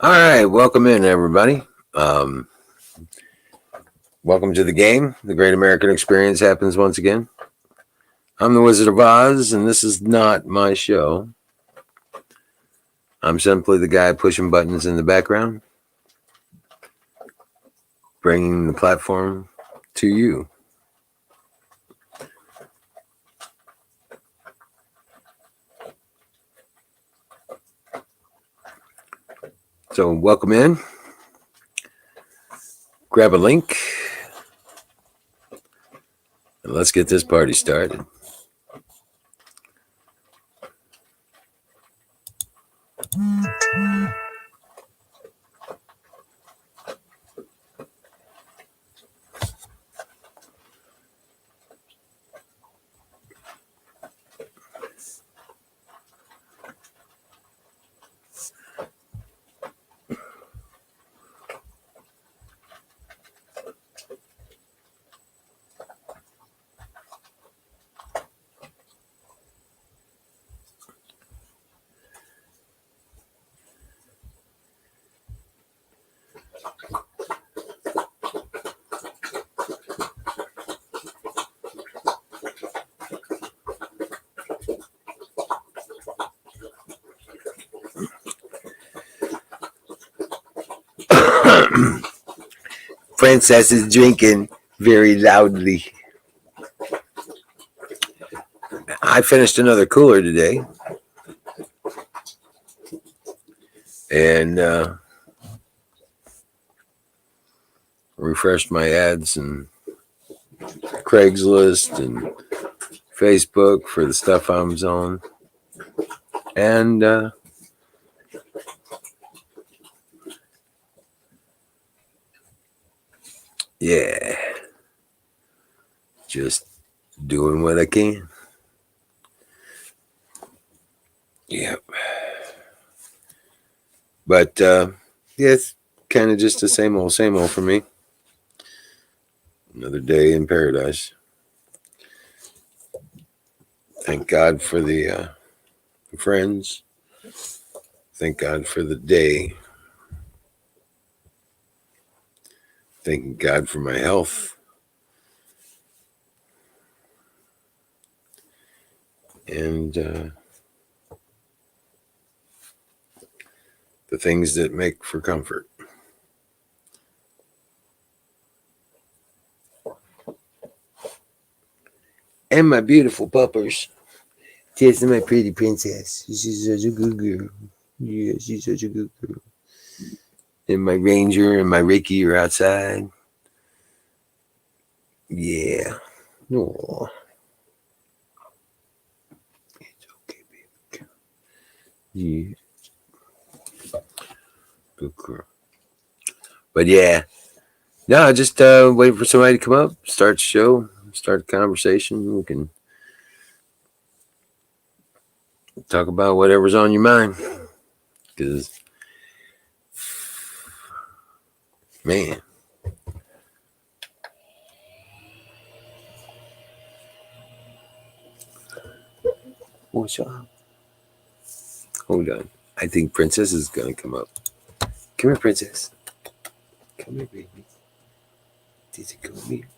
All right, welcome in, everybody. Um, Welcome to the game. The Great American Experience happens once again. I'm the Wizard of Oz, and this is not my show. I'm simply the guy pushing buttons in the background, bringing the platform to you. So, welcome in. Grab a link, and let's get this party started. Princess is drinking very loudly. I finished another cooler today, and refreshed my ads and Craigslist and Facebook for the stuff I'm on. And yeah, just doing what I can. Yep. But yeah, it's kind of just the same old for me. Another day in paradise. Thank God for the friends. Thank God for the day. Thank God for my health. And the things that make for comfort. And my beautiful puppers. She's my pretty princess. She's such a good girl. Yeah, she's such a good girl. And my ranger and my Ricky are outside. Yeah. No. It's okay, baby. Yeah. Good girl. But yeah. No, just waiting for somebody to come up, start the show, start the conversation. We can talk about whatever's on your mind. Because, man. What's up? Hold on. I think Princess is going to come up. Come here, Princess. Come here, baby. Did it come here?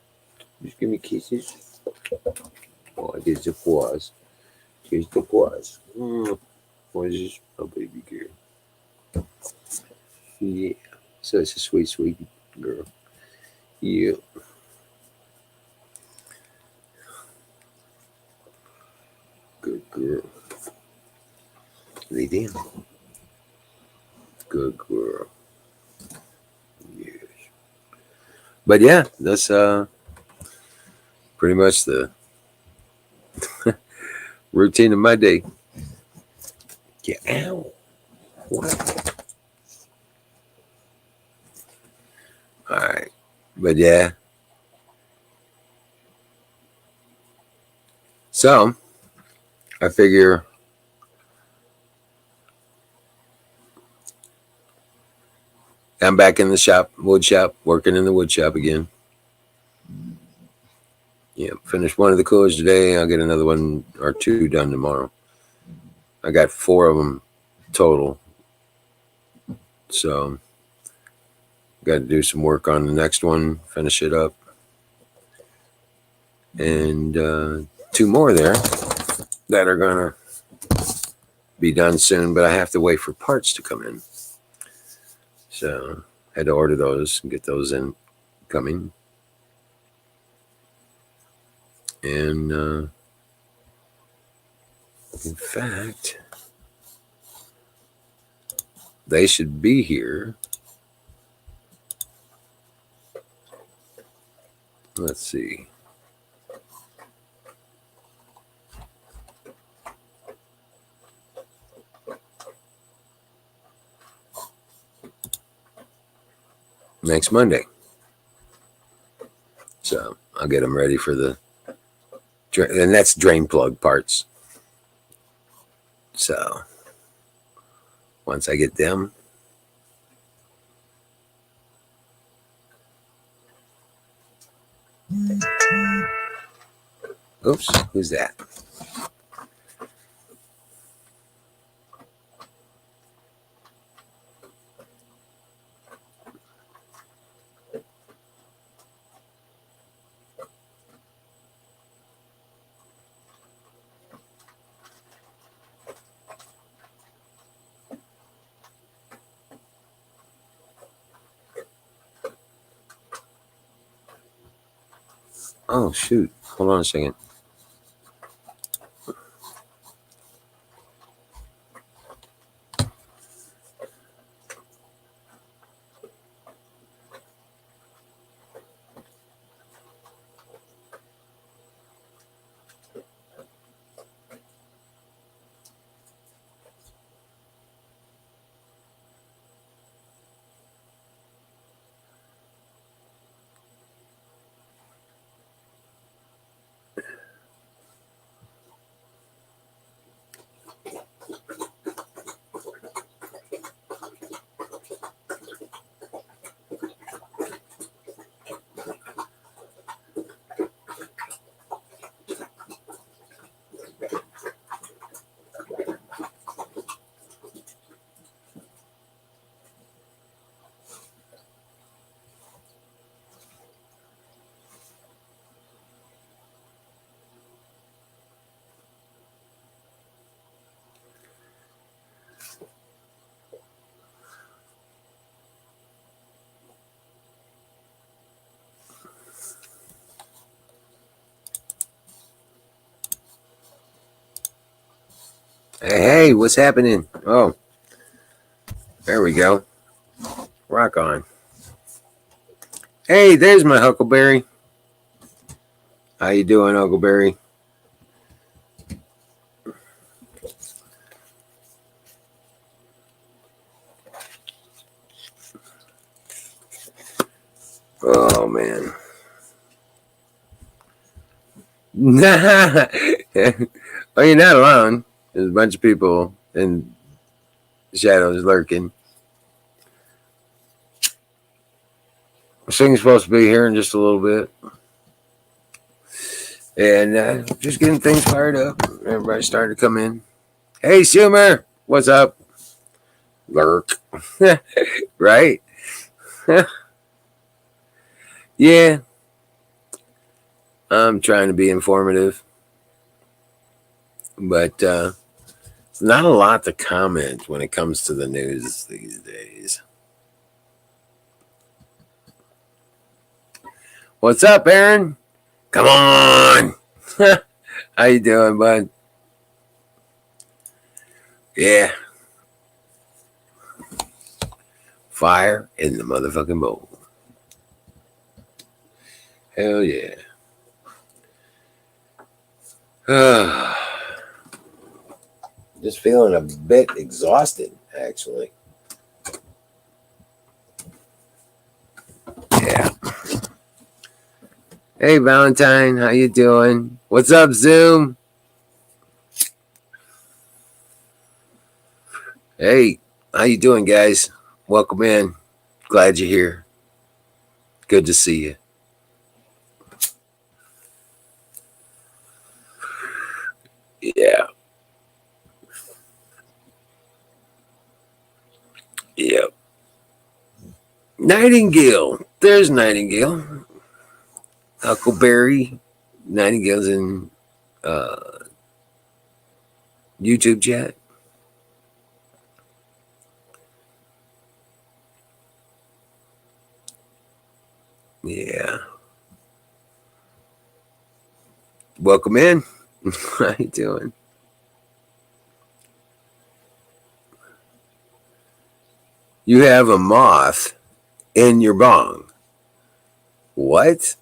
Just give me kisses. Oh, there's the paws. Here's the paws. What is this? Oh, baby girl. Yeah. Such a sweet, sweet girl. Yeah. Good girl. Lay down. Good girl. Yes. But yeah, that's pretty much the routine of my day. Yeah. Ow. What? All right. But yeah. So I figure I'm back in the shop, wood shop, working in the wood shop again. Yeah, finished one of the coolers today. I'll get another one or two done tomorrow. I got 4 of them total. So got to do some work on the next one, finish it up. And 2 more there that are going to be done soon, but I have to wait for parts to come in. So I had to order those and get those in coming. And in fact, they should be here. Let's see. Next Monday. So I'll get them ready for the, and that's drain plug parts. So once I get them, oops, who's that? Oh, shoot. Hold on a second. Hey, what's happening? Oh, there we go. Rock on. Hey, there's my Huckleberry. How you doing, Huckleberry? Oh, man. Oh, you're not alone. There's a bunch of people in the shadows lurking. Sing's supposed to be here in just a little bit. And just getting things fired up. Everybody's starting to come in. Hey, Schumer, what's up? Lurk. Right? Yeah. I'm trying to be informative. But it's not a lot to comment when it comes to the news these days. What's up, Aaron? Come on. How you doing, bud? Yeah. Fire in the motherfucking bowl. Hell yeah. Just feeling a bit exhausted, actually. Yeah. Hey, Valentine, how you doing? What's up, Zoom? Hey, how you doing, guys? Welcome in. Glad you're here. Good to see you. Yeah. Yep. Nightingale. There's Nightingale. Huckleberry. Nightingale's in YouTube chat. Yeah. Welcome in. How you doing? You have a moth in your bong. What?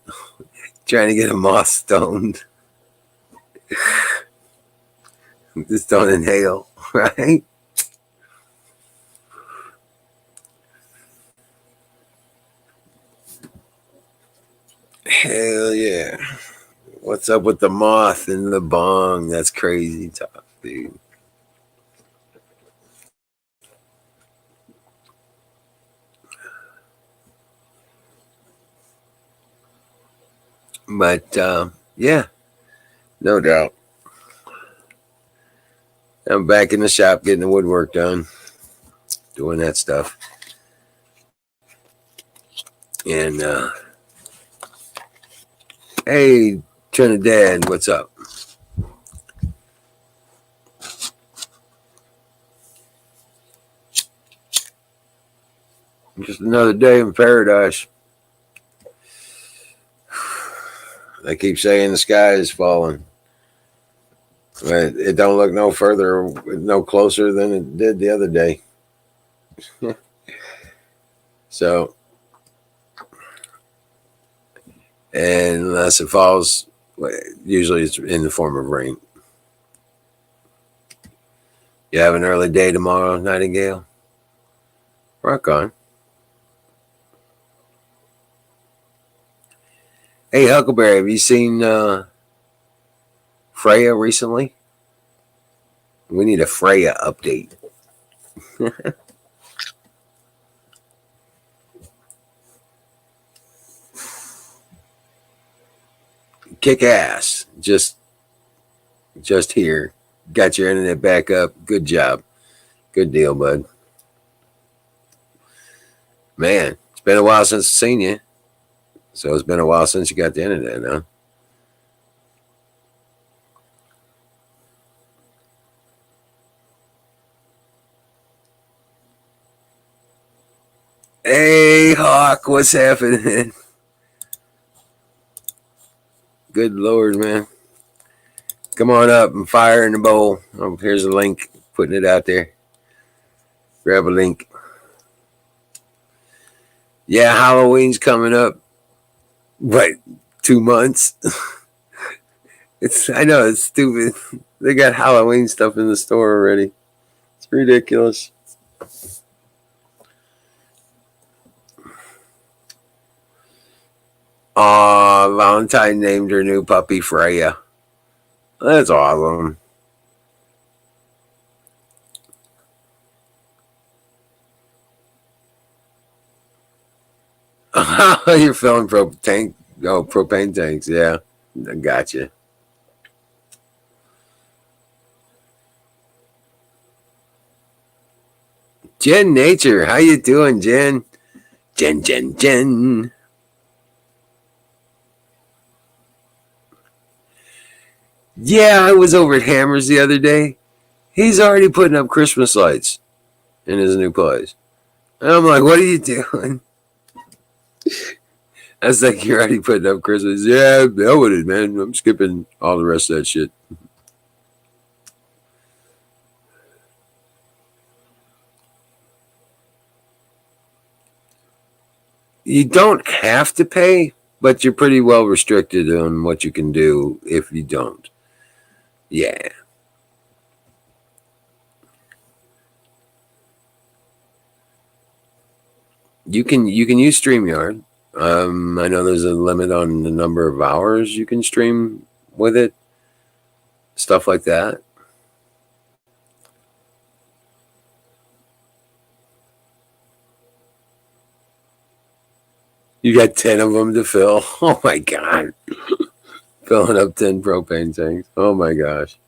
Trying to get a moth stoned. Just don't inhale, right? Hell yeah. What's up with the moth in the bong? That's crazy talk, dude. But yeah, no doubt. I'm back in the shop getting the woodwork done, doing that stuff. And hey, Trinidad, what's up? Just another day in paradise. I keep saying the sky is falling. But it don't look no further, no closer than it did the other day. So, and unless it falls, usually it's in the form of rain. You have an early day tomorrow, Nightingale? Rock on. Hey, Huckleberry, have you seen Freya recently? We need a Freya update. Kick ass. Just here. Got your internet back up. Good job. Good deal, bud. Man, it's been a while since I've seen you. So it's been a while since you got the internet, huh? Hey, Hawk, what's happening? Good Lord, man. Come on up and fire in the bowl. Oh, here's a link. Putting it out there. Grab a link. Yeah, Halloween's coming up. What, 2 months? I know, it's stupid. They got Halloween stuff in the store already. It's ridiculous. Valentine named her new puppy Freya. That's awesome. You're filling propane tanks. Yeah, I gotcha. Jen Nature, how you doing, Jen? Jen. Yeah, I was over at Hammers the other day. He's already putting up Christmas lights in his new place. And I'm like, what are you doing? I was like, you're already putting up Christmas. Yeah, hell with it, man. I'm skipping all the rest of that shit. You don't have to pay, but you're pretty well restricted on what you can do if you don't. Yeah. You can use StreamYard. I know there's a limit on the number of hours you can stream with it. Stuff like that. You got 10 of them to fill. Oh my God. Filling up 10 propane tanks. Oh my gosh.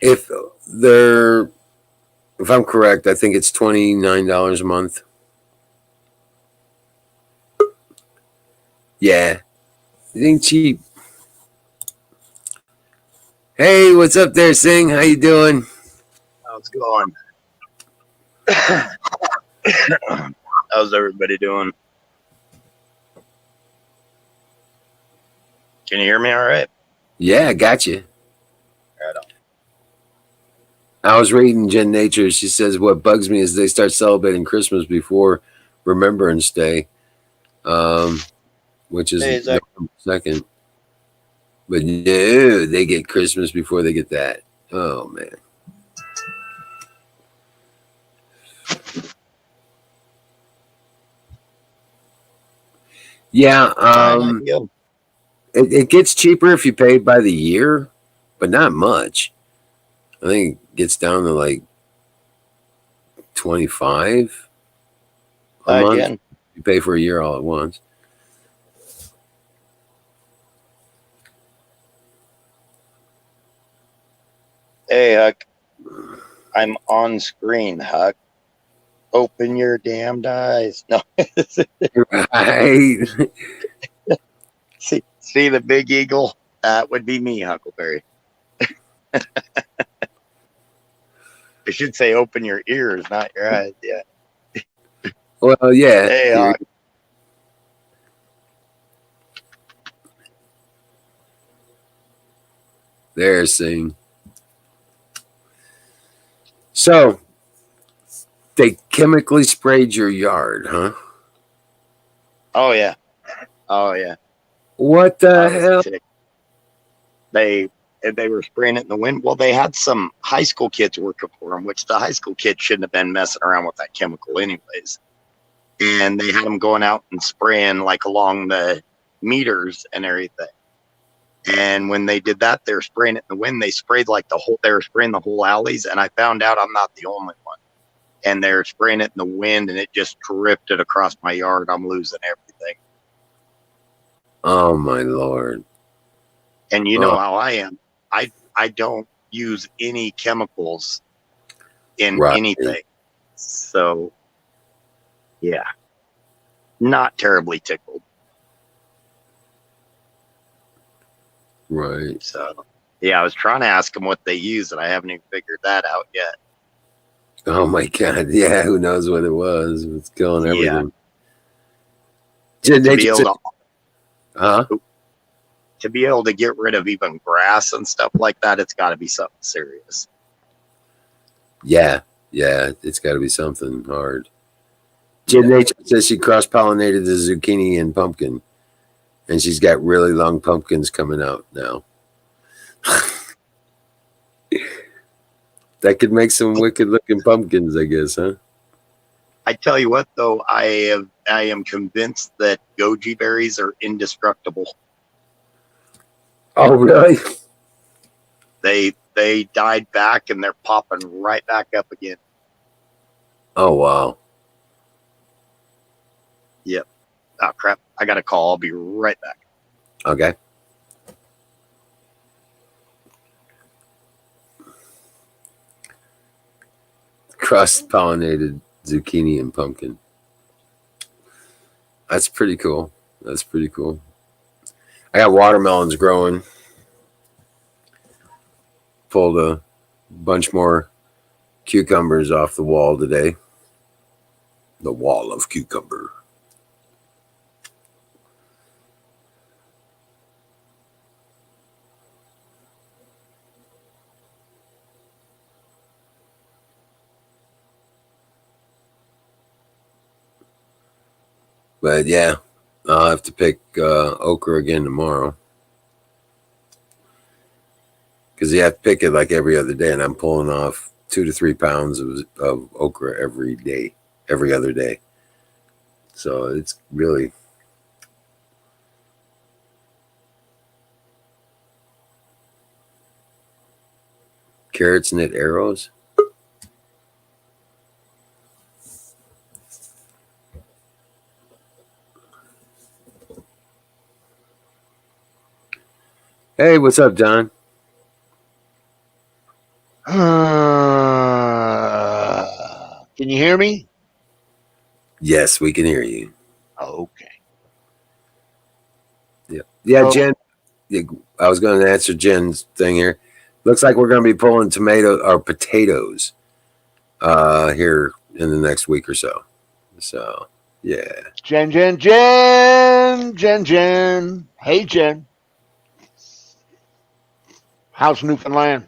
If they're, if I'm correct, I think it's $29 a month. Yeah, it ain't cheap. Hey, what's up there, Sing? How you doing? How's it going? How's everybody doing? Can you hear me all right? Yeah, I got you. Right on. I was reading Jen Nature. She says what bugs me is they start celebrating Christmas before Remembrance Day, which is Hey, Zach. November 2nd. But no, they get Christmas before they get that. Oh man. Yeah, Fine, I can go. it gets cheaper if you pay by the year, but not much. I think it gets down to like 25 a Hi, month. Jen. You pay for a year all at once. Hey, Huck. I'm on screen, Huck. Open your damned eyes. No. Right. see the big eagle? That would be me, Huckleberry. I should say open your ears, not your eyes. Yeah. Well, yeah. Hey, Huck. They're saying. So they chemically sprayed your yard, huh? Oh, yeah. Oh, yeah. What the I was hell? ticked. They were spraying it in the wind. Well, they had some high school kids working for them, which the high school kids shouldn't have been messing around with that chemical anyways. And they had them going out and spraying like along the meters and everything. And when they did that, they were spraying it in the wind. They sprayed like they were spraying the whole alleys. And I found out I'm not the only one. And they're spraying it in the wind and it just drifted across my yard. I'm losing everything. Oh my lord. And you know how I am. I don't use any chemicals in Right. anything. So yeah. Not terribly tickled. Right. So yeah, I was trying to ask them what they use, and I haven't even figured that out yet. Oh my god. Yeah, who knows what it was? It's killing everything. To be able to, huh? to be able to get rid of even grass and stuff like that, it's got to be something serious. Yeah. Yeah. It's got to be something hard. Jen Nature says she cross pollinated the zucchini and pumpkin, and she's got really long pumpkins coming out now. That could make some wicked looking pumpkins, I guess, huh? I tell you what, though, I am convinced that goji berries are indestructible. Oh, really? They died back and they're popping right back up again. Oh, wow. Yep. Oh crap! I got a call. I'll be right back. Okay. Cross pollinated zucchini and pumpkin. That's pretty cool. That's pretty cool. I got watermelons growing. Pulled a bunch more cucumbers off the wall today. The wall of cucumber. But yeah, I'll have to pick okra again tomorrow. Because you have to pick it like every other day, and I'm pulling off 2 to 3 pounds of okra every day, every other day. So it's really carrots knit arrows. Hey, what's up, John? Can you hear me? Yes, we can hear you. Okay. Yeah, So- Jen. Yeah, I was going to answer Jen's thing here. Looks like we're going to be pulling potatoes here in the next week or so. So, yeah. Jen. Hey, Jen. How's Newfoundland?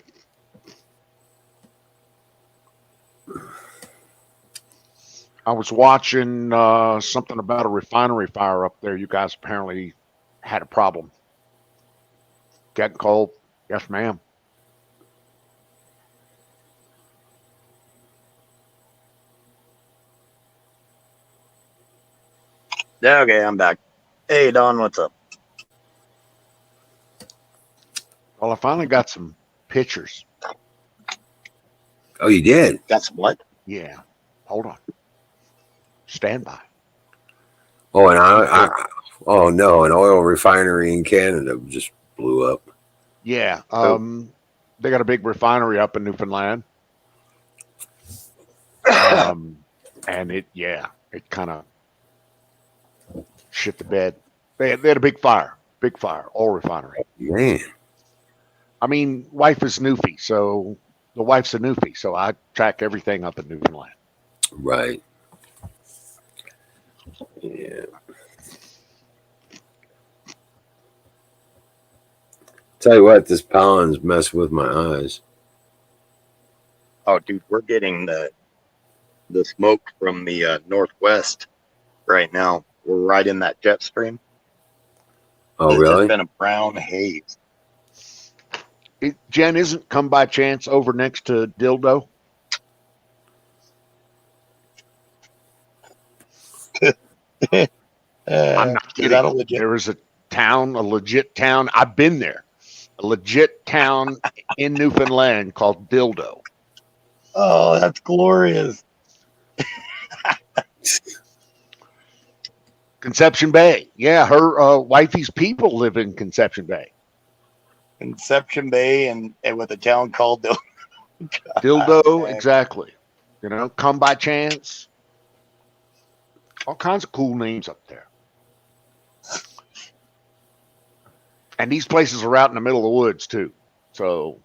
I was watching something about a refinery fire up there. You guys apparently had a problem. Getting cold. Yes, ma'am. Yeah, okay, I'm back. Hey, Don, what's up? Well, I finally got some pictures. Oh, you did? Got some what? Yeah. Hold on. Stand by. Oh, oh no, an oil refinery in Canada just blew up. Yeah. They got a big refinery up in Newfoundland. And it kind of shit the bed. They had a big fire, oil refinery. Man. I mean, wife is Newfie, so the wife's a Newfie, so I track everything up in Newfoundland. Right. Yeah. Tell you what, this pollen's messing with my eyes. Oh, dude, we're getting the smoke from the northwest right now. We're right in that jet stream. Oh, It's really? been a brown haze. Jen isn't come by chance over next to Dildo. I'm not Is kidding. that a legit? There is a legit town. I've been there. A legit town in Newfoundland called Dildo. Oh, that's glorious. Conception Bay. Yeah, her wifey's people live in Conception Bay. Conception Bay and with a town called Dildo, dang. exactly. You know, come by chance. All kinds of cool names up there. And these places are out in the middle of the woods too. So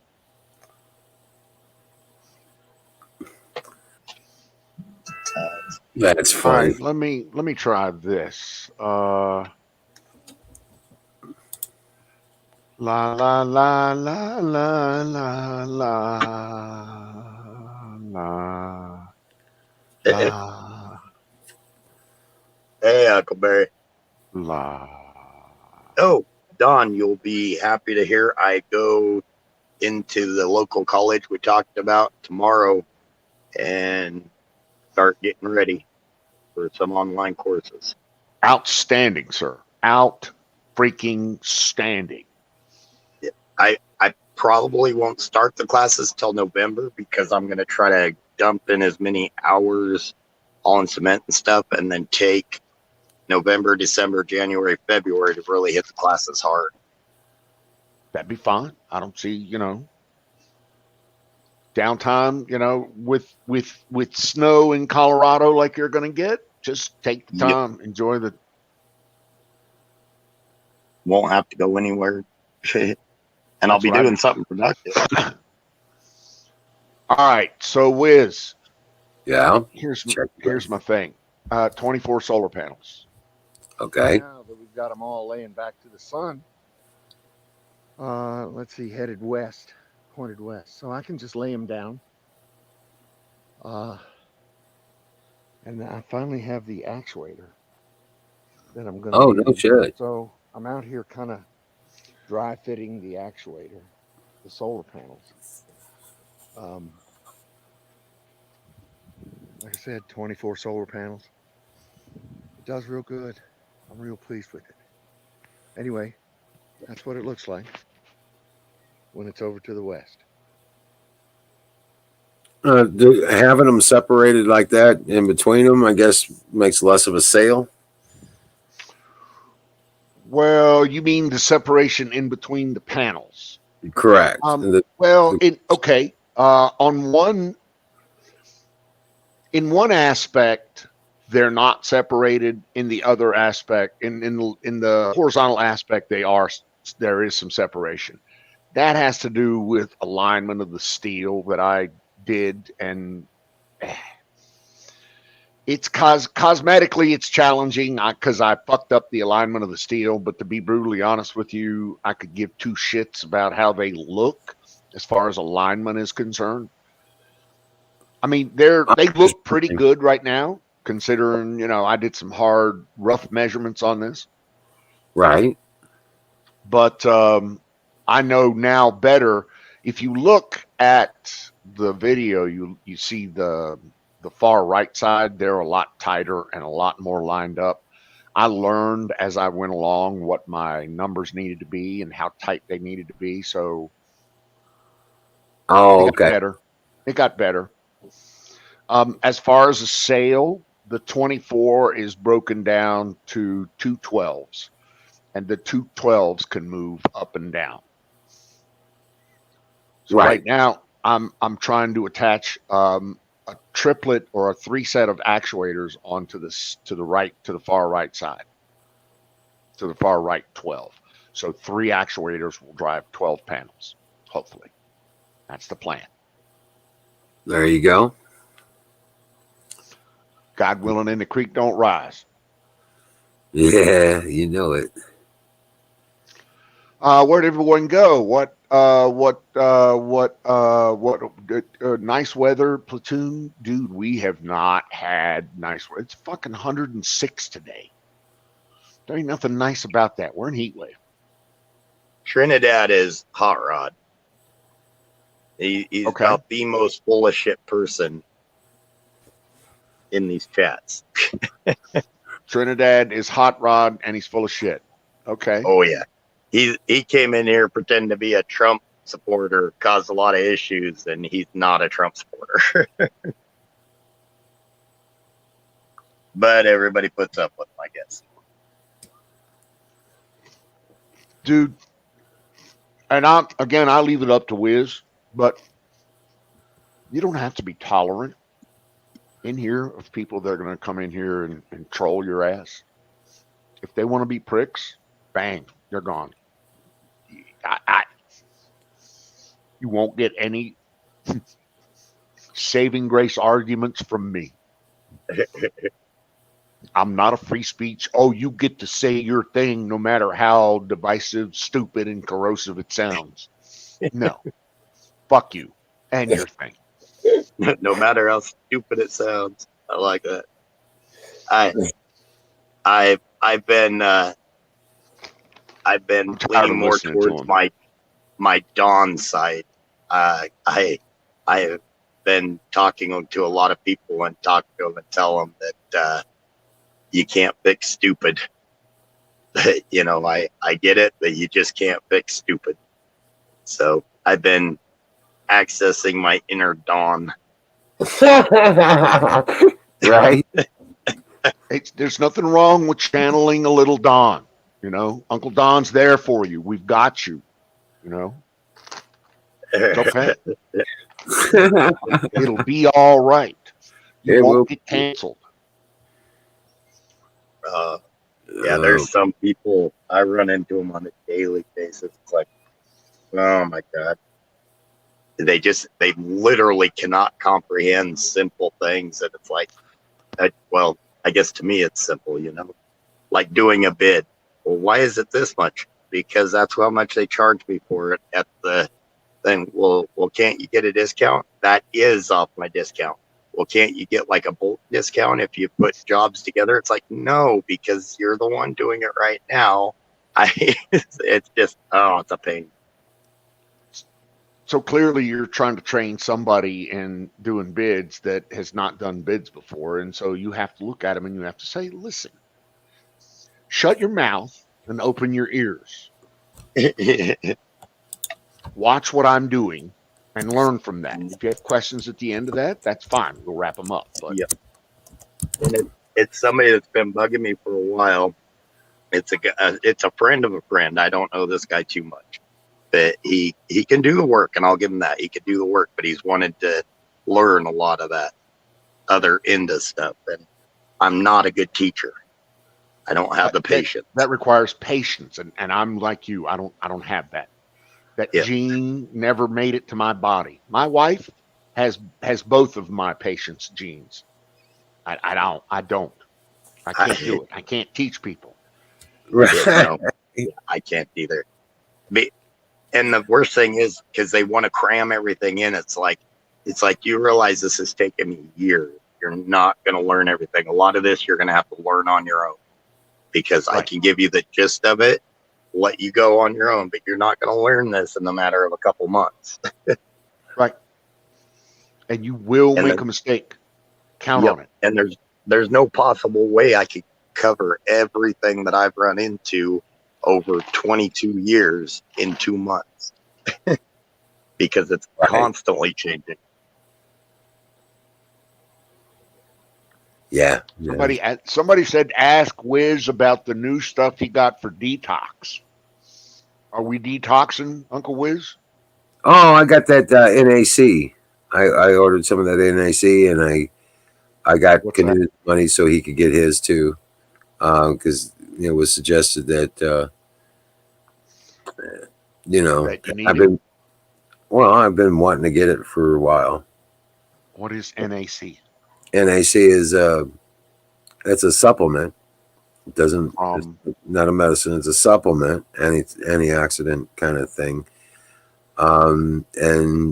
That's all funny. right, let me try this. La la la la la la la la Hey, Huckleberry. la. Oh, Don, you'll be happy to hear I go into the local college we talked about tomorrow and start getting ready for some online courses. Outstanding, sir. Out freaking standing. I probably won't start the classes till November because I'm going to try to dump in as many hours on cement and stuff and then take November, December, January, February to really hit the classes hard. That'd be fine. I don't see, downtime, with snow in Colorado like you're going to get. Just take the time, enjoy the. Won't have to go anywhere. And I'll be doing something productive. All right. So, Wiz. Yeah. Here's my thing. 24 solar panels. Okay. Now that we've got them all laying back to the sun, let's see, headed west, pointed west. So I can just lay them down. And I finally have the actuator that I'm going to Oh, no shit. So I'm out here kind of dry fitting the actuator, the solar panels. Like I said, 24 solar panels. It does real good. I'm real pleased with it. Anyway, that's what it looks like when it's over to the west. Having them separated like that in between them, I guess, makes less of a sail. Well, you mean the separation in between the panels? Correct. Okay. In one aspect, they're not separated. In the other aspect, in the horizontal aspect, there is some separation. That has to do with alignment of the steel that I did, and it's cosmetically it's challenging because I fucked up the alignment of the steel. But to be brutally honest with you, I could give two shits about how they look as far as alignment is concerned. I mean, they look pretty good right now, considering, I did some hard, rough measurements on this. Right. But I know now better. If you look at the video, you see the far right side, they're a lot tighter and a lot more lined up. I learned as I went along what my numbers needed to be and how tight they needed to be. So Oh, it got okay. better. It got better. As far as a sail, the 24 is broken down to two 12s, and the two 12s can move up and down. So right now, I'm trying to attach a triplet or a three set of actuators onto this to the far right side, to the far right 12. So 3 actuators will drive 12 panels. Hopefully, that's the plan. There you go. God willing, and the creek don't rise. Yeah, you know it. Where'd everyone go? What nice weather, platoon? Dude, we have not had nice weather. It's fucking 106 today. There ain't nothing nice about that. We're in heat wave. Trinidad is hot rod. He's Okay. about the most full of shit person in these chats. Trinidad is hot rod and he's full of shit. Okay. Oh yeah. He came in here pretending to be a Trump supporter, caused a lot of issues, and he's not a Trump supporter. But everybody puts up with him, I guess. Dude. And I leave it up to Wiz, but you don't have to be tolerant in here of people that are going to come in here and troll your ass. If they want to be pricks, bang, they're gone. You won't get any saving grace arguments from me. I'm not a free speech. Oh, you get to say your thing no matter how divisive, stupid, and corrosive it sounds. No. Fuck you and your thing. No matter how stupid it sounds. I like that. I've been leaning more towards my Dawn side. I have been talking to a lot of people and talk to them and tell them that you can't fix stupid. I get it, but you just can't fix stupid. So I've been accessing my inner Dawn. Right? There's nothing wrong with channeling a little Don. Uncle Don's there for you. We've got you. It's okay. It'll be all right. You won't get canceled. Yeah, there's some people, I run into them on a daily basis. It's like, oh my God. They literally cannot comprehend simple things. And it's like, well, I guess to me it's simple, like doing a bid. Well, why is it this much? Because that's how much they charge me for it at the thing. Well, can't you get a discount? That is off my discount. Well, can't you get like a bulk discount if you put jobs together? It's like, no, because you're the one doing it right now. It's just, it's a pain. So clearly you're trying to train somebody in doing bids that has not done bids before. And so you have to look at them and you have to say, listen, shut your mouth and open your ears. Watch what I'm doing and learn from that. If you have questions at the end of that, that's fine. We'll wrap them up. But yeah. And it's somebody that's been bugging me for a while. It's a friend of a friend. I don't know this guy too much. But he can do the work, and I'll give him that. He can do the work, but he's wanted to learn a lot of that other end of stuff. And I'm not a good teacher. I don't have the patience. That requires patience, and I'm like you. I don't have that. That Yeah. gene never made it to my body. My wife has both of my patience genes. I don't. I can't do it. I can't teach people. Right. No, I can't either. And the worst thing is because they want to cram everything in. It's like you realize this is taking me years. You're not going to learn everything. A lot of this you're going to have to learn on your own, because I can give you the gist of it, let you go on your own, but you're not going to learn this in the matter of a couple months. Right. And you will make a mistake. Count on it. And there's no possible way I could cover everything that I've run into over 22 years in 2 months because it's constantly changing. Yeah. Somebody said ask Wiz about the new stuff he got for detox. Are we detoxing, Uncle Wiz? Oh, I got that NAC. I ordered some of that NAC, and I got Canute's money so he could get his too, because it was suggested that I've been wanting to get it for a while. What is NAC? NAC is it's a supplement. It doesn't it's not a medicine. It's a supplement, antioxidant kind of thing, and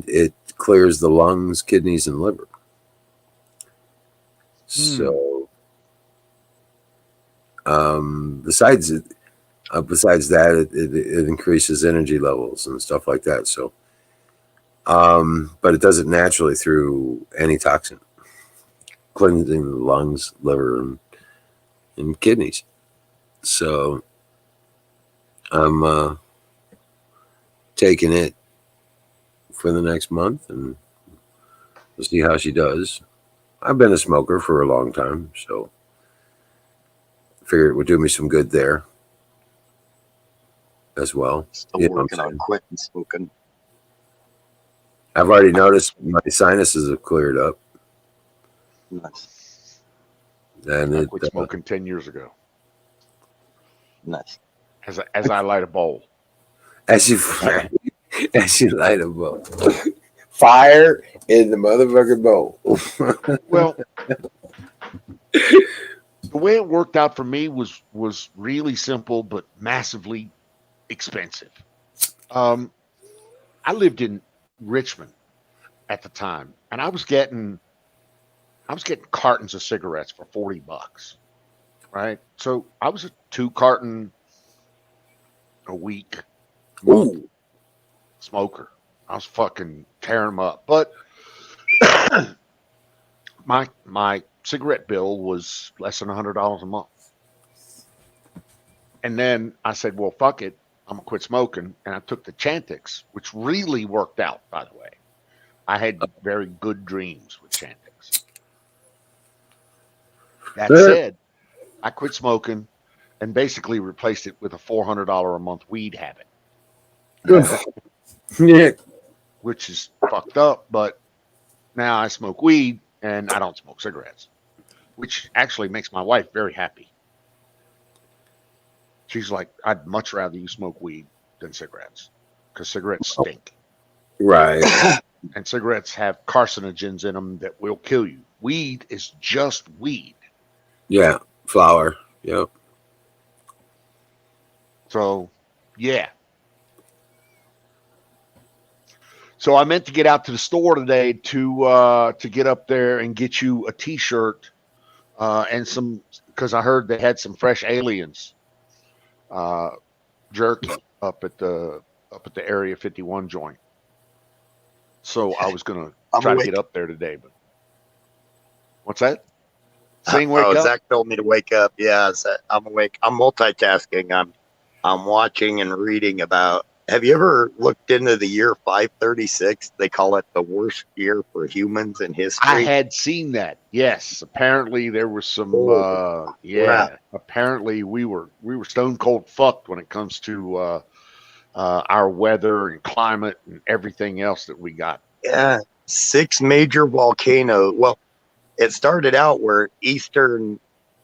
it clears the lungs, kidneys, and liver. So, besides that, it increases energy levels and stuff like that. So, but it does it naturally through antitoxin, cleansing the lungs, liver, and kidneys. So, I'm taking it for the next month, and we'll see how she does. I've been a smoker for a long time, so I figured it would do me some good there as well. Still working on quitting smoking. I've already noticed my sinuses have cleared up. Nice. And I quit smoking 10 years ago. Nice. As I light a bowl. As you light a bowl. Fire in the motherfucking bowl. Well, the way it worked out for me was really simple but massively expensive. I lived in Richmond at the time, and I was getting cartons of cigarettes for $40, right? So I was a 2 carton a week smoker. I was fucking tearing them up, but my cigarette bill was less than $100 a month. And then I said, well, fuck it, I'm gonna quit smoking, and I took the Chantix, which really worked out, by the way. I had very good dreams with Chantix. That said, I quit smoking and basically replaced it with a $400 a month weed habit. Yeah. Which is fucked up, but now I smoke weed and I don't smoke cigarettes, which actually makes my wife very happy. She's like, I'd much rather you smoke weed than cigarettes, because cigarettes stink. Right. And cigarettes have carcinogens in them that will kill you. Weed is just weed. Yeah. Flower. Yep. So, yeah. So I meant to get out to the store today to get up there and get you a T-shirt and some, because I heard they had some fresh aliens jerky up at the Area 51 joint. So I was gonna try to get up there today, but what's that? Saying wake up? Zach told me to wake up. Yeah, I'm awake. I'm multitasking. I'm watching and reading about. Have you ever looked into the year 536? They call it the worst year for humans in history. I had seen that. Yes, apparently there was some. Apparently we were stone cold fucked when it comes to our weather and climate and everything else that we got. Yeah, 6 major volcanoes. Well, it started out where Eastern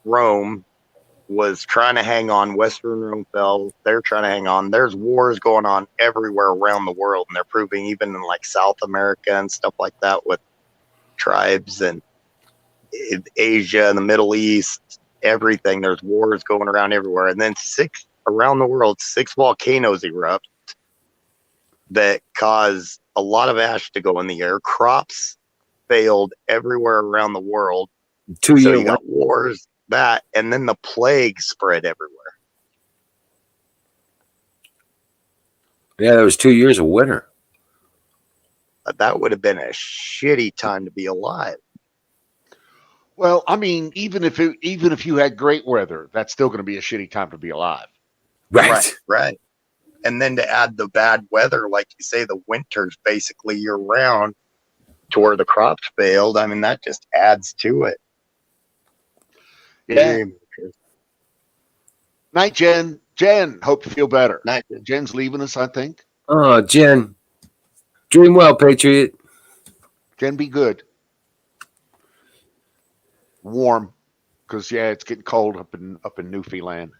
Rome was trying to hang on. Western Rome fell. They're trying to hang on. There's wars going on everywhere around the world, and they're proving even in like South America and stuff like that with tribes and in Asia and the Middle East, everything. There's wars going around everywhere. And then 6 around the world, 6 volcanoes erupt that cause a lot of ash to go in the air. Crops failed everywhere around the world. 2 So year you got wars, that, and then the plague spread everywhere. Yeah, there was 2 years of winter. That would have been a shitty time to be alive. Well, I mean, even if you had great weather, that's still going to be a shitty time to be alive. Right. And then to add the bad weather, like you say, the winter's basically year round to where the crops failed. I mean, that just adds to it. Yeah. Night, Jen. Jen, hope you feel better. Night. Jen's leaving us, I think. Oh, Jen. Dream well, Patriot. Jen, be good. Warm, because yeah, it's getting cold up in Newfoundland.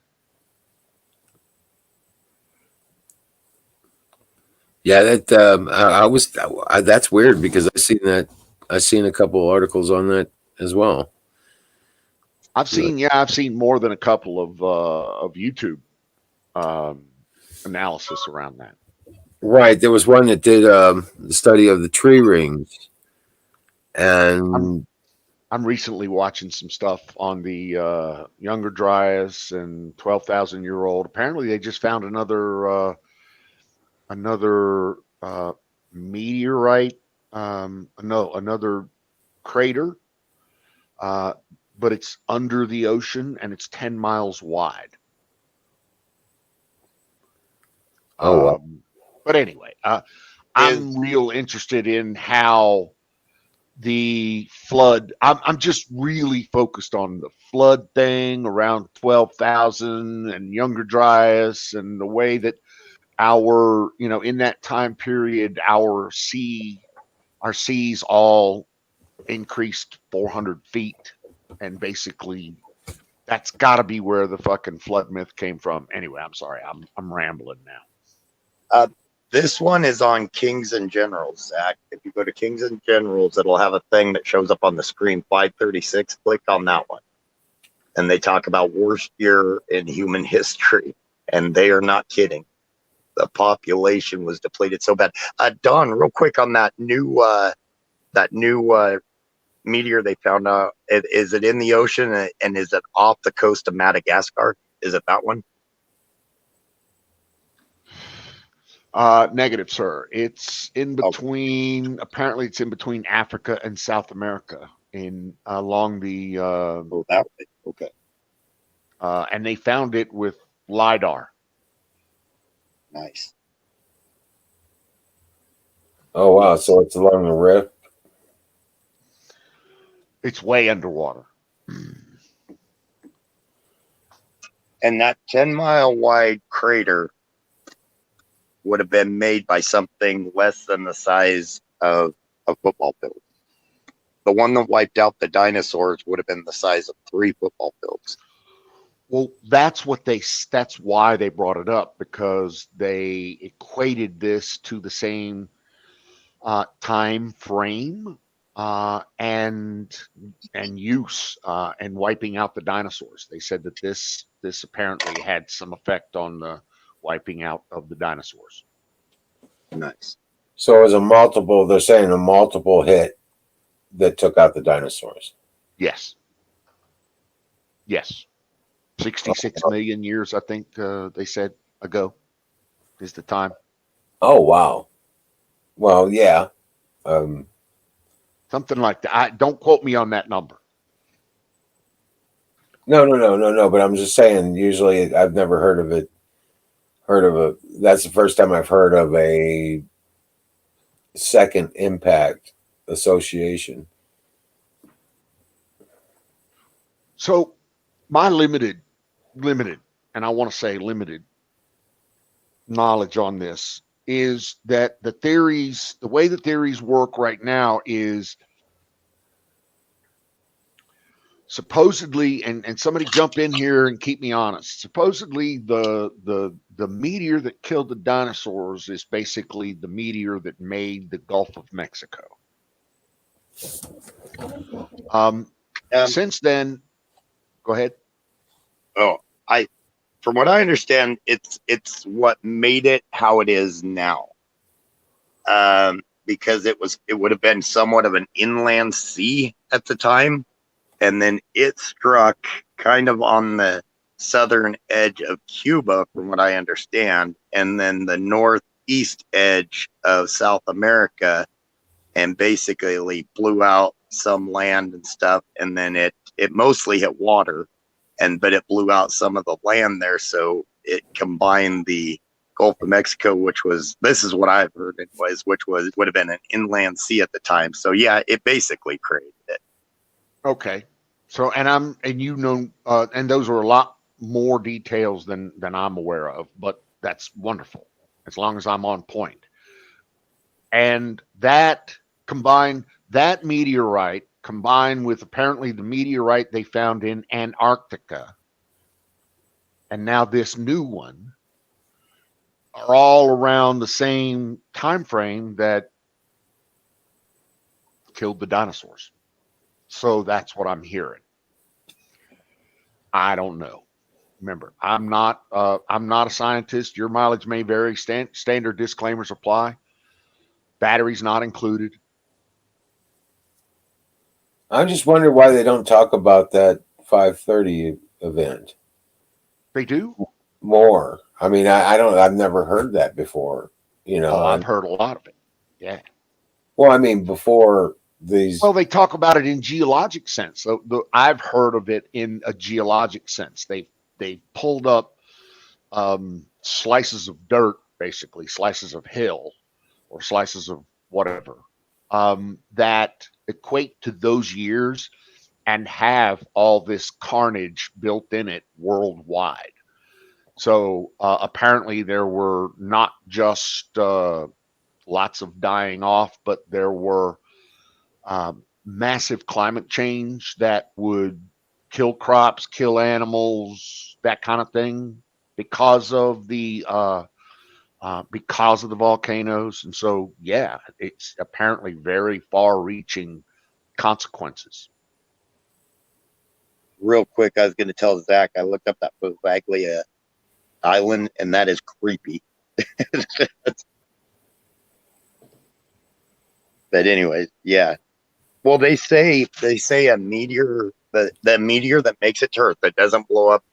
Yeah, that that's weird because I've seen a couple of articles on that as well. I've seen more than a couple of YouTube analysis around that. Right, there was one that did the study of the tree rings, and I'm recently watching some stuff on the Younger Dryas and 12,000-year-old. Apparently, they just found another meteorite, another crater, but it's under the ocean and it's 10 miles wide. oh, wow. But anyway, I'm real interested in how the flood. I'm just really focused on the flood thing around 12,000 and Younger Dryas and the way that our, in that time period, our seas all increased 400 feet, and basically that's got to be where the fucking flood myth came from. Anyway, I'm sorry, I'm rambling now. This one is on Kings and Generals, Zach. If you go to Kings and Generals, it'll have a thing that shows up on the screen, 536. Click on that one. And they talk about worst year in human history. And they are not kidding. The population was depleted so bad. Don, real quick on that new meteor they found out. Is it in the ocean and is it off the coast of Madagascar? Is it that one? Negative, sir. It's in between. Apparently, it's in between Africa and South America, along the. That way. Okay. And they found it with LiDAR. Nice. Oh, wow. So it's along the rift. It's way underwater. And that 10-mile wide crater would have been made by something less than the size of a football field. The one that wiped out the dinosaurs would have been the size of 3 football fields. Well, that's why they brought it up, because they equated this to the same time frame and use and wiping out the dinosaurs. They said that this apparently had some effect on the wiping out of the dinosaurs. Nice. So it was they're saying a multiple hit that took out the dinosaurs. Yes. 66 million years, I think they said ago is the time. Oh, wow. Well, yeah. Something like that. Don't quote me on that number. No. But I'm just saying, usually I've never heard of it. That's the first time I've heard of a second impact association. So my limited, and I want to say limited knowledge on this is that the way the theories work right now is supposedly, and somebody jump in here and keep me honest. Supposedly, the meteor that killed the dinosaurs is basically the meteor that made the Gulf of Mexico. Since then, go ahead. Oh, from what I understand, it's what made it how it is now. Because it would have been somewhat of an inland sea at the time, and then it struck kind of on the southern edge of Cuba, from what I understand, and then the northeast edge of South America, and basically blew out some land and stuff, and then it mostly hit water, but it blew out some of the land there, so it combined the Gulf of Mexico, this is what I've heard anyways, would have been an inland sea at the time. So yeah, it basically created it. Okay. So, and those are a lot more details than I'm aware of, but that's wonderful as long as I'm on point. And that meteorite combined with apparently the meteorite they found in Antarctica, and now this new one, are all around the same time frame that killed the dinosaurs. So that's what I'm hearing. I don't know. Remember, I'm not a scientist. Your mileage may vary. Standard disclaimers apply. Batteries not included. I'm just wondering why they don't talk about that 5:30 event They do? more. I mean, I've never heard that before. I've heard a lot of it. Yeah. Well, I mean, before these. Well, they talk about it in geologic sense. So I've heard of it in a geologic sense. They pulled up slices of dirt, basically slices of hill or slices of whatever that equate to those years and have all this carnage built in it worldwide. So apparently there were not just lots of dying off, but there were massive climate change that would kill crops, kill animals, that kind of thing, because of the volcanoes. And so, yeah, it's apparently very far-reaching consequences. Real quick, I was going to tell Zach, I looked up that Poveglia Island, and that is creepy. But anyways, yeah. Well, they say a meteor, the meteor that makes it to Earth, that doesn't blow up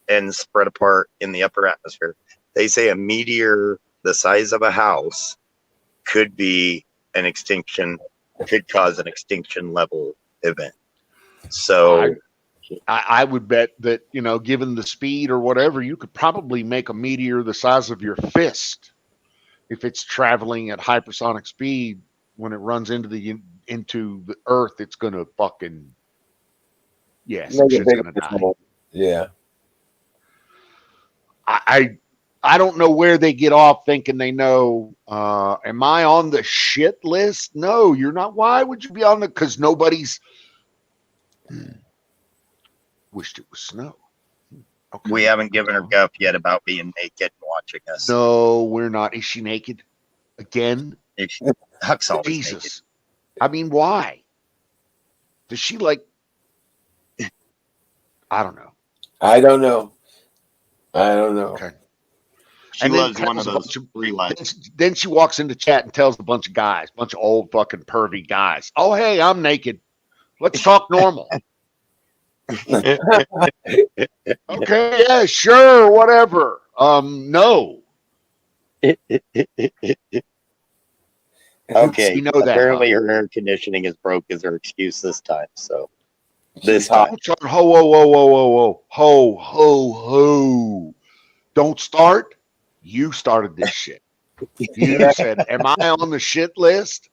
and spread apart in the upper atmosphere. They say a meteor the size of a house could be an extinction, could cause an extinction level event. So I would bet that, given the speed or whatever, you could probably make a meteor the size of your fist if it's traveling at hypersonic speed. When it runs into the Earth, it's gonna fucking shit's gonna die. Yeah. I don't know where they get off thinking they know. Am I on the shit list? No, you're not. Why would you be on the? Because nobody's wished it was snow. Okay. We haven't given her guff yet about being naked and watching us. No, we're not. Is she naked again? Huck's always Jesus. naked. I mean, why? Does she like? I don't know. I don't know. Okay. She And then loves one of tells a those bunch of- free lunch. Then she walks into chat and tells a bunch of guys, bunch of old fucking pervy guys, "Oh, hey, I'm naked. Let's talk normal." Okay, yeah, sure, whatever. No. Okay. You know that. Apparently, her air conditioning is broke as her excuse this time. So this hot. time, Ho, whoa, whoa, whoa, whoa, whoa, ho, ho, ho! Don't start. You started this shit. You said, "Am I on the shit list?"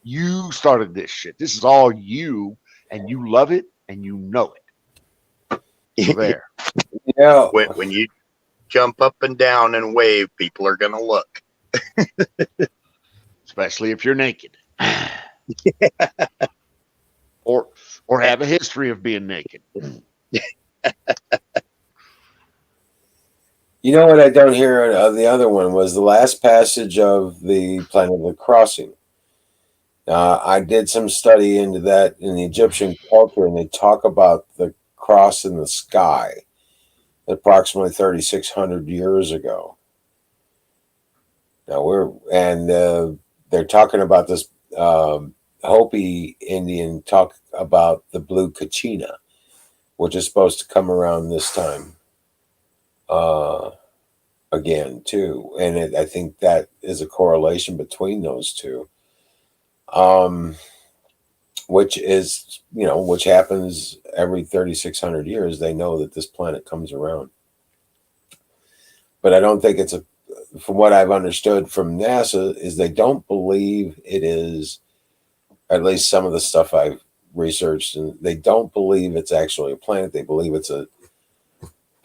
You started this shit. This is all you, and you love it, and you know it. So there. Yeah. when jump up and down and wave, people are going to look. Especially if you're naked. Or have a history of being naked. You know what I don't hear of the other one was the last passage of the Planet of the Crossing. I did some study into that in the Egyptian culture, and they talk about the cross in the sky approximately 3,600 years ago. Now they're talking about this Hopi Indian talk about the blue Kachina, which is supposed to come around this time again too, and I think that is a correlation between those two. Which is, which happens every 3,600 years. They know that this planet comes around. But I don't think from what I've understood from NASA, is they don't believe it is, at least some of the stuff I've researched, and they don't believe it's actually a planet. They believe it's a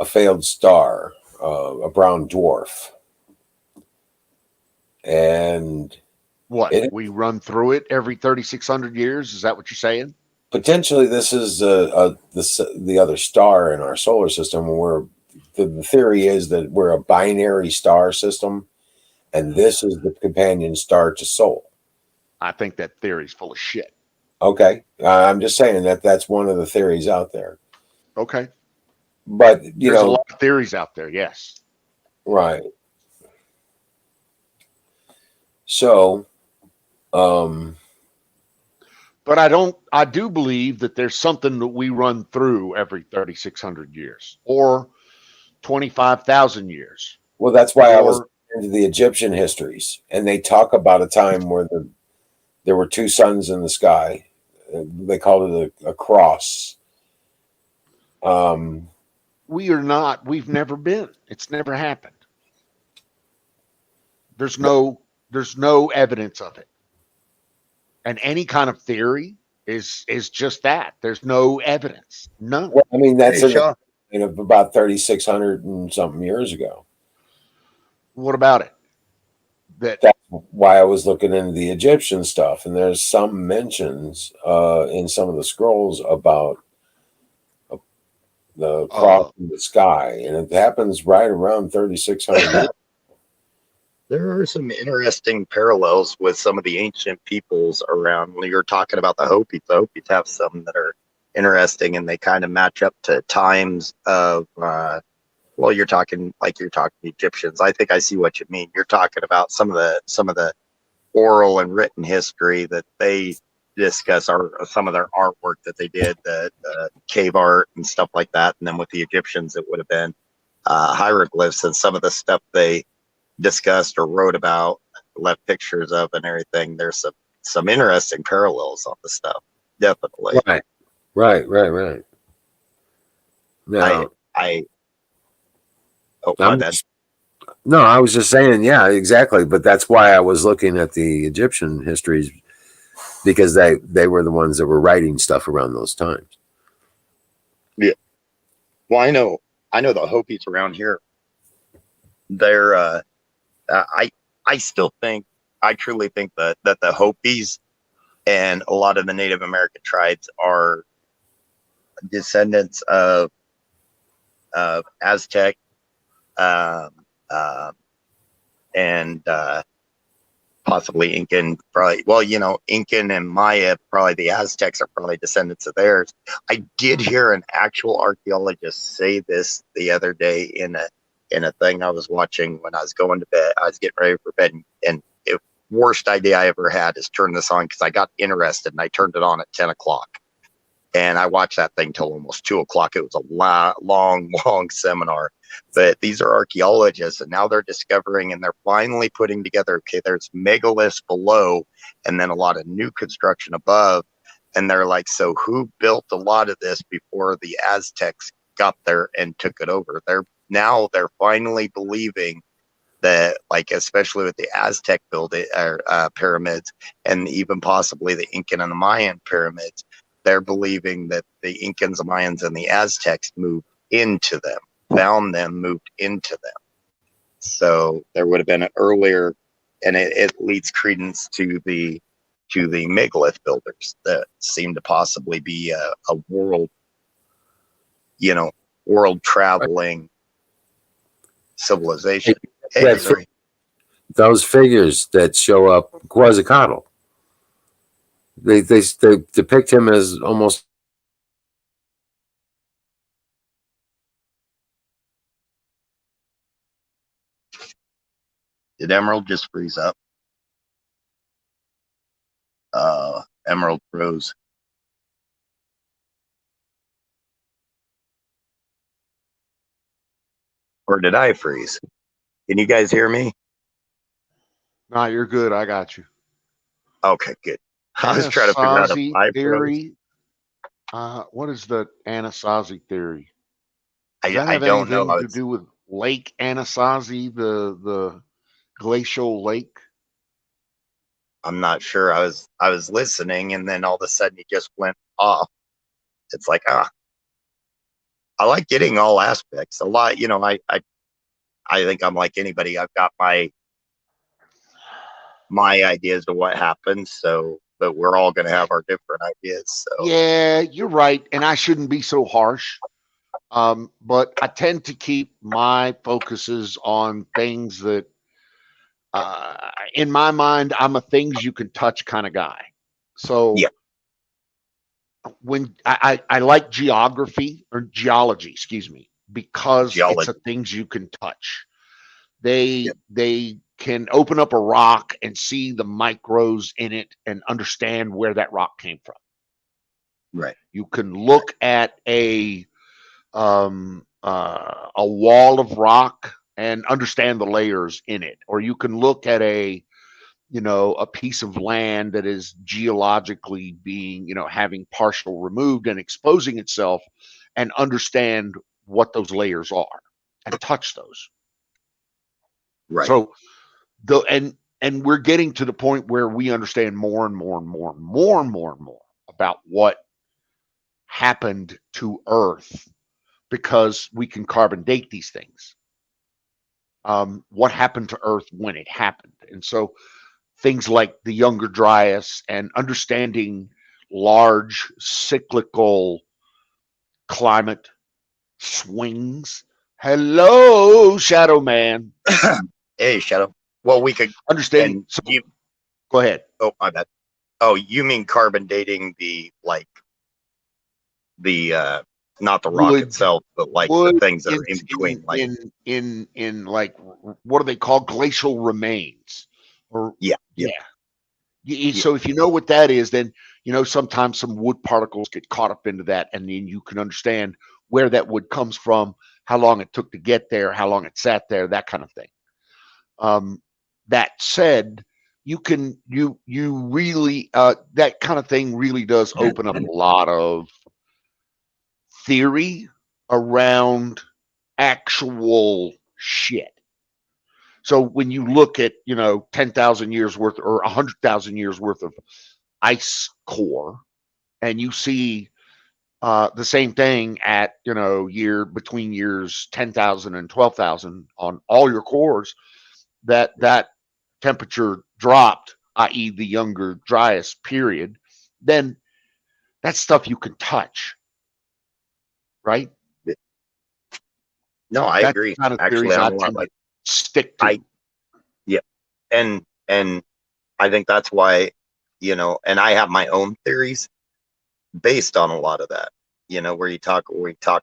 failed star, a brown dwarf. And what, we run through it every 3,600 years? Is that what you're saying? Potentially, this is the other star in our solar system. The theory is that we're a binary star system, and this is the companion star to Sol. I think that theory is full of shit. Okay, I'm just saying that's one of the theories out there. Okay, but there's a lot of theories out there. Yes, right. So. But I do believe that there's something that we run through every 3,600 years or 25,000 years. Well, that's why I was into the Egyptian histories, and they talk about a time where there were two suns in the sky. They called it a cross. We've never been. It's never happened. There's no evidence of it. And any kind of theory is just that. There's no evidence. None. Well, I mean, that's about 3,600 and something years ago. What about it? That's why I was looking into the Egyptian stuff, and there's some mentions in some of the scrolls about the cross in the sky, and it happens right around 3,600 years. There are some interesting parallels with some of the ancient peoples around. When you're talking about the Hopis have some that are interesting, and they kind of match up to times of, you're talking Egyptians. I think I see what you mean. You're talking about some of the oral and written history that they discuss, or some of their artwork that they did, the cave art and stuff like that. And then with the Egyptians, it would have been hieroglyphs and some of the stuff they discussed or wrote about, left pictures of, and everything. There's some interesting parallels on the stuff, definitely. Right. No, I was just saying, yeah, exactly. But that's why I was looking at the Egyptian histories, because they were the ones that were writing stuff around those times. Yeah. Well, I know the Hopis around here. They're I truly think that the Hopis and a lot of the Native American tribes are descendants of Aztec, and possibly Incan. Probably, Incan and Maya. Probably the Aztecs are probably descendants of theirs. I did hear an actual archaeologist say this the other day in a thing I was watching when I was going to bed. I was getting ready for bed, and the worst idea I ever had is turn this on, because I got interested and I turned it on at 10 o'clock. And I watched that thing till almost 2 o'clock. It was a long seminar. But these are archaeologists, and now they're discovering, and they're finally putting together, okay, there's megaliths below and then a lot of new construction above. And they're like, so who built a lot of this before the Aztecs got there and took it over? They're finally believing that, like, especially with the Aztec pyramids, and even possibly the Incan and the Mayan pyramids, they're believing that the Incans, the Mayans, and the Aztecs moved into them. found them moved into them. So there would have been an earlier, and it leads credence to the megalith builders that seem to possibly be a world, world traveling civilization. Hey, That's sorry. those figures that show up, Quetzalcoatl. They depict him as almost. Did Emerald just freeze up? Emerald froze. Or did I freeze? Can you guys hear me? No, you're good. I got you. Okay, good. I was trying to figure out if I froze. theory. What is the Anasazi theory? Does that I have don't know. anything to do with Lake Anasazi, the glacial lake? I'm not sure. I was listening, and then all of a sudden he just went off. It's like, I like getting all aspects. A lot, I think I'm like anybody. I've got my ideas of what happens. So, but we're all going to have our different ideas. So Yeah, you're right, and I shouldn't be so harsh. But I tend to keep my focuses on things that, in my mind, I'm a things you can touch kind of guy. So Yeah. when I like geography or geology, excuse me, because it's a things you can touch. They can open up a rock and see the micros in it and understand where that rock came from. Right. You can look at a wall of rock and understand the layers in it, or you can look at a piece of land that is geologically being, having partial removed and exposing itself, and understand what those layers are and touch those. Right. So and we're getting to the point where we understand more and more and more and more and more and more about what happened to Earth, because we can carbon date these things. What happened to Earth when it happened. And so things like the Younger Dryas and understanding large cyclical climate swings. Hello, Shadow Man. Hey, Shadow. Well, we could understand. So, go ahead. Oh, my bad. Oh, you mean carbon dating not the rock itself, but like the things that are in between, like in like, what do they call glacial remains? Or yeah. So if you know what that is, then sometimes some wood particles get caught up into that, and then you can understand where that wood comes from, how long it took to get there, how long it sat there, that kind of thing. That said, you really that kind of thing really does open up a lot of theory around actual shit. So when you look at 10,000 years worth or 100,000 years worth of ice core, and you see the same thing at between years 10,000 and 12,000 on all your cores, that temperature dropped, i.e. the Younger Dryas period, then that's stuff you can touch, right? No, I agree. Kind of Actually, I'm like stick to. And I think that's why, and I have my own theories based on a lot of that, where we talk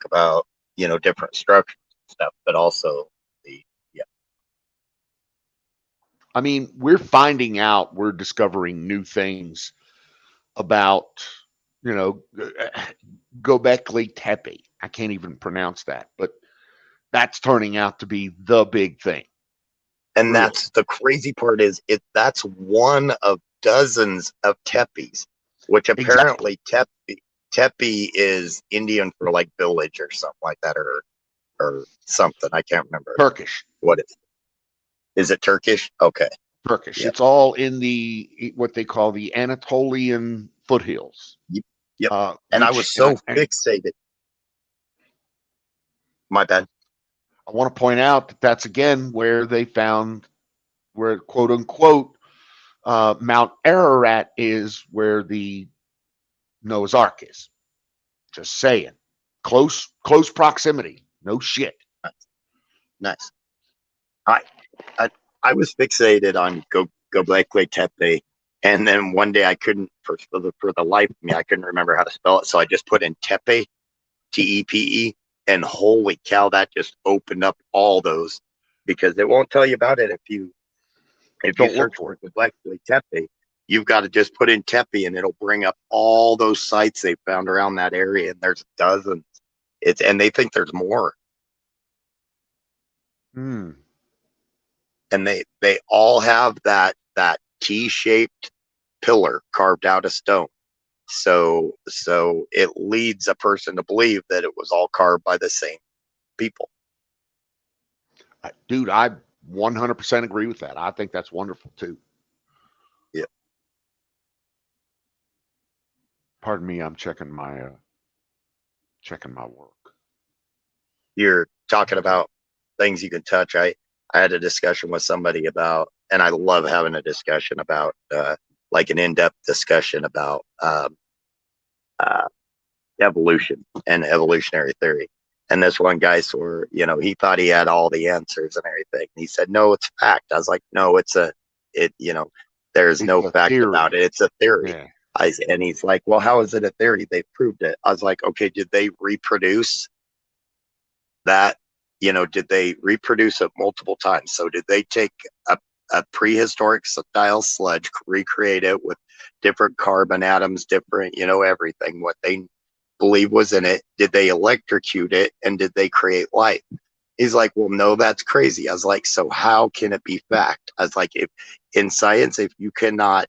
about, different structures and stuff, but also I mean, we're discovering new things about, Göbekli Tepe. I can't even pronounce that, but that's turning out to be the big thing. And that's the crazy part is that's one of dozens of tepes, which apparently Tepe is Indian for like village or something like that, or something. I can't remember. Turkish. What is it? Turkish? Okay. Turkish. Yep. It's all in what they call the Anatolian foothills. Yep. And I was so fixated. My bad. I want to point out that that's again where they found where quote unquote Mount Ararat is, where the Noah's Ark is. Just saying, close proximity. No shit. Nice. I was fixated on Göbekli Tepe, and then one day I couldn't, for the life of me, I couldn't remember how to spell it, so I just put in Tepe, Tepe, and holy cow, that just opened up all those, because it won't tell you about it if you Don't search look for it. Göbekli Tepe. You've got to just put in Tepe, and it'll bring up all those sites they found around that area, and there's dozens. And they think there's more. Hmm. And they all have that T-shaped pillar carved out of stone. So it leads a person to believe that it was all carved by the same people. Dude, I 100% agree with that. I think that's wonderful too. Yeah. Pardon me, I'm checking my work. You're talking about things you can touch. I had a discussion with somebody about, and I love having a discussion about, like an in-depth discussion about evolution and evolutionary theory. And this one guy he thought he had all the answers and everything. And he said, no, it's fact. I was like, no, there's no fact theory about it. It's a theory. Yeah. And he's like, well, how is it a theory? They proved it. I was like, okay, did they reproduce that? Did they reproduce it multiple times? So did they take a prehistoric style sludge, recreate it with different carbon atoms, different, everything, what they believe was in it? Did they electrocute it, and did they create life? He's like, well, no, that's crazy. I was like, so how can it be fact? I was like, if in science, if you cannot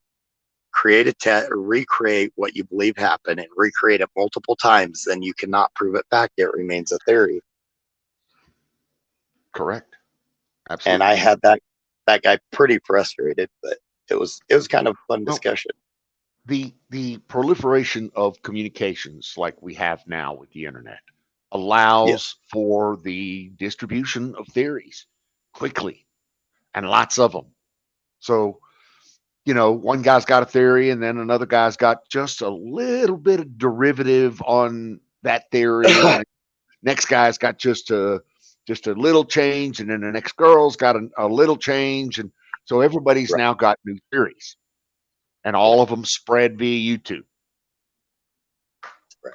create or recreate what you believe happened and recreate it multiple times, then you cannot prove it fact. It remains a theory. Correct. Absolutely. And I had that guy pretty frustrated, but it was kind of a fun discussion. The proliferation of communications like we have now with the internet allows for the distribution of theories quickly, and lots of them. So, one guy's got a theory, and then another guy's got just a little bit of derivative on that theory. And next guy's got just a little change, and then the next girl's got a little change, and so everybody's now got new theories, and all of them spread via YouTube. Right.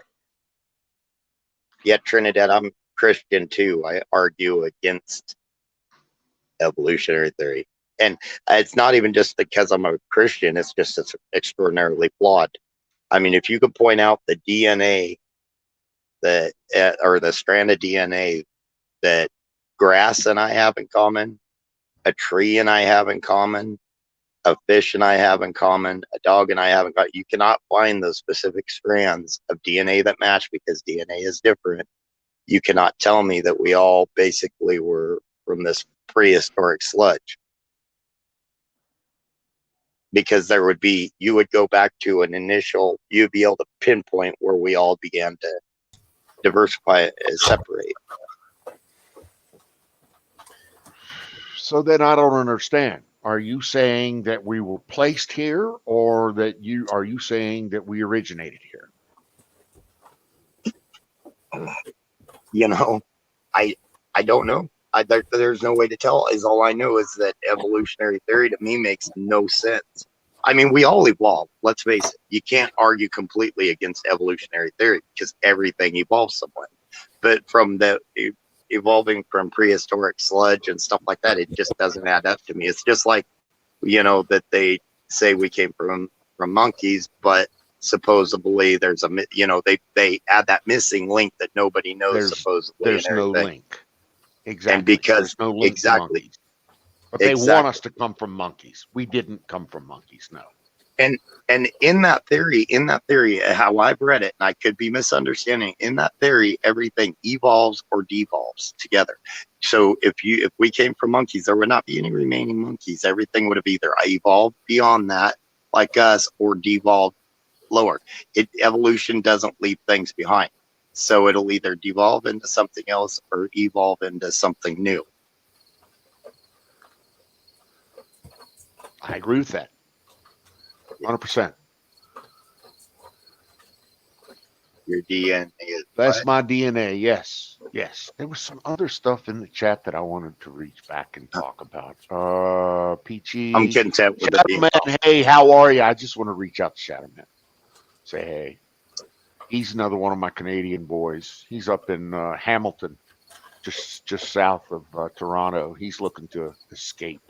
Yeah, Trinidad, I'm Christian too. I argue against evolutionary theory, and it's not even just because I'm a Christian. It's just it's extraordinarily flawed. I mean, if you could point out the DNA or the strand of DNA that grass and I have in common, a tree and I have in common, a fish and I have in common, a dog and I have in common, you cannot find those specific strands of DNA that match, because DNA is different. You cannot tell me that we all basically were from this prehistoric sludge, because you would go back to an initial, you'd be able to pinpoint where we all began to diversify and separate. So then I don't understand. Are you saying that we were placed here, or are you saying that we originated here? I don't know. There's no way to tell. All I know is that evolutionary theory to me makes no sense. I mean, we all evolve. Let's face it. You can't argue completely against evolutionary theory, because everything evolves somewhere. But from the evolving from prehistoric sludge and stuff like that, it just doesn't add up to me. It's just like, that they say we came from monkeys, but supposedly there's they add that missing link that nobody knows. There's no link. Exactly. And because there's no link to monkeys. But they want us to come from monkeys. We didn't come from monkeys, no. And in that theory, how I've read it, and I could be misunderstanding, in that theory, everything evolves or devolves together. So if we came from monkeys, there would not be any remaining monkeys. Everything would have either evolved beyond that, like us, or devolved lower. Evolution doesn't leave things behind. So it'll either devolve into something else or evolve into something new. I agree with that. 100%. Your DNA is That's what? my DNA. Yes. Yes. There was some other stuff in the chat that I wanted to reach back and talk about. Peachy. I'm content with it being Shadowman, hey, how are you? I just want to reach out to Shadowman. Say hey. He's another one of my Canadian boys. He's up in Hamilton, just south of Toronto. He's looking to escape.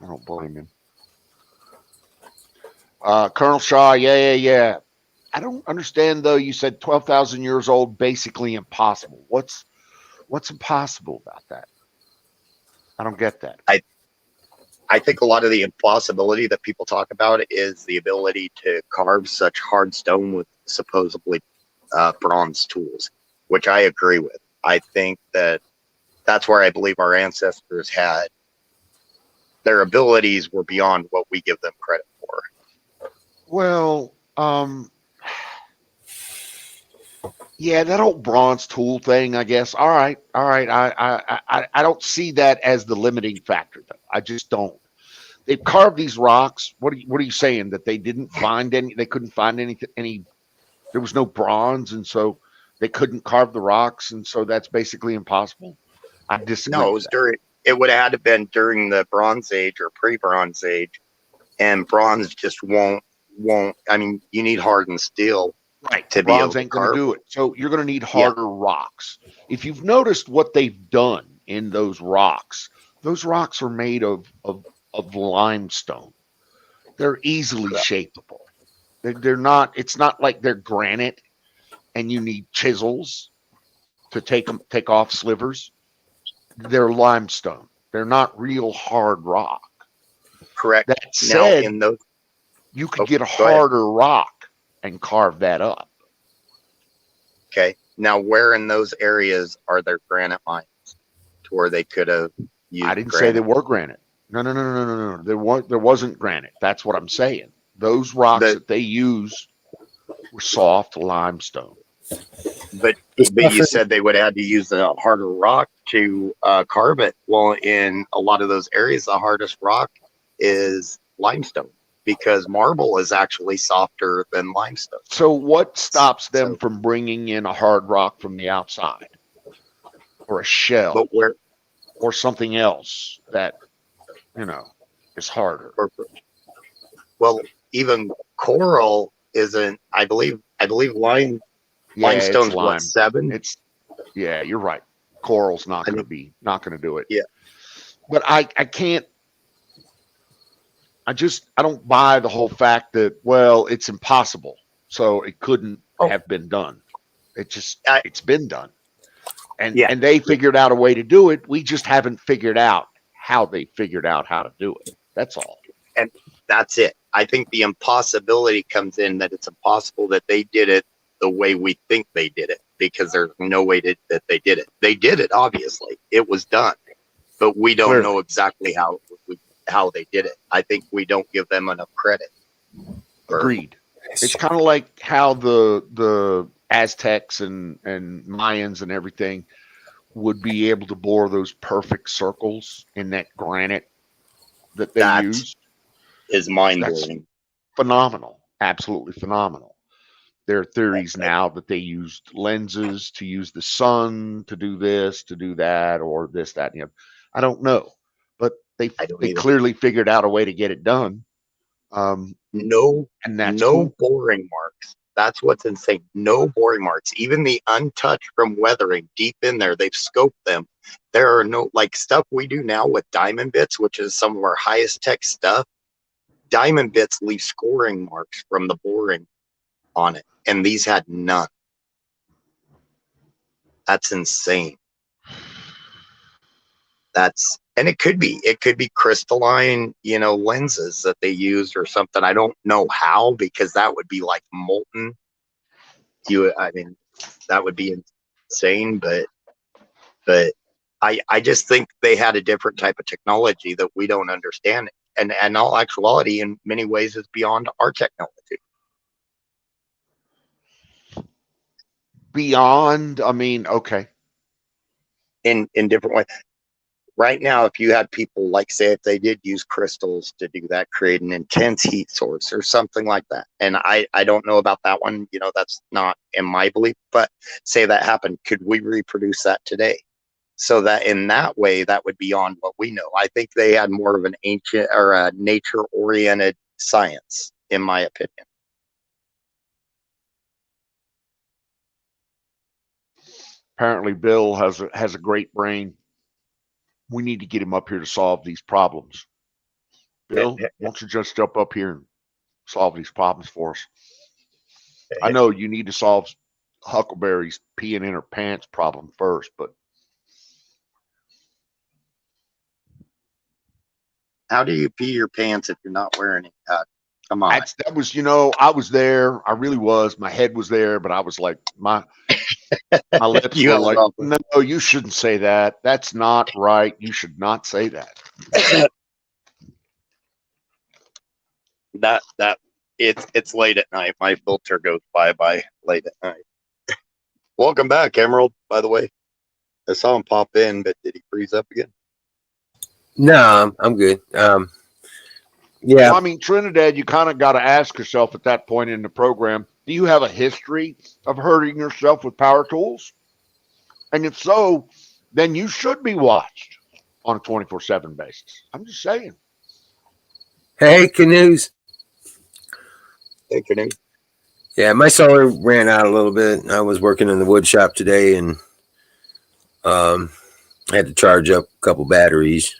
I don't blame him. Colonel Shaw, yeah. I don't understand though. You said 12,000 years old, basically impossible. What's impossible about that? I don't get that. I think a lot of the impossibility that people talk about is the ability to carve such hard stone with supposedly bronze tools, which I agree with. I think that's where I believe our ancestors had their abilities were beyond what we give them credit for. Well, yeah, that old bronze tool thing, I guess. All right. I don't see that as the limiting factor, though. I just don't. They've carved these rocks. What are you saying? That they didn't find any? They couldn't find any. There was no bronze, and so they couldn't carve the rocks, and so that's basically impossible. I disagree. No, it was during. It would have had to been during the Bronze Age or pre-Bronze Age, and bronze just won't. I mean, you need hardened steel. Right. To Bronze be ain't going to do it. So you're going to need harder rocks. If you've noticed what they've done in those rocks are made of limestone. They're easily shapeable. They're not. It's not like they're granite, and you need chisels to take off slivers. They're limestone. They're not real hard rock. Correct. That said, now in those, you could get a go ahead. harder rock and carve that up. Okay. Now, where in those areas are there granite mines to where they could have used? I didn't say they were granite. No. There wasn't granite. That's what I'm saying. Those rocks that they used were soft limestone. But you said they would have had to use a harder rock to carve it. Well, in a lot of those areas, the hardest rock is limestone because marble is actually softer than limestone. So what stops them from bringing in a hard rock from the outside, or a shell, But where? or something else that is harder? Well, even coral isn't. I believe limestone's lime. what, 7? Yeah, you're right. Coral's not going to do it. Yeah. But I can't. I don't buy the whole fact that, well, it's impossible, so it couldn't have been done. It's been done. And they figured out a way to do it. We just haven't figured out how they figured out how to do it. That's all. And that's it. I think the impossibility comes in that it's impossible that they did it the way we think they did it, because there's no way that they did it. They did it, obviously. It was done. But we don't know exactly how they did it. I think we don't give them enough credit. Agreed. It's kind of like how the Aztecs and Mayans and everything would be able to bore those perfect circles in that granite that they used. Is mind-blowing. Phenomenal. Absolutely phenomenal. There are theories now that they used lenses to use the sun to do this, to do that, or this, that, and the other. I don't know, but they clearly figured out a way to get it done. No cool. boring marks. That's what's insane. No boring marks. Even the untouched from weathering deep in there, they've scoped them. There are no, like, stuff we do now with diamond bits, which is some of our highest tech stuff. Diamond bits leave scoring marks from the boring on it, and these had none. That's insane. And it could be crystalline, lenses that they used or something. I don't know how, because that would be like molten. That would be insane, but I just think they had a different type of technology that we don't understand. And in all actuality, in many ways, is beyond our technology. beyond, I mean, okay. in different ways. Right now, if you had people like, say, if they did use crystals to do that, create an intense heat source or something like that. And I don't know about that one. You know, that's not in my belief, but say that happened. Could we reproduce that today? So that in that way, that would be beyond what we know. I think they had more of an ancient or a nature oriented science, in my opinion. Apparently Bill has a great brain. We need to get him up here to solve these problems. Bill, why don't you just jump up here and solve these problems for us? I know you need to solve Huckleberry's peeing in her pants problem first, but How do you pee your pants if you're not wearing it? Come on. that was, you know, I was there. I really was. My head was there, but I was like, my lips You were held like, off. no, you shouldn't say that. That's not right. You should not say that. that it's late at night. My filter goes bye late at night. Welcome back, Emerald. By the way, I saw him pop in, but did he freeze up again? No, I'm good. Yeah. Well, I mean, Trinidad, you kind of got to ask yourself at that point in the program, do you have a history of hurting yourself with power tools? And if so, then you should be watched on a 24/7 basis. I'm just saying. Hey, Canoes. Hey, Canoe. Yeah, my solar ran out a little bit. I was working in the wood shop today and had to charge up a couple batteries.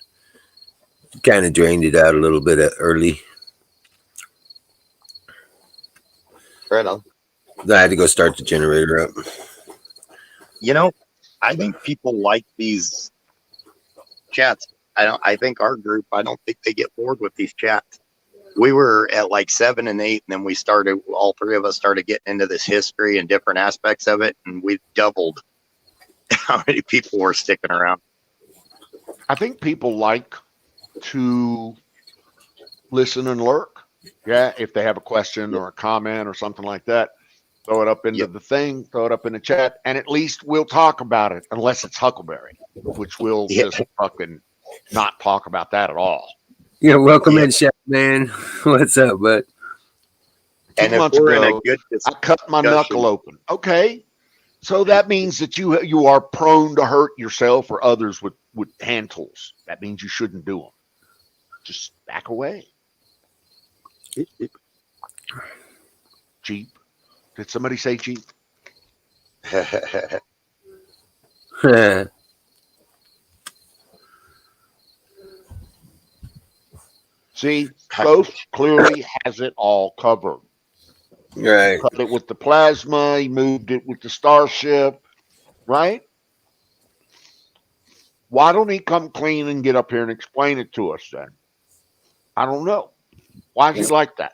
Kind of drained it out a little bit early. Right on. I had to go start the generator up. You know, I think people like these chats. I think our group, I don't think they get bored with these chats. We were at like 7 and 8, and then we started, all three of us started getting into this history and different aspects of it, and we doubled how many people were sticking around. I think people like to listen and lurk. Yeah, if they have a question or a comment or something like that, throw it up into the thing, throw it up in the chat, and at least we'll talk about it, unless it's Huckleberry, which we'll just fucking not talk about that at all. Yeah, welcome in, Chef Man. What's up, bud? And 2 if months we're in ago, a good I cut my knuckle open. Okay, so that means that you are prone to hurt yourself or others with hand tools. That means you shouldn't do them. Just back away. Jeep. Did somebody say Jeep? See, Ghost clearly has it all covered. Right. Cut it with the plasma. He moved it with the starship. Right? Why don't he come clean and get up here and explain it to us then? I don't know. Why is he like that?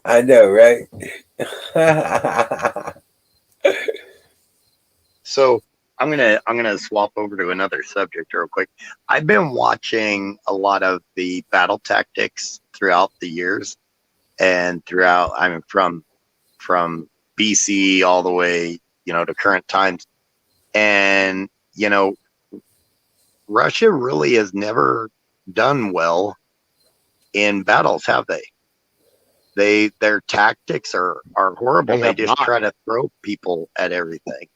I know, right? So I'm gonna swap over to another subject real quick. I've been watching a lot of the battle tactics throughout the years, and throughout, I mean, from BC all the way, you know, to current times, and you know, Russia really has never done well in battles, have they? Their tactics are horrible. They just try to throw people at everything.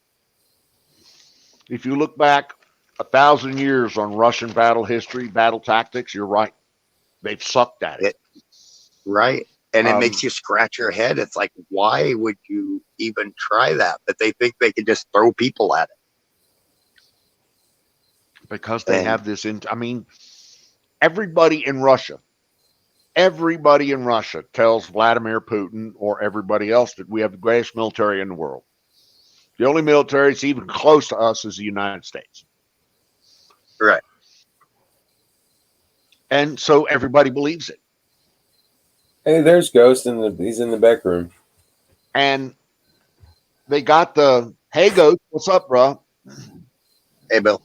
If you look back 1,000 years on Russian battle history, battle tactics, you're right. They've sucked at it. Right. And it makes you scratch your head. It's like, why would you even try that? But they think they can just throw people at it. Because they have this, I mean, everybody in Russia tells Vladimir Putin or everybody else that we have the greatest military in the world. The only military that's even close to us is the United States. Right. And so everybody believes it. Hey, there's Ghost he's in the back room. And they got hey Ghost, what's up, bro? Hey, Bill.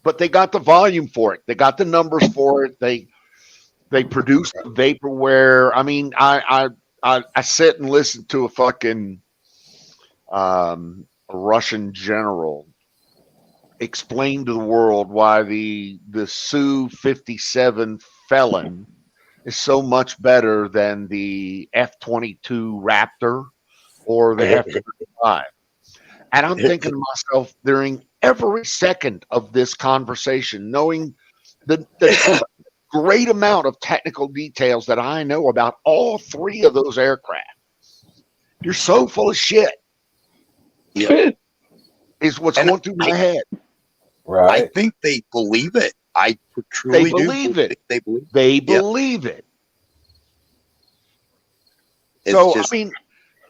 But they got the volume for it. They got the numbers for it. They produced the vaporware. I mean, I sit and listen to a fucking a Russian general explained to the world why the Su-57 Felon is so much better than the F-22 Raptor or the F-35. And I'm thinking to myself during every second of this conversation, knowing the great amount of technical details that I know about all three of those aircraft, you're so full of shit. Yeah. Is what's And going through my head. I Right. think they believe it. I truly They believe it. They believe it. They believe it. It's So just, I mean,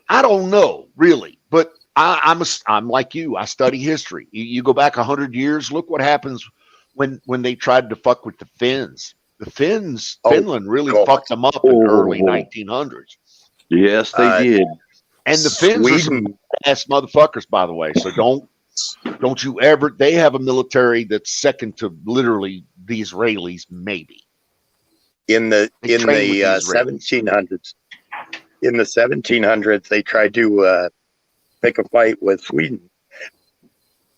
I don't know really, but I'm like you. I study history. You go back 100 years. Look what happens when they tried to fuck with the Finns. The Finns, Finland really God. fucked them up in the early 1900s. Yes, they did. And the Finns are some Sweden, ass motherfuckers, by the way. So don't you ever? They have a military that's second to literally the Israelis, maybe. in the They train with the Israelis. 1700s. In the 1700s, they tried to pick a fight with Sweden,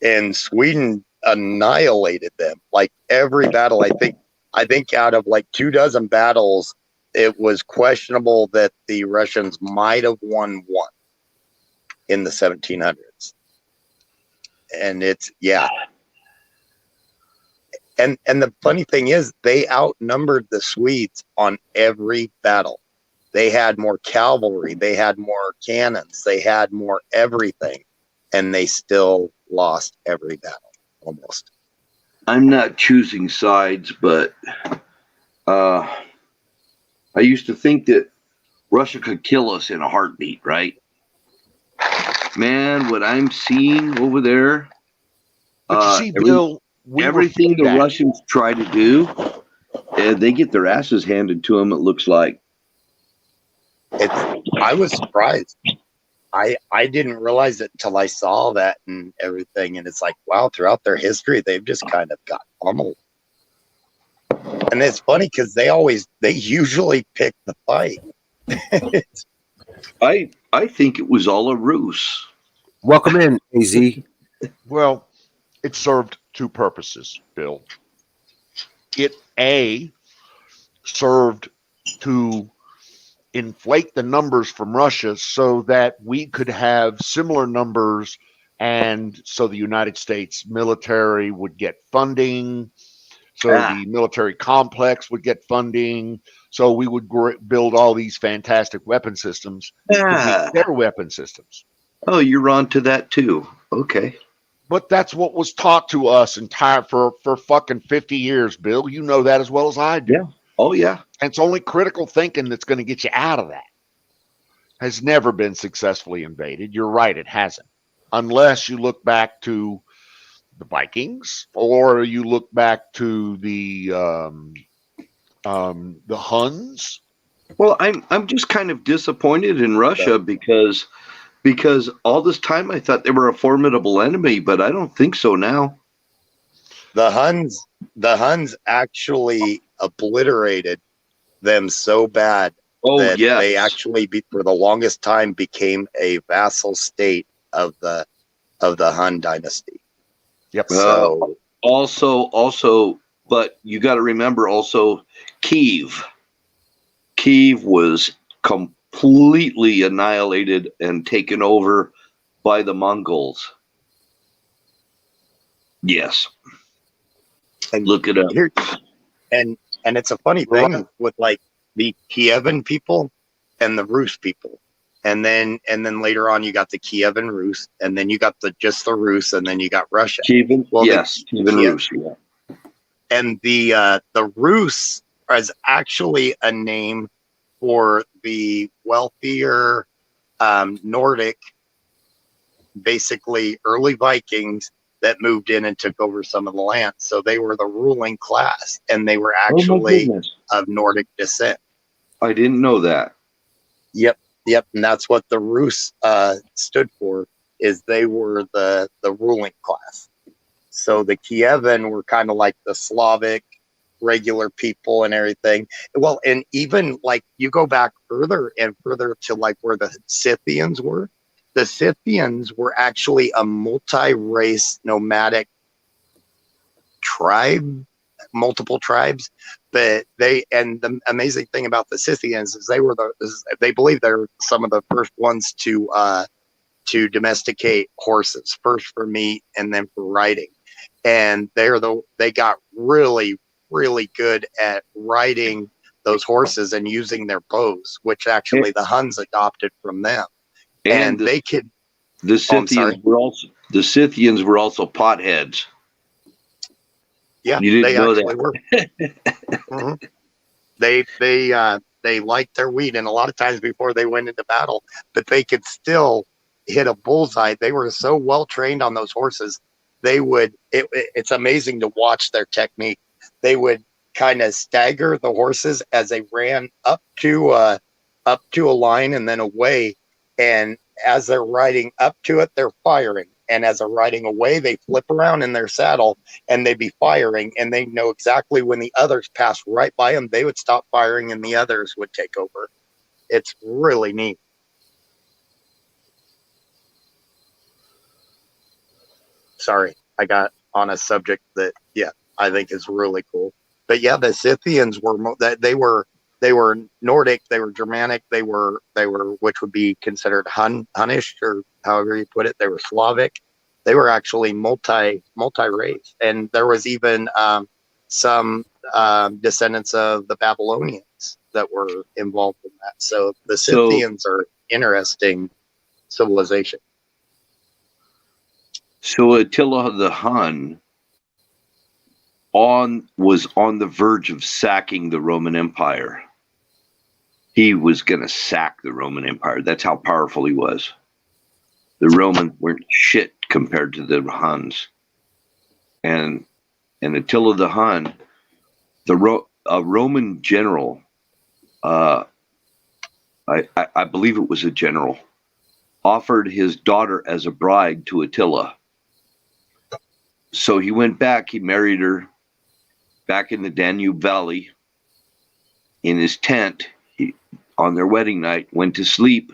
and Sweden annihilated them. Like every battle, I think out of like 24 battles, it was questionable that the Russians might have won one in the 1700s. And it's and the funny thing is they outnumbered the Swedes on every battle. They had more cavalry, they had more cannons, they had more everything, and they still lost every battle almost. I'm not choosing sides, but I used to think that Russia could kill us in a heartbeat, right? Man, what I'm seeing over there, But you see, Bill, everything the Russians try to do, they get their asses handed to them, it looks like. I was surprised. I didn't realize it until I saw that and everything, and it's like, wow, throughout their history, they've just kind of got pummeled. And it's funny because they usually pick the fight. I think it was all a ruse. Welcome in, AZ. Well, it served two purposes, Bill. It served to inflate the numbers from Russia so that we could have similar numbers, and so the United States military would get funding, so the military complex would get funding, so we would build all these fantastic weapon systems to beat their weapon systems. Oh, you're on to that too. Okay. But that's what was taught to us for fucking 50 years, Bill. You know that as well as I do. Yeah. Oh, yeah. And it's only critical thinking that's going to get you out of that. Has never been successfully invaded. You're right, it hasn't. Unless you look back to the Vikings or you look back to the Huns. Well, I'm just kind of disappointed in Russia because all this time I thought they were a formidable enemy, but I don't think so now. The Huns actually obliterated them so bad that they actually, for the longest time, became a vassal state of the Hun dynasty. Yep. So also, but you got to remember also Kiev. Kiev was completely annihilated and taken over by the Mongols. Yes. And look it up. Here, and it's a funny thing with like the Kievan people and the Rus people. And then later on you got the Kievan Rus, and then you got just the Rus, and then you got Russia. Kievan, well, yes, Kievan Rus. Yeah. And the Rus is actually a name for the wealthier Nordic, basically early Vikings that moved in and took over some of the land. So they were the ruling class, and they were actually of Nordic descent. I didn't know that. Yep. And that's what the Rus stood for, is they were the ruling class. So the Kievan were kind of like the Slavic regular people and everything. Well, and even like you go back further and further to like where the Scythians were, the Scythians were actually a multi-race nomadic tribe, multiple tribes. But and the amazing thing about the Scythians is they believe they're some of the first ones to domesticate horses, first for meat and then for riding. And they got really, really good at riding those horses and using their bows, which actually the Huns adopted from them. And the, they could. The Scythians were also potheads. Yeah, you didn't they know actually that. were. Mm-hmm. They liked their weed, and a lot of times before they went into battle, but they could still hit a bullseye. They were so well trained on those horses. They would. It's amazing to watch their technique. They would kind of stagger the horses as they ran up to a line and then away. And as they're riding up to it, they're firing. And as they're riding away, they flip around in their saddle and they'd be firing. And they know exactly when the others pass right by them, they would stop firing and the others would take over. It's really neat. Sorry, I got on a subject that, I think is really cool. But yeah, the Scythians they were Nordic, they were Germanic, they were which would be considered Hunnish, or however you put it. They were Slavic. They were actually multi-race, and there was even some descendants of the Babylonians that were involved in that. So the Scythians are interesting civilization. So Attila the Hun was on the verge of sacking the Roman Empire. He was going to sack the Roman Empire. That's how powerful he was. The Romans weren't shit compared to the Huns. And Attila the Hun, a Roman general, I believe it was a general, offered his daughter as a bride to Attila. So he went back, he married her back in the Danube Valley in his tent. On their wedding night, went to sleep.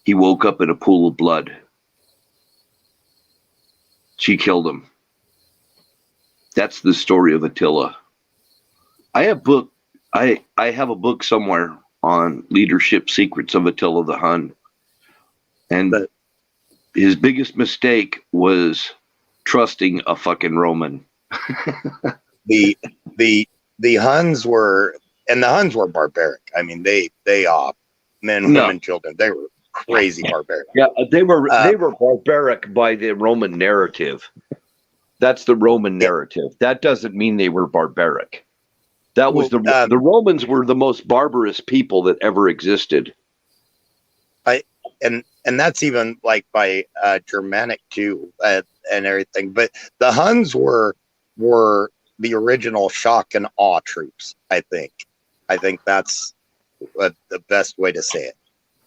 He woke up in a pool of blood. She killed him. That's the story of Attila. I have a book somewhere on leadership secrets of Attila the Hun. And his biggest mistake was trusting a fucking Roman. The Huns were, and the Huns were barbaric. I mean, they men, women, children, they were crazy barbaric. Yeah, they were barbaric by the Roman narrative. That's the Roman narrative. That doesn't mean they were barbaric. That was the Romans were the most barbarous people that ever existed. And that's even like by Germanic too, and everything. But the Huns were the original shock and awe troops. I think that's the best way to say it.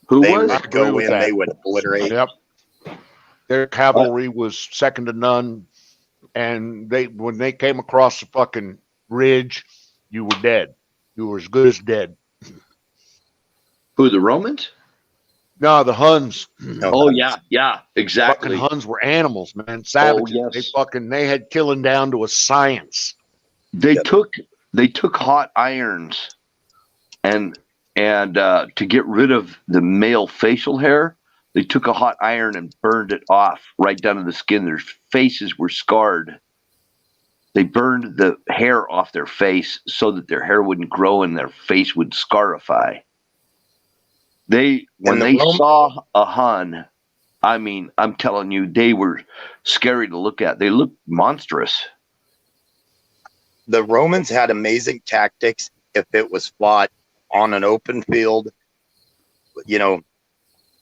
They would go in, they would obliterate. Yep. Their cavalry was second to none, and when they came across the fucking ridge, you were dead. You were as good as dead. Who, the Romans? No, the Huns. Oh yeah, exactly. Fucking Huns were animals, man. Savages. Oh, yes. They had killing down to a science. They took hot irons and to get rid of the male facial hair, they took a hot iron and burned it off right down to the skin. Their faces were scarred. They burned the hair off their face so that their hair wouldn't grow and their face would scarify. When they saw a Hun, I mean, I'm telling you, they were scary to look at. They looked monstrous. The Romans had amazing tactics if it was fought on an open field,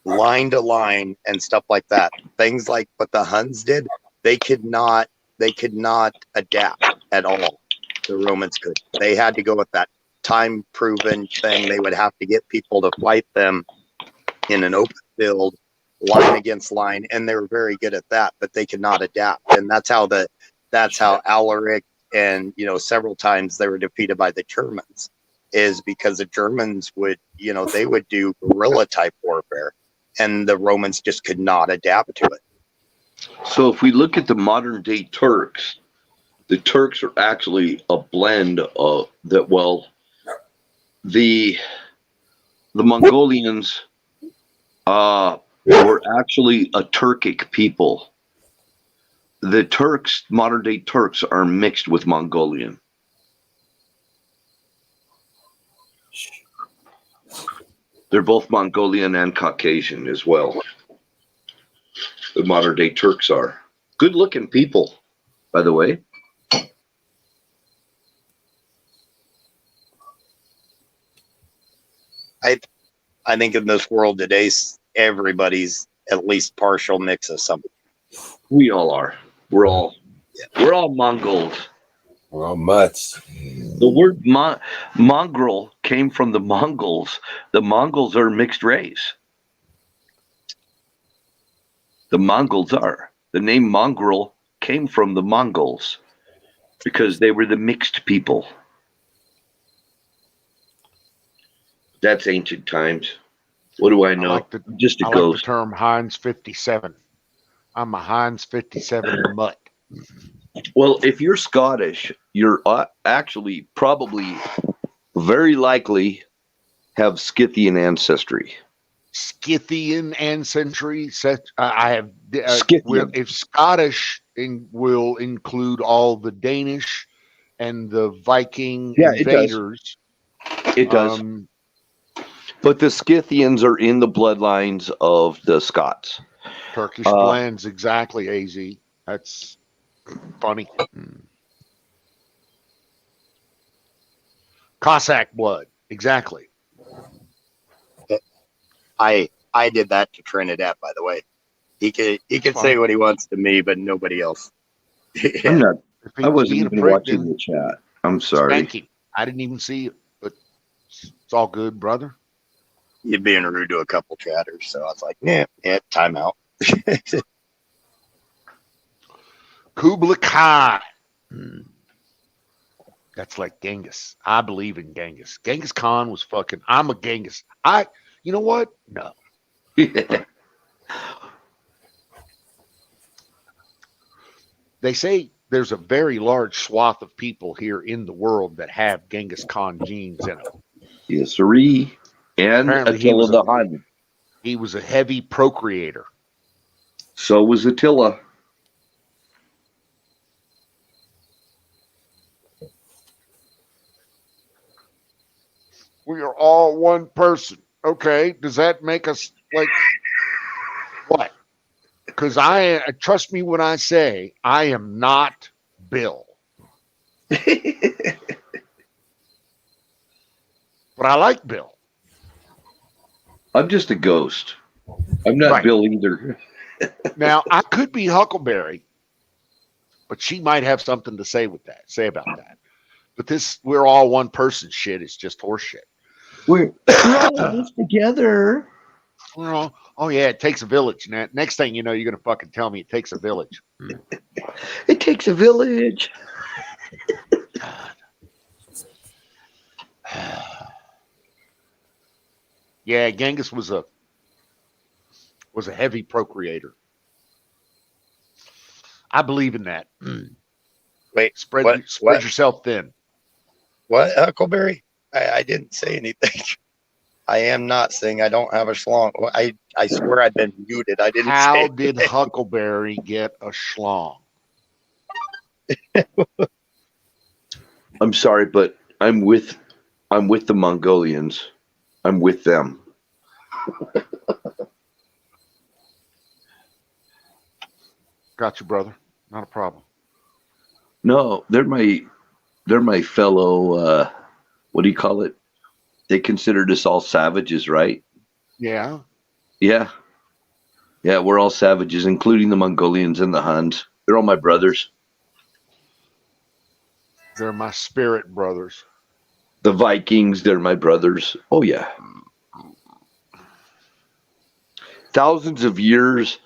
line to line and stuff like that. Things like what the Huns did, they could not adapt at all. The Romans could. They had to go with that time proven thing. They would have to get people to fight them in an open field, line against line, and they were very good at that, but they could not adapt. And that's how Alaric and several times they were defeated by the Germans, is because the Germans would they would do guerrilla type warfare. and the Romans just could not adapt to it. So if we look at the modern day Turks, the Turks are actually a blend of that. Well, the Mongolians were actually a Turkic people. The Turks, modern day Turks, are mixed with Mongolian. They're both Mongolian and Caucasian as well. The modern day Turks are good looking people, by the way. I think in this world today, everybody's at least partial mix of something. We all are. We're all Mongols. We're all mutts. The word mongrel came from the Mongols. The Mongols are mixed race. The Mongols are. The name mongrel came from the Mongols because they were the mixed people. That's ancient times. What do I know? Just a I like ghost. the term Heinz 57. I'm a Heinz 57 mutt. Well, if you're Scottish, you're actually probably very likely have Scythian ancestry. Scythian ancestry. I have. Scythian. If Scottish will include all the Danish and the Viking invaders. It does. But the Scythians are in the bloodlines of the Scots. Turkish blends, exactly, AZ. That's funny. Cossack blood, exactly. I did that to Trinidad, by the way. He could say what he wants to me, but nobody else. I'm not. If he I was wasn't being a even prick, watching then the chat. I'm sorry. spank him. I didn't even see it, but it's all good, brother. You're being rude to a couple chatters, so I was like, yeah, time out. Kublai Khan. That's like Genghis. I believe in Genghis. Genghis Khan was fucking. I'm a Genghis. You know what? No. They say there's a very large swath of people here in the world that have Genghis Khan genes in them. Yes, sirree. And Apparently Attila the Hun. He was a heavy procreator. So was Attila. We are all one person. Okay, does that make us like what? Because trust me when I say I am not Bill. But I like Bill. I'm just a ghost. I'm not Right. Bill either. Now I could be Huckleberry, but she might have something to say about that. But this we're all one person shit is just horse shit. We're all in this together. Well, oh yeah, it takes a village. Next thing you know, you're gonna fucking tell me it takes a village. It takes a village. Yeah, Genghis was a heavy procreator. I believe in that. Wait, Spread what? yourself thin. What, Huckleberry? I didn't say anything. I am not saying I don't have a schlong. I swear I've been muted. I didn't How say did Huckleberry get a schlong? I'm sorry, but I'm with the Mongolians. I'm with them. Got you, brother. Not a problem. No, they're my fellow. What do you call it? They considered us all savages, right? Yeah. Yeah, we're all savages, including the Mongolians and the Huns. They're all my brothers. They're my spirit brothers. The Vikings, they're my brothers. Oh yeah. Thousands of years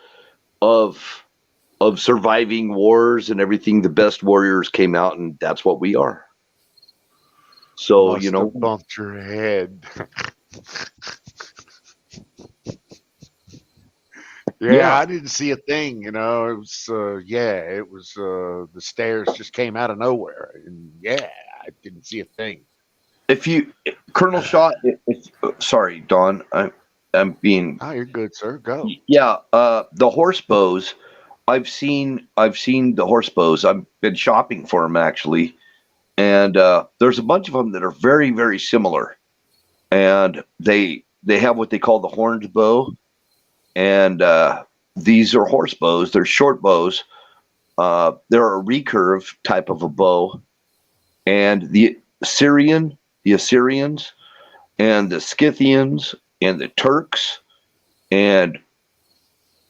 of surviving wars and everything. The best warriors came out, and that's what we are. So Must have bumped your head. Yeah, I didn't see a thing. You know, it was the stairs just came out of nowhere, and yeah, I didn't see a thing. If you, Colonel Shaw, sorry, Don, I'm being. Oh, you're good, sir. Go. Yeah, the horse bows. I've seen the horse bows. I've been shopping for them actually, and there's a bunch of them that are very very similar, and they have what they call the horned bow, and these are horse bows. They're short bows. They're a recurve type of a bow, and the Assyrians, and the Scythians, and the Turks, and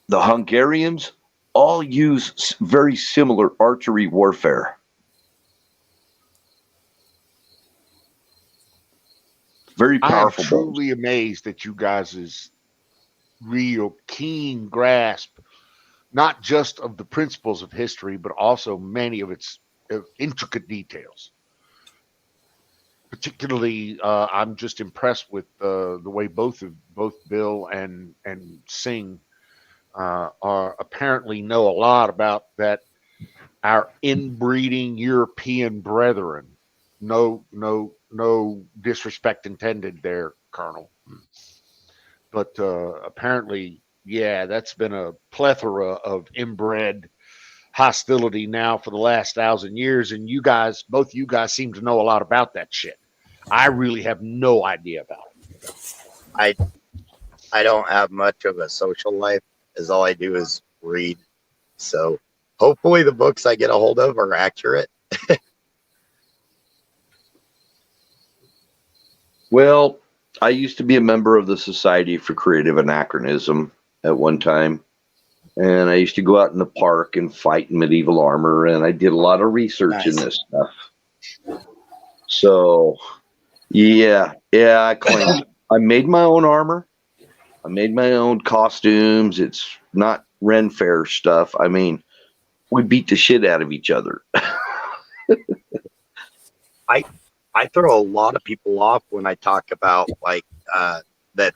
the Hungarians all use very similar archery warfare. Very I am powerful bows. truly amazed at you guys' real keen grasp, not just of the principles of history, but also many of its intricate details. Particularly, I'm just impressed with the way both Bill and Singh are apparently know a lot about that. Our inbreeding European brethren. No disrespect intended there, Colonel. But apparently, yeah, that's been a plethora of inbred hostility now for the last 1,000 years, and both you guys seem to know a lot about that shit. I really have no idea about it. I don't have much of a social life, as all I do is read. So hopefully the books I get a hold of are accurate. Well, I used to be a member of the Society for Creative Anachronism at one time. And I used to go out in the park and fight in medieval armor, and I did a lot of research in this stuff. So, yeah, I claimed I made my own armor. I made my own costumes. It's not Ren Fair stuff. I mean, we beat the shit out of each other. I throw a lot of people off when I talk about like that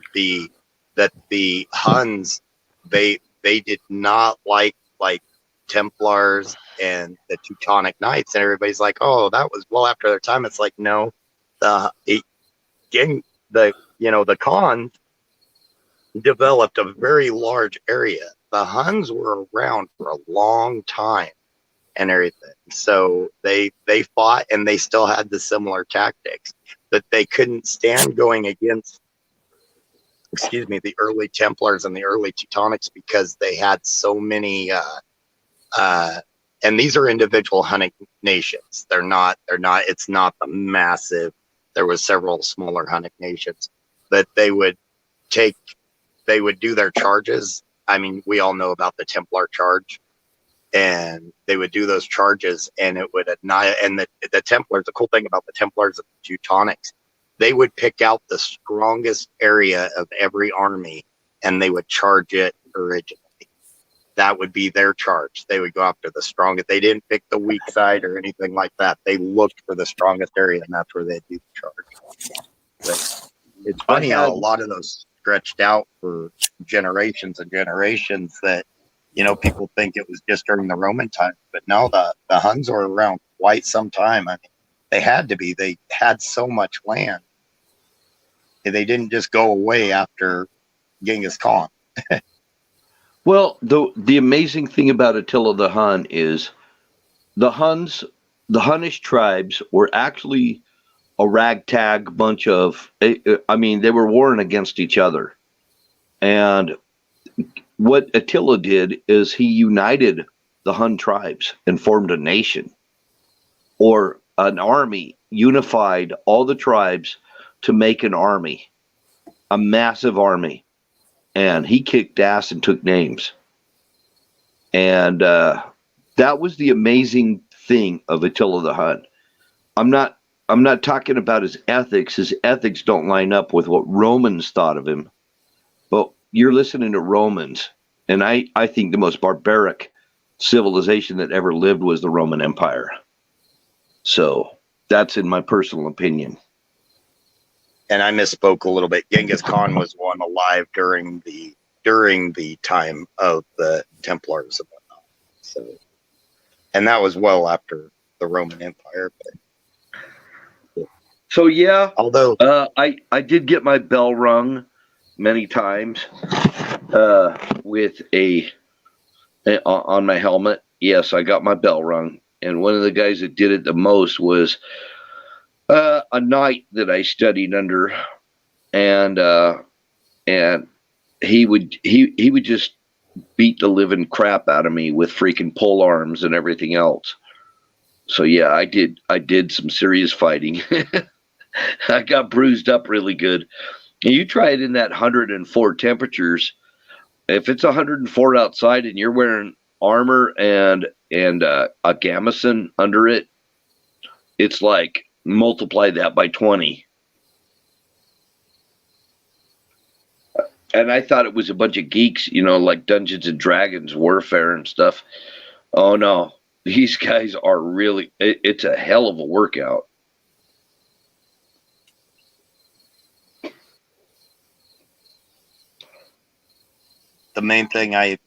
the Huns they did not like Templars and the Teutonic Knights, and everybody's like, oh, that was well after their time. It's like, no, the Khans developed a very large area. The Huns were around for a long time and everything. So they fought, and they still had the similar tactics that they couldn't stand going against, the early Templars and the early Teutonics, because they had so many, and these are individual hunting nations. It's not the massive, there was several smaller hunting nations that they would do their charges. I mean, we all know about the Templar charge. And they would do those charges, and it would annihilate. And the Templars, the cool thing about the Templars and the Teutonics, they would pick out the strongest area of every army, and they would charge it originally. That would be their charge. They would go after the strongest. They didn't pick the weak side or anything like that. They looked for the strongest area, and that's where they'd do the charge. But it's funny how a lot of those stretched out for generations and generations that, people think it was just during the Roman times, but no, the Huns were around quite some time. I mean, they had to be. They had so much land. They didn't just go away after Genghis Khan. Well, the amazing thing about Attila the Hun is the Hunnish tribes were actually a ragtag bunch of, I mean, they were warring against each other. And what Attila did is he united the Hun tribes and formed a nation, or an army, unified all the tribes to make an army, a massive army. And he kicked ass and took names. And that was the amazing thing of Attila the Hun. I'm not talking about his ethics. His ethics don't line up with what Romans thought of him. But you're listening to Romans, and I think the most barbaric civilization that ever lived was the Roman Empire. So that's in my personal opinion. And I misspoke a little bit. Genghis Khan was one alive during the during the time of the Templars and whatnot. So, and that was well after the Roman Empire. But So yeah, although I did get my bell rung many times with on my helmet. Yes, I got my bell rung, and one of the guys that did it the most was a knight that I studied under, and he would just beat the living crap out of me with freaking pole arms and everything else. So yeah, I did some serious fighting. I got bruised up really good. And you try it in that 104 temperatures. If it's 104 outside and you're wearing armor and a gambeson under it, it's like multiply that by 20. And I thought it was a bunch of geeks, you know, like Dungeons and Dragons warfare and stuff. Oh no, these guys are really, it's a hell of a workout. the main thing I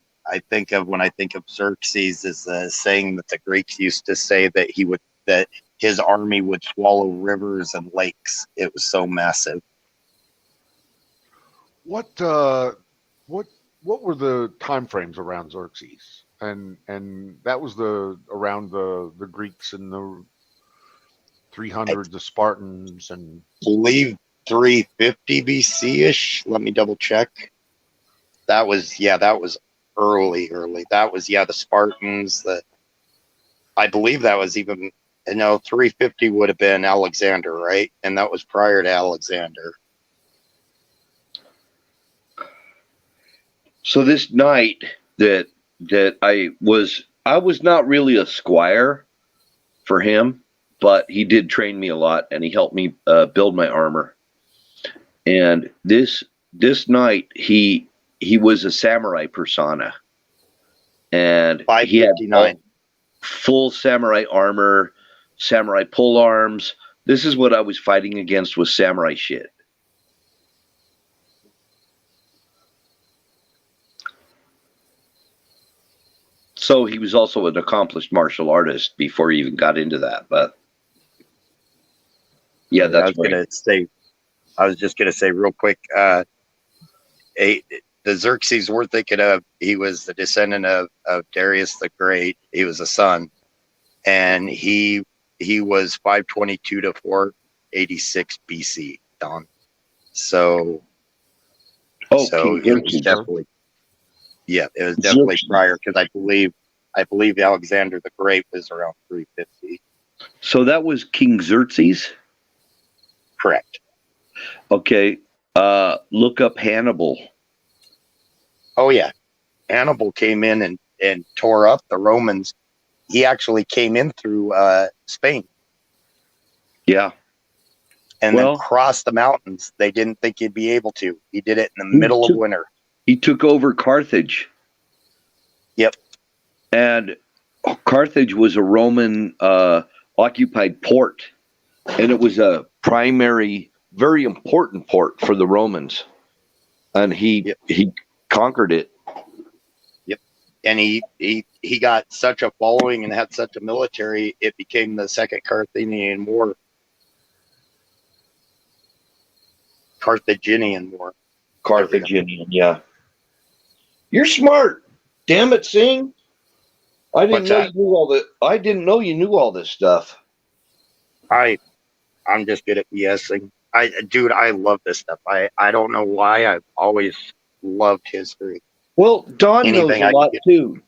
think of when I think of Xerxes is a saying that the Greeks used to say that his army would swallow rivers and lakes. It was so massive. What were the time frames around Xerxes? And that was around the Greeks and the 300s, the Spartans, and I believe 350 BC-ish. Let me double check. That was early. That was the Spartans. I believe that was even 350 would have been Alexander, right? And that was prior to Alexander. So this knight that I was not really a squire for him, but he did train me a lot and he helped me build my armor. And this knight, he was a samurai persona, and he had full samurai armor, samurai pole arms. This is what I was fighting against, was samurai shit. So he was also an accomplished martial artist before he even got into that. But yeah, that's right. I was just gonna say real quick. The Xerxes we're thinking of, he was the descendant of Darius the Great. He was a son, and he was 522 to 486 BC. Don. So it was definitely. Yeah, it was definitely prior, because I believe Alexander the Great was around 350. So that was King Xerxes? Correct. Okay. Look up Hannibal. Oh yeah. Hannibal came in and tore up the Romans. He actually came in through Spain. Yeah. And then crossed the mountains. They didn't think he'd be able to. He did it in the middle of winter. He took over Carthage. Yep. And Carthage was a Roman occupied port. And it was a primary, very important port for the Romans. And he conquered it. Yep. And he got such a following and had such a military, it became the Second Carthaginian War. Carthaginian War. Carthaginian, yeah. You're smart. Damn it, Sing. I didn't know you knew all that. I didn't know you knew all this stuff. I'm just good at BSing. I love this stuff. I don't know why. I've always loved history. Well, Don knows a lot too.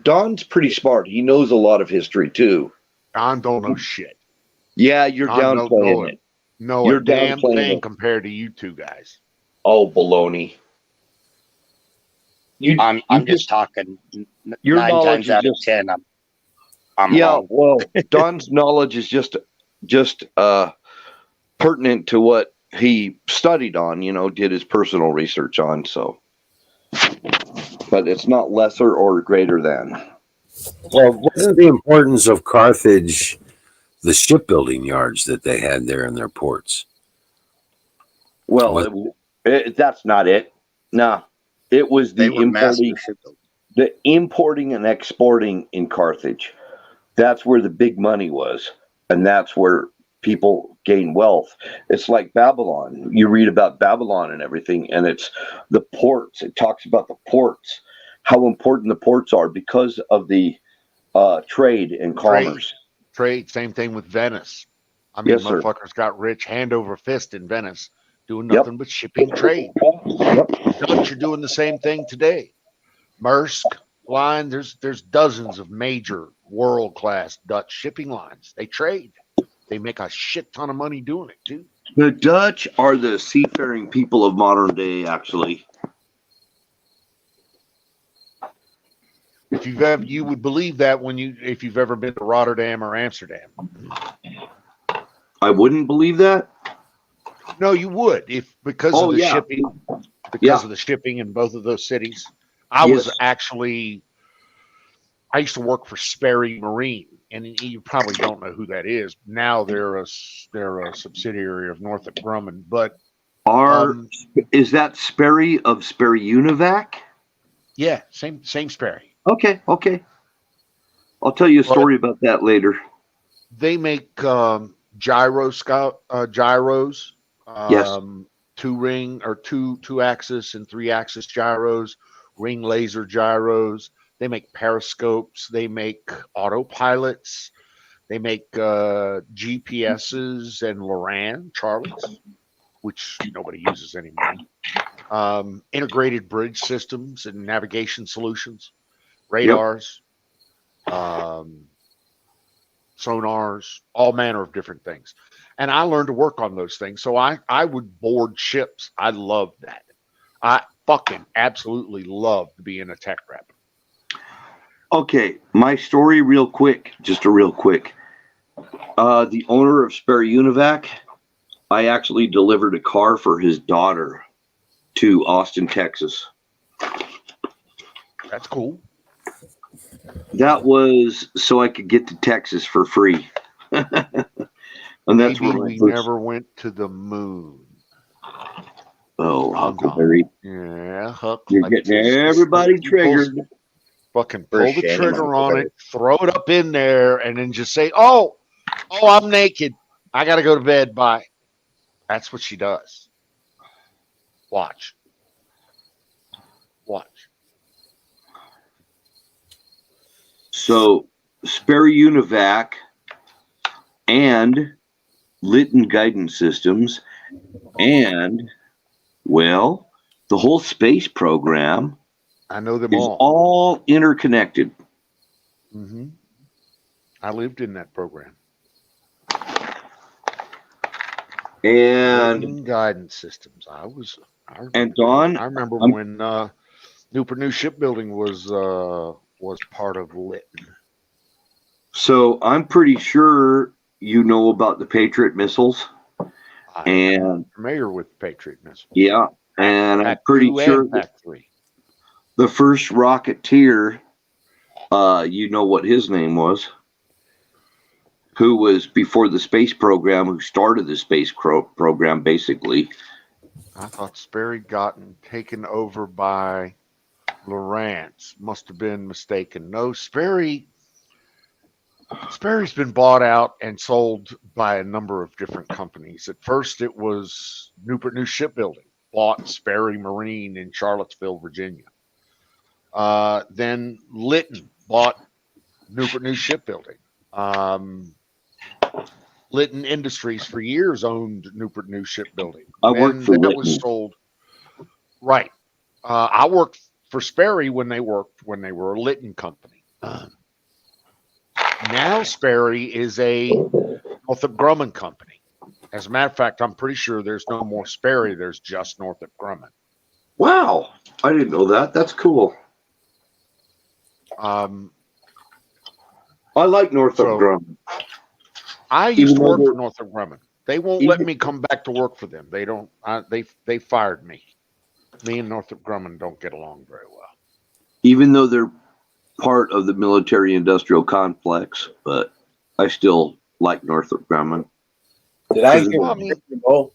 Don's pretty smart. He knows a lot of history too. Don don't know shit. Yeah, you're downplaying it. No, you're a damn thing compared to you two guys. Oh, baloney. I'm just talking. Your 9 knowledge times out of 10, I'm wrong. Well, Don's knowledge is just pertinent to what he studied on. Did his personal research on. So, but it's not lesser or greater than. Well, wasn't the importance of Carthage the shipbuilding yards that they had there in their ports? Well, that's not it. No. It was They the were master importing, shipbuilders. the importing and exporting in Carthage. That's where the big money was, and that's where people gain wealth. It's like Babylon. You read about Babylon and everything, and it's the ports. It talks about the ports, how important the ports are because of the trade and commerce. Trade. Same thing with Venice. I mean, Yes, sir. motherfuckers got rich hand over fist in Venice, doing Yep. nothing but shipping trade. Yep. Dutch are doing the same thing today. Maersk line. There's dozens of major world class Dutch shipping lines. They trade. They make a shit ton of money doing it too. The Dutch are the seafaring people of modern day, actually. If you've ever, you would believe that if you've ever been to Rotterdam or Amsterdam. I wouldn't believe that. No, you would because Oh, of the yeah. shipping. Because Yeah. of the shipping in both of those cities. I Yes. used to work for Sperry Marine, and you probably don't know who that is. Now they're a subsidiary of Northrop Grumman, but Is that Sperry of Sperry Univac? yeah, same Sperry. Okay. I'll tell you a story about that later. They make gyros, Yes. 2-ring or two axis and 3-axis gyros, ring laser gyros. They make periscopes. They make autopilots. They make GPSs and Loran Charlies, which nobody uses anymore. Integrated bridge systems and navigation solutions, radars, sonars, all manner of different things. And I learned to work on those things. So I would board ships. I loved that. I fucking absolutely loved being a tech rep. Okay, my story real quick, just a real quick. The owner of Sperry Univac, I actually delivered a car for his daughter to Austin, Texas. That's cool. That was so I could get to Texas for free. And that's Maybe where we never went to the moon. Oh, Huckleberry. Yeah, Huck. You're like getting this. everybody triggered. Fucking For pull the shame, trigger on Huckleberry. it, throw it up in there, and then just say, "Oh, I'm naked. I got to go to bed. Bye." That's what she does. Watch. So Sperry Univac and Litton Guidance Systems and, well, the whole space program I know them is all. all interconnected. Mm-hmm. I lived in that program. And Living guidance systems. I Don, I remember I'm- when Newport News Shipbuilding was part of Litton. so I'm pretty sure you know about the Patriot missiles. I'm And familiar with Patriot missiles. yeah, and I'm Pac pretty 2 sure and Pac 3. the first Rocketeer, you know what his name was, who was before the space program, who started the space program, basically. I thought Sperry gotten taken over by Lawrence. Must have been mistaken. No, Sperry's been bought out and sold by a number of different companies. At first, it was Newport News Shipbuilding bought Sperry Marine in Charlottesville, Virginia. Then Litton bought Newport News Shipbuilding. Litton Industries for years owned Newport News Shipbuilding. I worked for that was Litton. sold. Right. I worked for Sperry when they were a Litton company. Now Sperry is a Northrop Grumman company. As a matter of fact, I'm pretty sure there's no more Sperry. There's just Northrop Grumman. Wow, I didn't know that. That's cool. I like Northrop Grumman. I used Even to though work they're- for Northrop Grumman. They won't let me come back to work for them. They don't. They fired me. Me and Northrop Grumman don't get along very well. Even though they're part of the military-industrial complex, but I still like Northrop Grumman Did I Because hear? Well, I mean- Oh,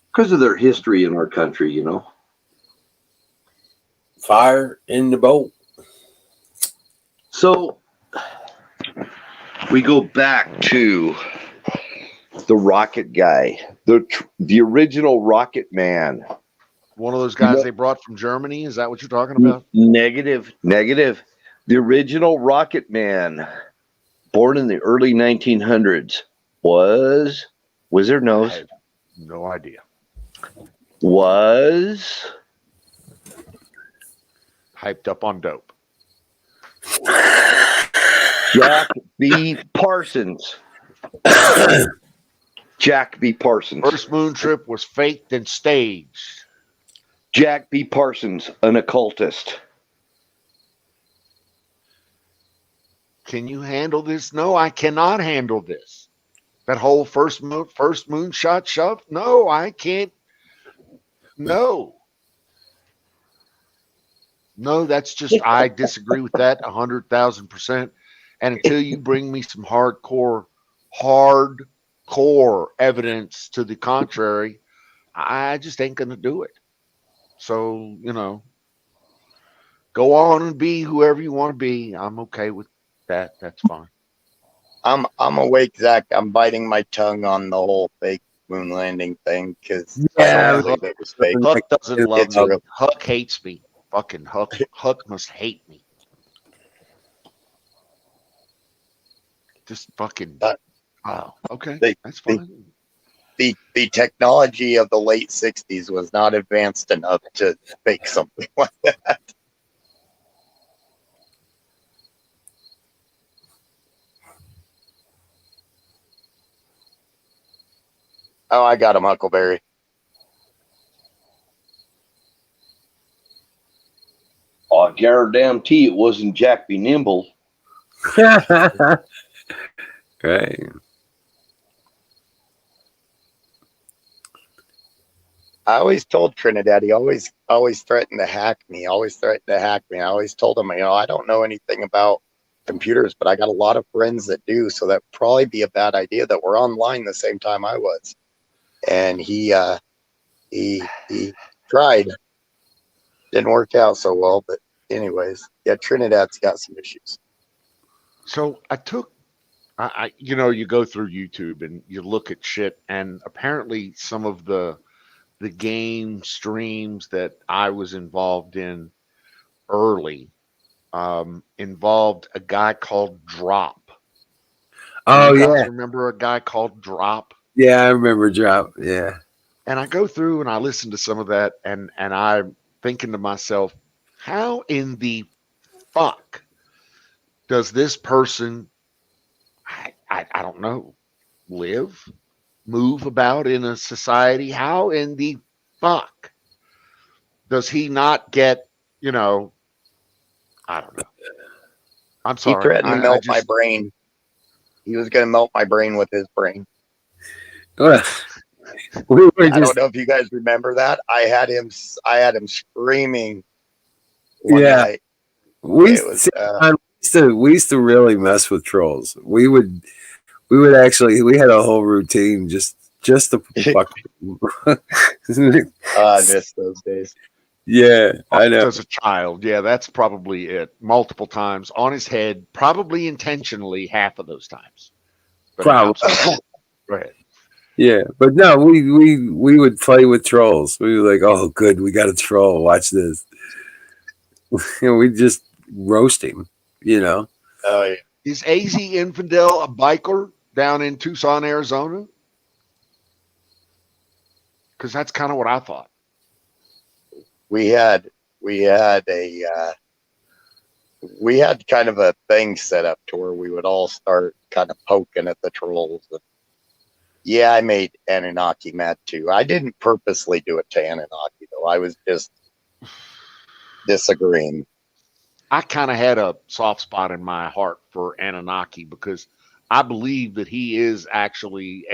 because of their history in our country, you know. fire in the boat. So we go back to the rocket guy, the original Rocket Man. One of those guys they brought from Germany. Is that what you're talking about? Negative. The original Rocket Man, born in the early 1900s, was Wizard I knows. have no idea. Was Hyped up on dope. Jack B. Parsons. Jack B. Parsons. First moon trip was faked and staged. Jack B. Parsons, an occultist. Can you handle this? No, I cannot handle this. That whole first moonshot shove? No, I can't. No, that's just, I disagree with that 100,000%. And until you bring me some hardcore evidence to the contrary, I just ain't going to do it. So, go on and be whoever you want to be. I'm okay with that. That's fine. I'm awake, Zach. I'm biting my tongue on the whole fake moon landing thing because I don't believe it was fake. Huck doesn't love It's me. real. Huck hates me. Fucking Huck. Huck must hate me. Just fucking. Wow. Okay. That's fine. The technology of the late 60s was not advanced enough to fake something like that. Oh, I got him, Huckleberry. I guarantee it wasn't Jack B. Nimble. Right. I always told Trinidad, he always threatened to hack me. I always told him, I don't know anything about computers, but I got a lot of friends that do, so that'd probably be a bad idea that we're online the same time I was. And he tried. Didn't work out so well, but anyways, yeah, Trinidad's got some issues. So you go through YouTube and you look at shit, and apparently some of the game streams that I was involved in early involved a guy called Drop. Oh, you guys yeah. remember a guy called Drop? Yeah, I remember Drop. Yeah. And I go through and I listen to some of that, and I'm thinking to myself, how in the fuck does this person, I don't know, move about in a society? How in the fuck does he not get, I don't know. I'm sorry. He threatened to melt my brain. He was going to melt my brain with his brain. Well, we were I don't know if you guys remember that. I had him screaming. One night. We used to really mess with trolls. We had a whole routine just to fuck. I miss those days. Yeah, I know. As a child, yeah, that's probably it. Multiple times on his head, probably intentionally. Half of those times, Probably. Go ahead. Yeah, but no, we would play with trolls. We were like, oh, good, we got a troll. Watch this. We'd just roast him, Oh yeah. Is AZ Infidel a biker down in Tucson, Arizona? Because that's kind of what I thought. We had kind of a thing set up to where we would all start kind of poking at the trolls. And yeah, I made Anunnaki mad too. I didn't purposely do it to Anunnaki though. I was just disagreeing. I kind of had a soft spot in my heart for Anunnaki because I believe that he is actually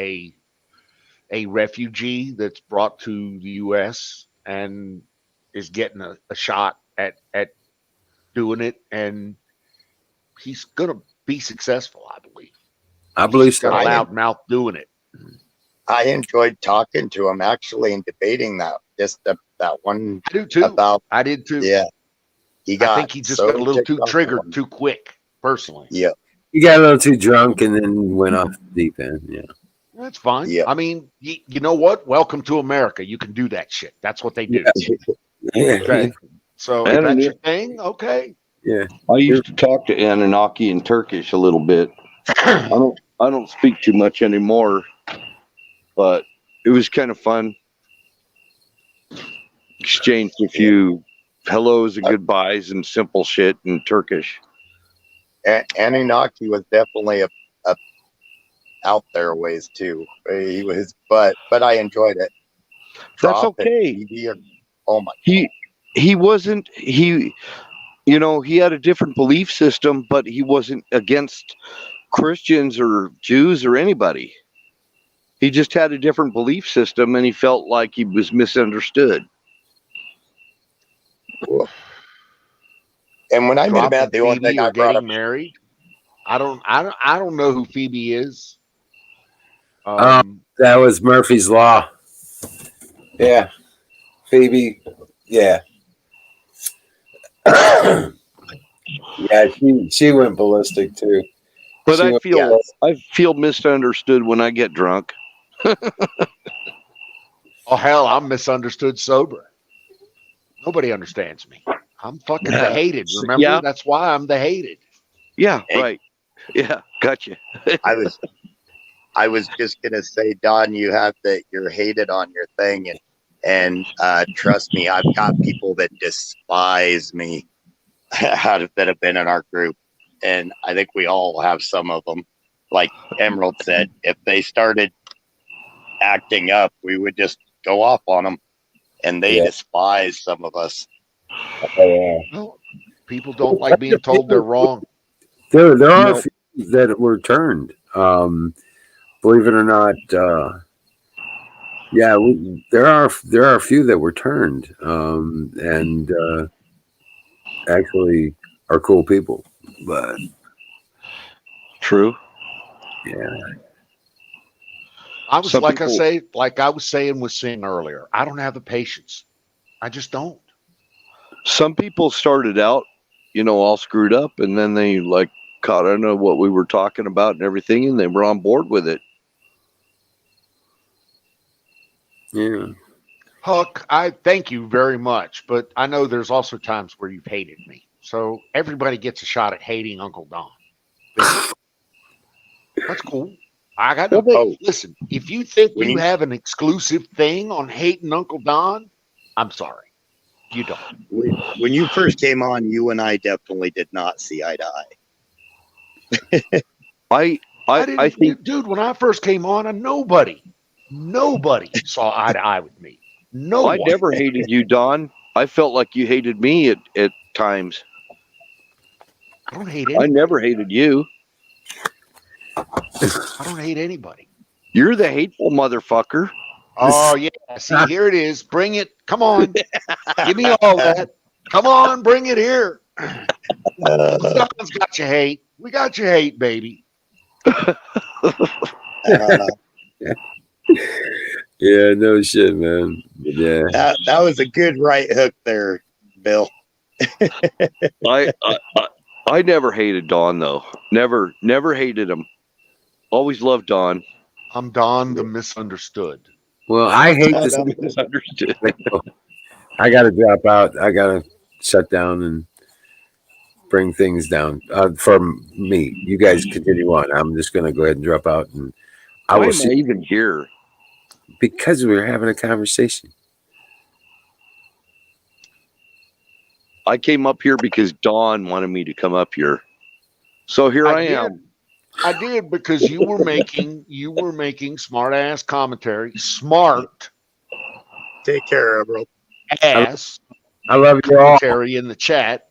a refugee that's brought to the U.S. and is getting a shot at doing it, and he's gonna be successful, I believe. I believe so. Got a loud mouth doing it. I enjoyed talking to him actually and debating that one. I do too. About I did too. yeah, He got I think he just so got a little ticked too off triggered on him. too quick, personally. Yeah, He got a little too drunk and then went off the deep end. Yeah. That's fine. Yeah. I mean, you know what? Welcome to America. You can do that shit. That's what they do. Yeah. Okay. So if that's your thing, okay. Yeah. I used to talk to Anunnaki in Turkish a little bit. I don't speak too much anymore, but it was kind of fun. Exchanged a few hellos and goodbyes and simple shit in Turkish. Anunnaki was definitely a out there ways too. He was, but I enjoyed it. That's Drop it, okay. TV, oh my! He wasn't you know, he had a different belief system, but he wasn't against Christians or Jews or anybody. He just had a different belief system, and he felt like he was misunderstood. And when I met him Dropping at the only Phoebe thing I or brought up, getting married. I don't know who Phoebe is. That was Murphy's Law. Yeah. Phoebe. Yeah. Yeah, she went ballistic too. But She I feel misunderstood when I get drunk. Oh hell, I'm misunderstood sober. Nobody understands me. I'm fucking the hated. Remember, Yeah. that's why I'm the hated. Yeah, Hey. right. Yeah, gotcha. I was just gonna say, Don, you have that you're hated on your thing, and trust me, I've got people that despise me that have been in our group, and I think we all have some of them. Like Emerald said, if they started acting up, we would just go off on them, and they despise some of us. Well, people don't like being told they're wrong. There are a few that were turned. Believe it or not, there are a few that were turned, and actually are cool people. But True. yeah, I was Some like people- I was saying with Sing earlier. I don't have the patience. I just don't. Some people started out, you know, all screwed up, and then they like caught on to what we were talking about and everything, and they were on board with it. yeah. Huck, I thank you very much, but I know there's also times where you've hated me. So everybody gets a shot at hating Uncle Don. That's cool. I got no. Oh. Listen, if you think When you you- have an exclusive thing on hating Uncle Don, I'm sorry. You don't. When you first came on, you and I definitely did not see eye to eye. I think dude, when I first came on, nobody saw eye to eye with me. No I one. never hated you, Don. I felt like you hated me at times. I don't hate I anybody. never hated you. I don't hate anybody. You're the hateful motherfucker. Oh yeah, see, here it is. Bring it. Come on, give me all that. Come on, bring it here. Don's got your hate. We got your hate, baby. Yeah, no shit, man. Yeah. That was a good right hook there, Bill. I never hated Don though. Never hated him. Always loved Don. I'm Don the misunderstood. Well, I hate this. Misunderstood. I got to drop out. I got to shut down and bring things down for me. You guys continue on. I'm just going to go ahead and drop out, and I Why will am I see even here? because we were having a conversation. I came up here because Don wanted me to come up here. So here I am. I did because you were making smart ass commentary. Smart Take care, Emerald. ass I love you all. commentary in the chat.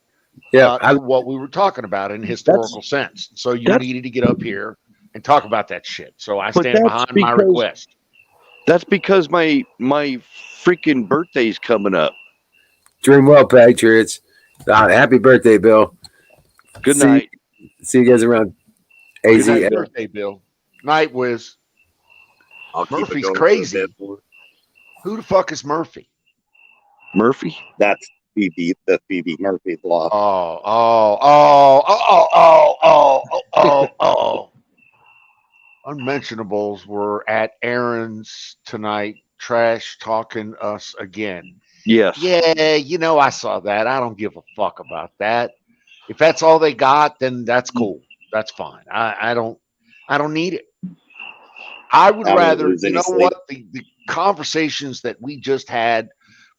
Yeah, What we were talking about in historical sense. So you needed to get up here and talk about that shit. So I But stand that's behind my because- request. That's because my freaking birthday's coming up. dream well, Patriots. Happy birthday, Bill. Good See- night. See you guys around. AZ. Happy birthday, Bill. Night Wiz. I'll keep it Murphy's going for a crazy. bit more. Who the fuck is Murphy? Murphy? That's Phoebe Murphy law. Oh. Unmentionables were at Aaron's tonight, trash talking us again. Yes. Yeah, I saw that. I don't give a fuck about that. If that's all they got, then that's cool. That's fine. I don't need it. I would I didn't rather, lose you any know sleep. what, the conversations that we just had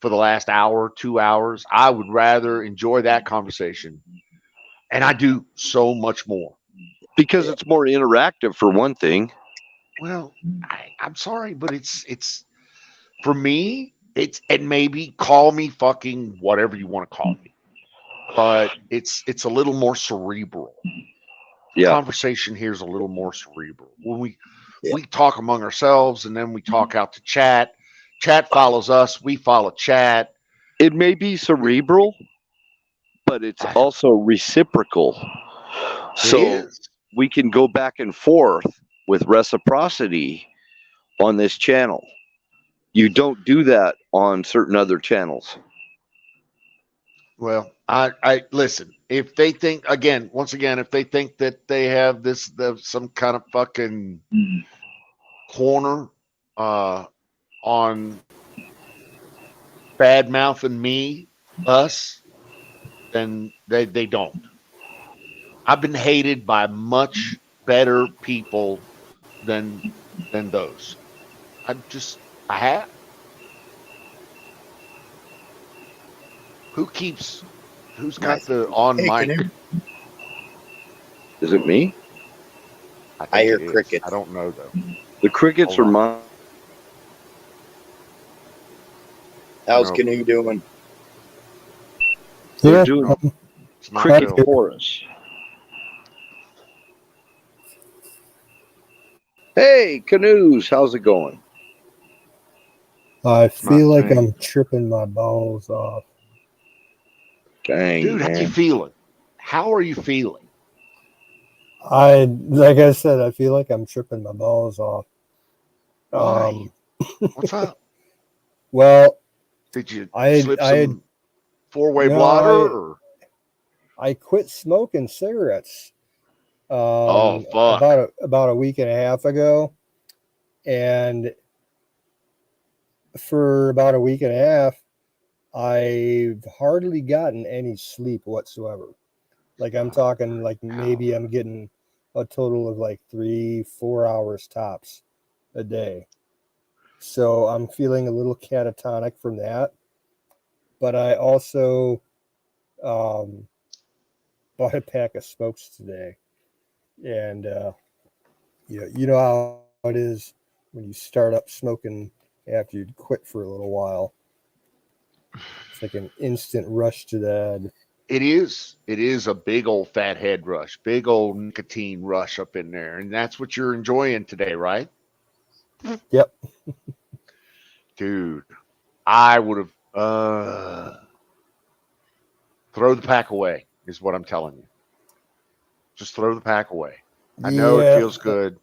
for the last hour, 2 hours, I would rather enjoy that conversation. And I do so much more. Because it's more interactive for one thing. Well, I'm sorry, but it's for me, and maybe call me fucking whatever you want to call me. But it's a little more cerebral. Yeah. Conversation here is a little more cerebral. When Yeah. we talk among ourselves and then we talk out to chat. Chat follows us, we follow chat. It may be cerebral, but it's also reciprocal. So It is. we can go back and forth with reciprocity on this channel. You don't do that on certain other channels. Well, I listen. If they think once again, if they think that they have some kind of fucking corner on bad mouthing us, then they don't. I've been hated by much better people than those. I have. Who's got Nice. the on Hey, mic? Canary. Is it me? I think I hear it is. crickets. I don't know though. The crickets Hold are on. mine. How's No. Canoe doing? They're Yeah, doing It's not cricket Bill. chorus. Hey, Canoes, how's it going? I not feel like me. I'm tripping my balls off. Dang, Dude, how you man. feeling? How are you feeling? Like I said, I feel like I'm tripping my balls off. Why? What's up? Well, Did you I slip I some four-way no, blotter? Or? I quit smoking cigarettes. Oh fuck! About a week and a half ago, and for about a week and a half, I've hardly gotten any sleep whatsoever. Like I'm talking like maybe I'm getting a total of like 3-4 hours tops a day. So I'm feeling a little catatonic from that. But I also bought a pack of smokes today. And you know how it is when you start up smoking after you'd quit for a little while. It's like an instant rush to the head. It is. It is a big old fat head rush, big old nicotine rush up in there, and that's what you're enjoying today, right? Yep. Dude, I would have throw the pack away is what I'm telling you. Just throw the pack away. I know it feels good.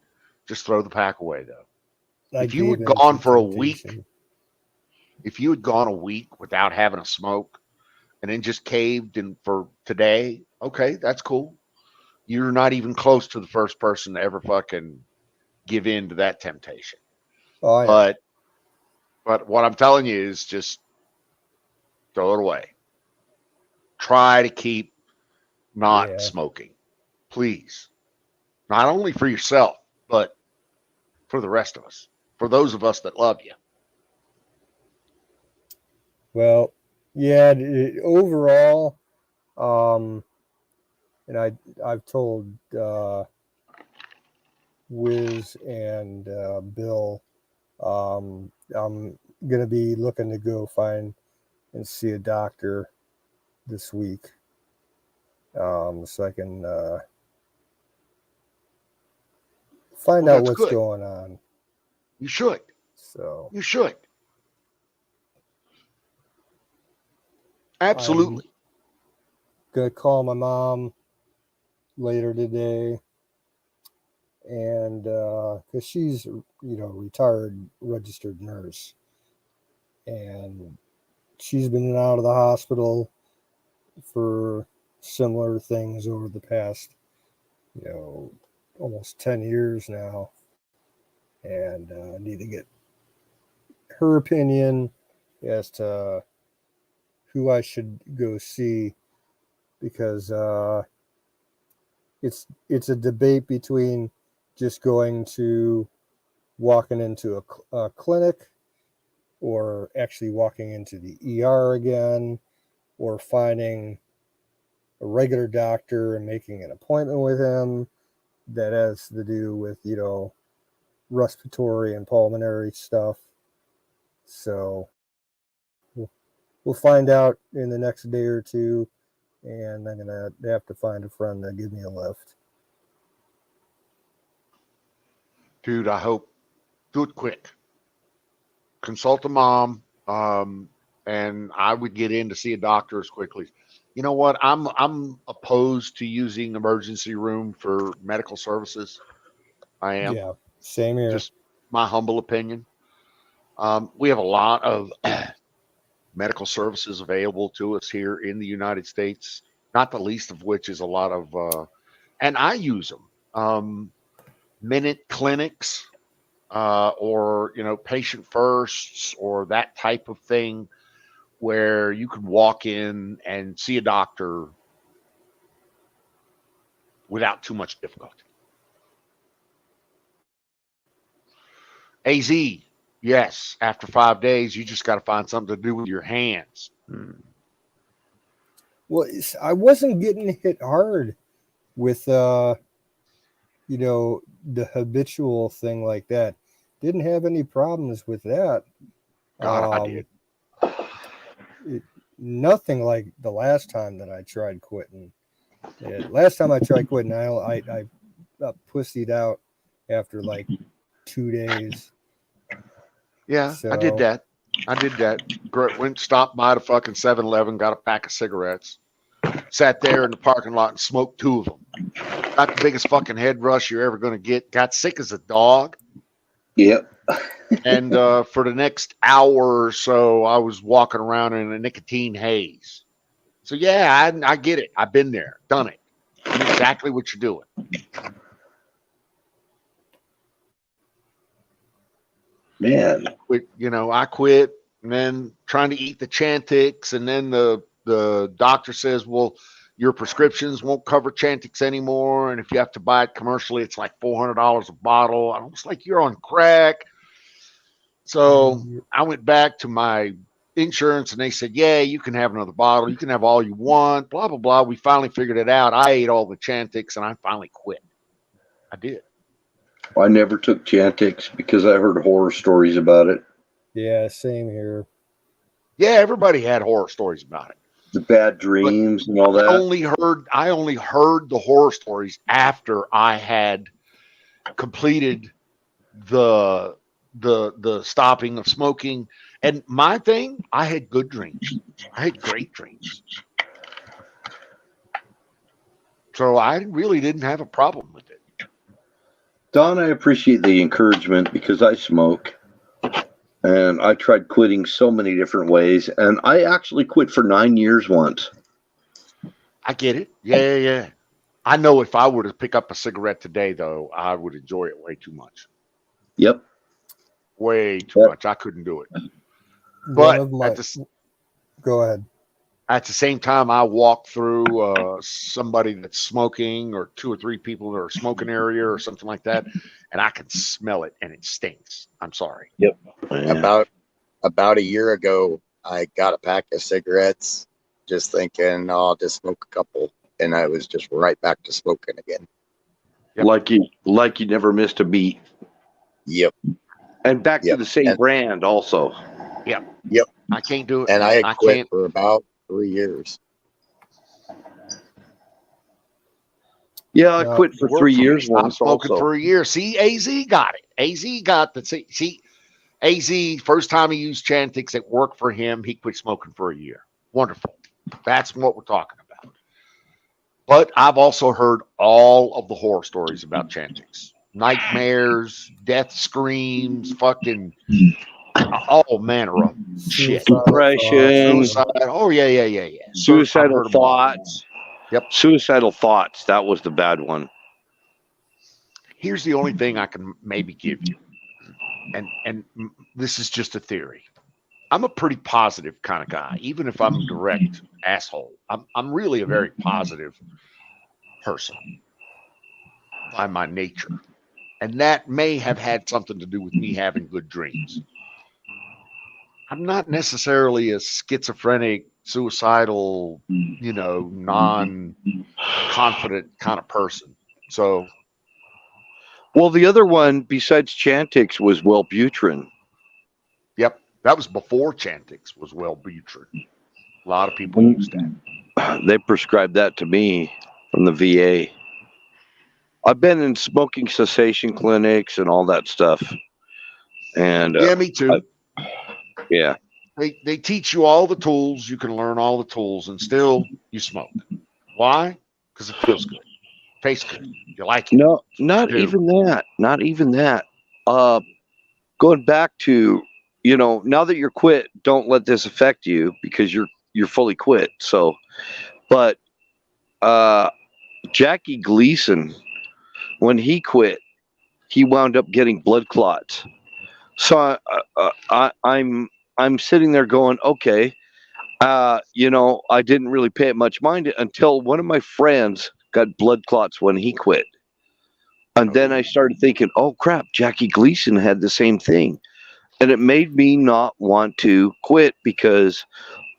Just throw the pack away though. If you had gone for a week, if you had gone a week without having a smoke and then just caved in for today, okay, that's cool. You're not even close to the first person to ever fucking give in to that temptation. Oh, yeah. But what I'm telling you is just throw it away. Try to keep not smoking, please. Not only for yourself, but for the rest of us, for those of us that love you. Well, yeah, overall, and I've told Wiz and Bill, I'm gonna be looking to go find and see a doctor this week, so I can find out what's going on. You should. So you should. Absolutely. I'm gonna call my mom later today, and because she's retired registered nurse, and she's been out of the hospital for similar things over the past, almost 10 years now. And need to get her opinion as to who I should go see, because it's a debate between just walking into a clinic, or actually walking into the ER again, or finding a regular doctor and making an appointment with him that has to do with, respiratory and pulmonary stuff. So we'll find out in the next day or two, and I'm gonna have to find a friend to give me a lift. Dude, I hope do it quick. Consult a mom, and I would get in to see a doctor as quickly. You know what? I'm opposed to using emergency room for medical services. I am. Yeah, same here. Just my humble opinion. We have a lot of medical services available to us here in the United States, not the least of which is a lot of, and I use them, minute clinics, or, patient firsts, or that type of thing, where you could walk in and see a doctor without too much difficulty. AZ, yes, after 5 days, you just got to find something to do with your hands. Well, I wasn't getting hit hard with, the habitual thing like that. Didn't have any problems with that. God, I did. Nothing like the last time that I tried quitting. Yeah, last time I tried quitting, I pussied out after like 2 days. Yeah, I did that. Went, stopped by the fucking 7-Eleven, got a pack of cigarettes, sat there in the parking lot and smoked 2 of them. Got the biggest fucking head rush you're ever going to get. Got sick as a dog. Yep. And for the next hour or so, I was walking around in a nicotine haze. So, yeah, I get it. I've been there, done it. I know exactly what you're doing. Man. I quit, and then trying to eat the Chantix, and then the doctor says, well, your prescriptions won't cover Chantix anymore, and if you have to buy it commercially, it's like $400 a bottle. I was like, you're on crack. So I went back to my insurance, and they said, yeah, you can have another bottle. You can have all you want, blah, blah, blah. We finally figured it out. I ate all the Chantix, and I finally quit. I did. I never took Chantix because I heard horror stories about it. Yeah, same here. Yeah, everybody had horror stories about it. The bad dreams and all that. I only heard the horror stories after I had completed the stopping of smoking. And my thing, I had good dreams. I had great dreams. So I really didn't have a problem with it. Don, I appreciate the encouragement because I smoke. And I tried quitting so many different ways. And I actually quit for 9 years once. I get it. Yeah. I know if I were to pick up a cigarette today, though, I would enjoy it way too much. Yep. Way too much. I couldn't do it. But go ahead. At the same time, I walk through somebody that's smoking, or 2 or 3 people that are smoking area or something like that, and I can smell it, and it stinks. I'm sorry. Yep. Yeah. About a year ago, I got a pack of cigarettes, just thinking, I'll just smoke a couple, and I was just right back to smoking again. Yep. Like you never missed a beat. Yep. And back to the same brand also. Yep. I can't do it. And I had quit for about 3 years. Yeah, I quit for 3 years once. Smoking for a year. See, AZ got it. AZ got the see. AZ, first time he used Chantix, it worked for him. He quit smoking for a year. Wonderful. That's what we're talking about. But I've also heard all of the horror stories about Chantix. Nightmares, death screams, fucking all manner of them. Shit. Depression. Suicide. Oh yeah. Suicidal I've heard 'em all. thoughts. Yep. Suicidal thoughts. That was the bad one. Here's the only thing I can maybe give you, and this is just a theory. I'm a pretty positive kind of guy, even if I'm a direct asshole. I'm really a very positive person by my nature, and that may have had something to do with me having good dreams. I'm not necessarily a schizophrenic, suicidal, non-confident kind of person. So, Well, the other one besides Chantix was Wellbutrin. yep, that was before Chantix was Wellbutrin. A lot of people used that. They prescribed that to me from the VA. I've been in smoking cessation clinics and all that stuff. And Yeah, me too. yeah. They teach you all the tools. You can learn all the tools, and still you smoke. Why? Because it feels good, tastes good. You like it. No, not Dude. even that. Not even that. Going back to, now that you're quit, don't let this affect you because you're fully quit. So, but Jackie Gleason, when he quit, he wound up getting blood clots. So I'm sitting there going, okay, I didn't really pay it much mind until one of my friends got blood clots when he quit. And then I started thinking, oh crap, Jackie Gleason had the same thing. And it made me not want to quit because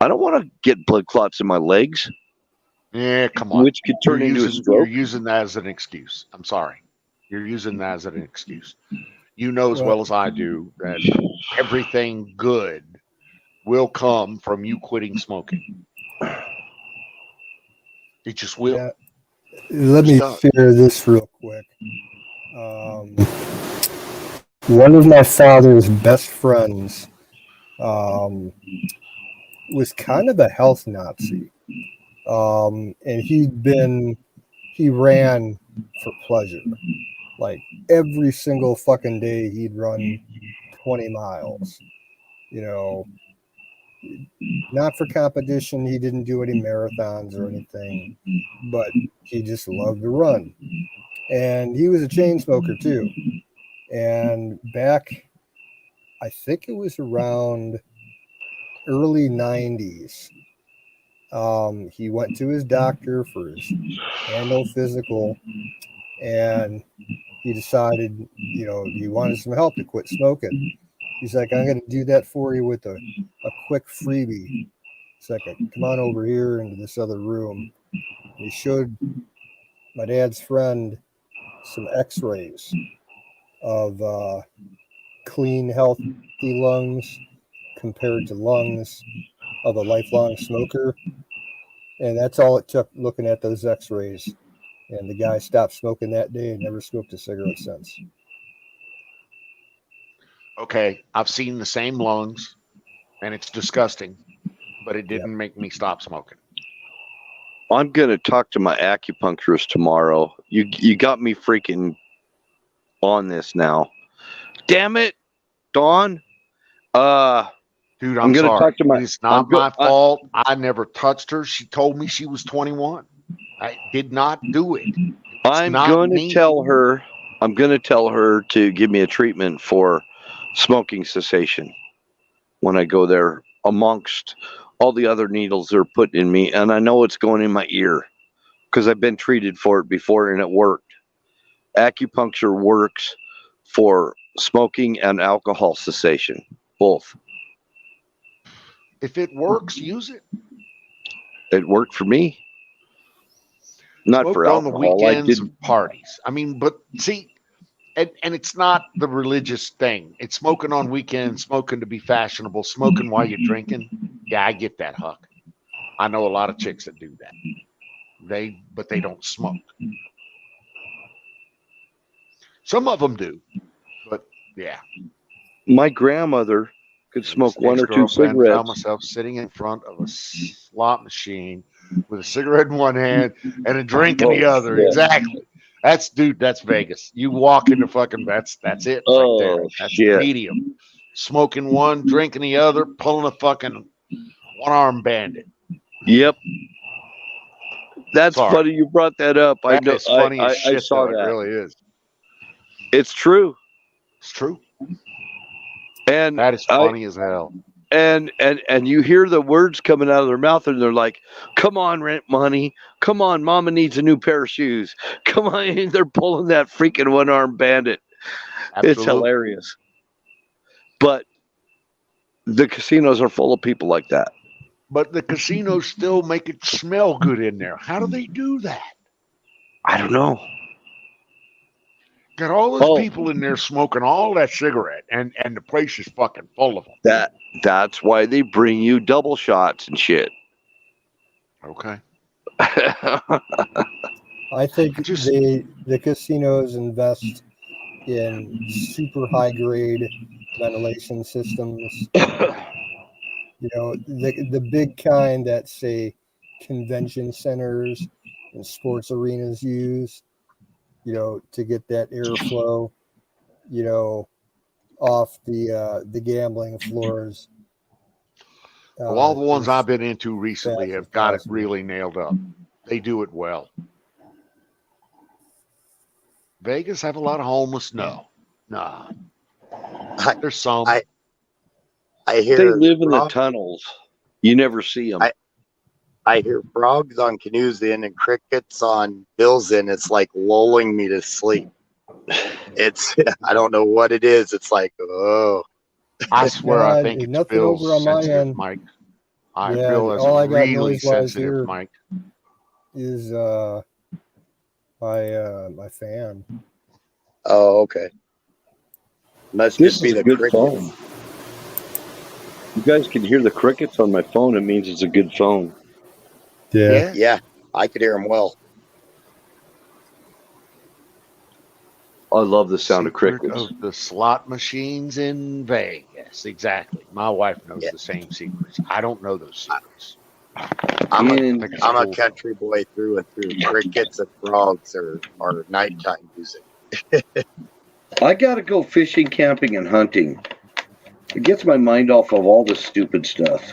I don't want to get blood clots in my legs, Yeah, come on. which could turn into a You're stroke. using that as an excuse. I'm sorry. You're using that as an excuse. You know as Well- well as I do that everything good will come from you quitting smoking. It just will. Yeah. Let me Stop. share this real quick. One of my father's best friends was kind of a health Nazi. And he ran for pleasure. Like every single fucking day he'd run 20 miles, not for competition. He didn't do any marathons or anything, but he just loved to run. And he was a chain smoker too. And back, I think it was around early 90s, he went to his doctor for his annual physical, and he decided, he wanted some help to quit smoking. He's like, I'm going to do that for you with a quick freebie. It's like, come on over here into this other room. And he showed my dad's friend some x-rays of clean, healthy lungs compared to lungs of a lifelong smoker. And that's all it took, looking at those x-rays. And the guy stopped smoking that day and never smoked a cigarette since. Okay, I've seen the same lungs, and it's disgusting, but it didn't make me stop smoking. I'm going to talk to my acupuncturist tomorrow. You got me freaking on this now. Damn it, Dawn. Dude, I'm gonna sorry. talk to my- It's not I'm go- my fault. I never touched her. She told me she was 21. I did not do it. I'm not going me. to tell her. I'm going to tell her to give me a treatment for smoking cessation when I go there, amongst all the other needles they're putting in me. And I know it's going in my ear because I've been treated for it before and it worked. Acupuncture works for smoking and alcohol cessation, both. If it works, use it. It worked for me. Not Smoked for on the alcohol. I weekends didn't. of parties. I mean, but see, and it's not the religious thing. It's smoking on weekends, smoking to be fashionable, smoking while you're drinking. Yeah, I get that, Huck. I know a lot of chicks that do that. But they don't smoke. Some of them do, but yeah. My grandmother could smoke This one or two ex-girlfriend cigarettes. Found myself sitting in front of a slot machine with a cigarette in one hand and a drink in the other. Yeah. Exactly. That's Vegas. You walk into fucking that's it. Right there. Oh, That's shit. medium. smoking one, drinking the other, pulling a fucking one-armed bandit. Yep. That's Sorry. funny you brought that up. I That know. is funny as I shit, saw though. It that. really is. It's true. It's true. And That is funny as hell. and you hear the words coming out of their mouth, and they're like, "Come on, rent money. Come on, Mama needs a new pair of shoes. Come on." And they're pulling that freaking one-armed bandit. Absolutely. It's hilarious. But the casinos are full of people like that. But the casinos still make it smell good in there. How do they do that? I don't know. Got all those Oh. people in there smoking all that cigarette, and the place is fucking full of them. That's why they bring you double shots and shit. Okay. I think Just- the casinos invest in super high grade ventilation systems. You know, the big kind that say convention centers and sports arenas use, you know, to get that airflow, you know, off the gambling floors. Well, all the ones as I've been into recently fast have as got it possible. really nailed up. They do it well. Vegas have a lot of homeless? No. Nah. There's some. I They hear live in the frog- tunnels. You never see them. I hear frogs on Canoes Inn and crickets on Bill's Inn. It's like lulling me to sleep. It's I don't know what it is. It's like, oh, I swear I God, think it's nothing Bill's over on my sensitive, end. Mike. Yeah, Bill is all I got really noise-wise sensitive, here. Mike. Is my fan. oh, okay. Must This just be is a the good crickets. phone. You guys can hear the crickets on my phone. It means it's a good phone. Yeah. Yeah, I could hear them well. I love the sound of Secret crickets. of the slot machines in Vegas. Exactly. My wife knows Yeah. the same secrets. I don't know those secrets. I'm And- think it's a cool. country boy through and through. Crickets and frogs are nighttime music. I gotta go fishing, camping, and hunting. It gets my mind off of all this stupid stuff.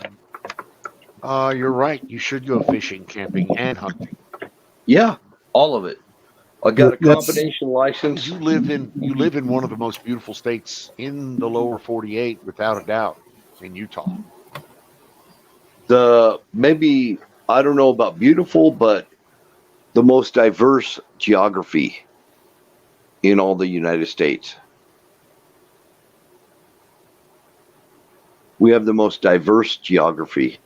You're right. You should go fishing, camping, and hunting. Yeah, all of it. I got a That's- combination license. You live in one of the most beautiful states in the lower 48, without a doubt, in Utah. Maybe I don't know about beautiful, but the most diverse geography in all the United States. We have the most diverse geography.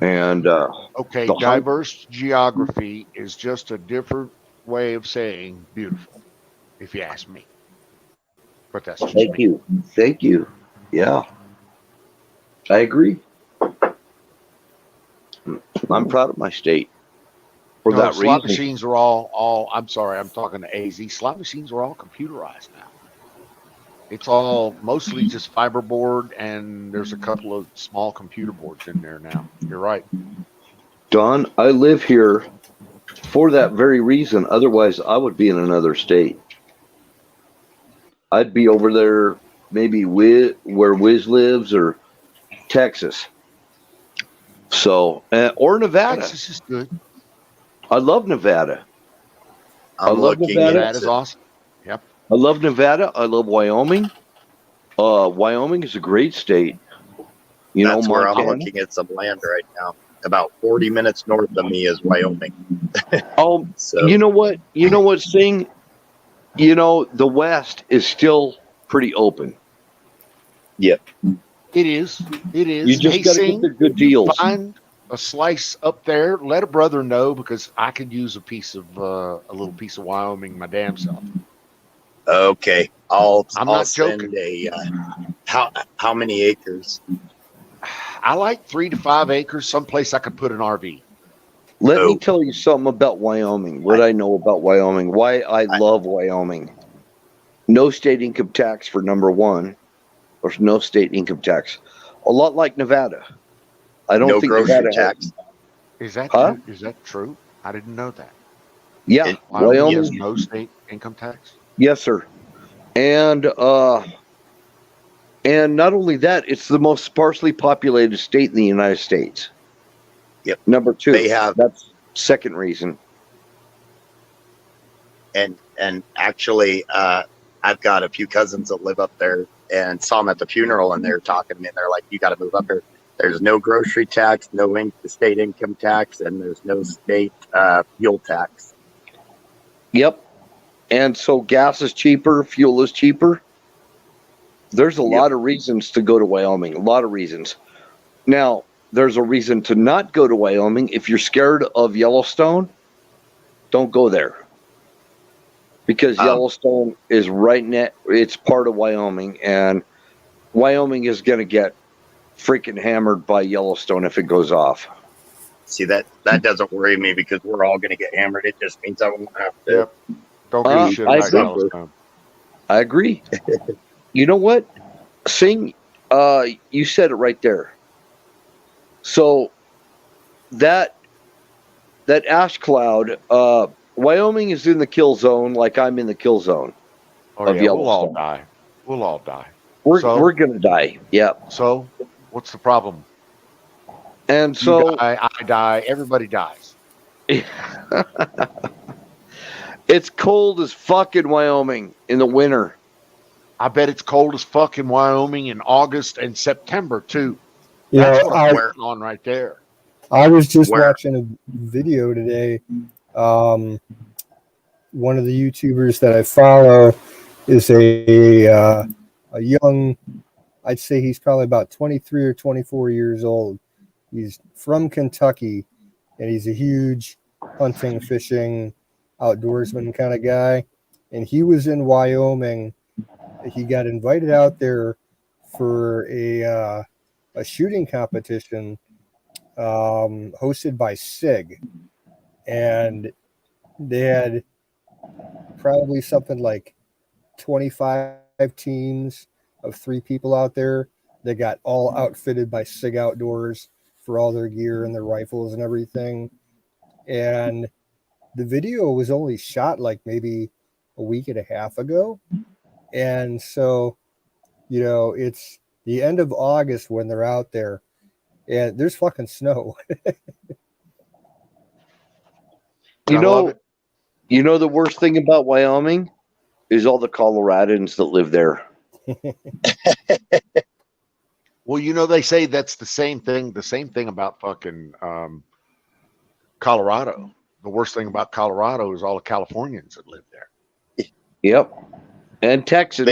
And Okay, The hunt- diverse geography is just a different way of saying beautiful, if you ask me. But that's just thank me. you. Thank you. Yeah. I agree. I'm proud of my state for No, that slot reason. machines are all. I'm sorry, I'm talking to AZ. Slot machines are all computerized now. It's all mostly just fiberboard, and there's a couple of small computer boards in there now. You're right. Don, I live here for that very reason. Otherwise, I would be in another state. I'd be over there, maybe where Wiz lives, or Texas. So, or Nevada. Texas is good. I love Nevada. I'm love looking Nevada. That is awesome. I love Nevada. I love Wyoming. Wyoming is a great state. You That's know, where I'm Montana. looking at some land right now. About 40 minutes north of me is Wyoming. Oh, So you know what? You know what, Sing? You know, the West is still pretty open. It is. It is. You just Hey, got to Sing, get the good deals. find a slice up there. Let a brother know, because I could use a little piece of Wyoming my damn self. okay, I'll I'm send not a how many acres? I like 3 to 5 acres, someplace I could put an RV. Let Oh. me tell you something about Wyoming. What I know about Wyoming. Why I love Wyoming. No state income tax for number one. There's no state income tax. A lot like Nevada. I don't No think grocery Nevada has- tax. Is that Huh? true? Is that true? I didn't know that. Yeah, It- Wyoming Wyoming. has no state income tax. Yes, sir. And And not only that, it's the most sparsely populated state in the United States. Yep. Number 2. They have- That's second reason. And actually, I've got a few cousins that live up there, and saw them at the funeral, and they're talking to me, and they're like, "You got to move up here. There's no grocery tax, no state income tax, and there's no state fuel tax." Yep. And so gas is cheaper, fuel is cheaper. There's a lot of reasons to go to Wyoming, a lot of reasons. Now, there's a reason to not go to Wyoming. If you're scared of Yellowstone, don't go there. Because Yellowstone is it's part of Wyoming, and Wyoming is going to get freaking hammered by Yellowstone if it goes off. See, that doesn't worry me because we're all going to get hammered. It just means I won't have to. Yep. Don't give a shit I about agree. Yellowstone. I agree. You know what? Sing, you said it right there. So that ash cloud, Wyoming is in the kill zone like I'm in the kill zone. Oh, Of yeah, we'll all Yellowstone. die. We'll all die. We're gonna die. Yep. So, what's the problem? And You so die, I die, everybody dies. it's cold as fuck in Wyoming in the winter. I bet it's cold as fuck in Wyoming in August and September too. You That's know, what I'm working on right there. I was just Where? watching a video today. One of the YouTubers that I follow is a young, I'd say he's probably about 23 or 24 years old. He's from Kentucky, and he's a huge hunting, fishing, outdoorsman kind of guy. And he was in Wyoming. He got invited out there for a shooting competition hosted by SIG, and they had probably something like 25 teams of 3 people out there. They got all outfitted by SIG Outdoors for all their gear and their rifles and everything. And the video was only shot like maybe a week and a half ago. And so, you know, it's the end of August when they're out there, and there's fucking snow. You I love know, it. you know the worst thing about Wyoming is all the Coloradans that live there. Well, you know, they say that's the same thing about fucking Colorado. The worst thing about Colorado is all the Californians that live there. Yep. And Texans.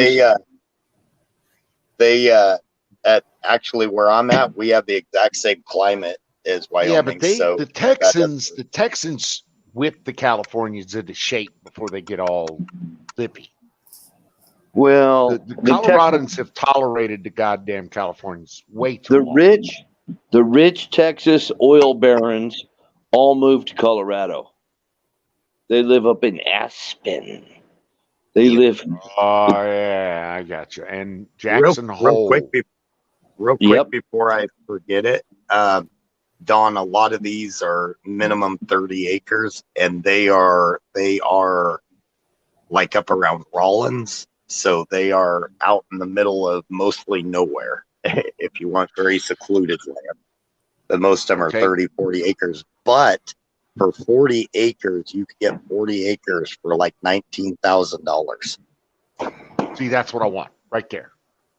They at actually where I'm at, we have the exact same climate as Wyoming. Yeah, but so the Texans whip the Californians into shape before they get all lippy. well, The Coloradans have tolerated the goddamn Californians way too the long. rich Texas oil barons all moved to Colorado. They live up in Aspen. They live. Oh yeah, I got you. And real Jackson Hole. quick Yep. before I forget it, Don, a lot of these are minimum 30 acres, and they are like up around Rollins, so they are out in the middle of mostly nowhere. If you want very secluded land, but most of them are Okay. 30, 40 acres. But for 40 acres, you can get 40 acres for like $19,000. See, that's what I want right there.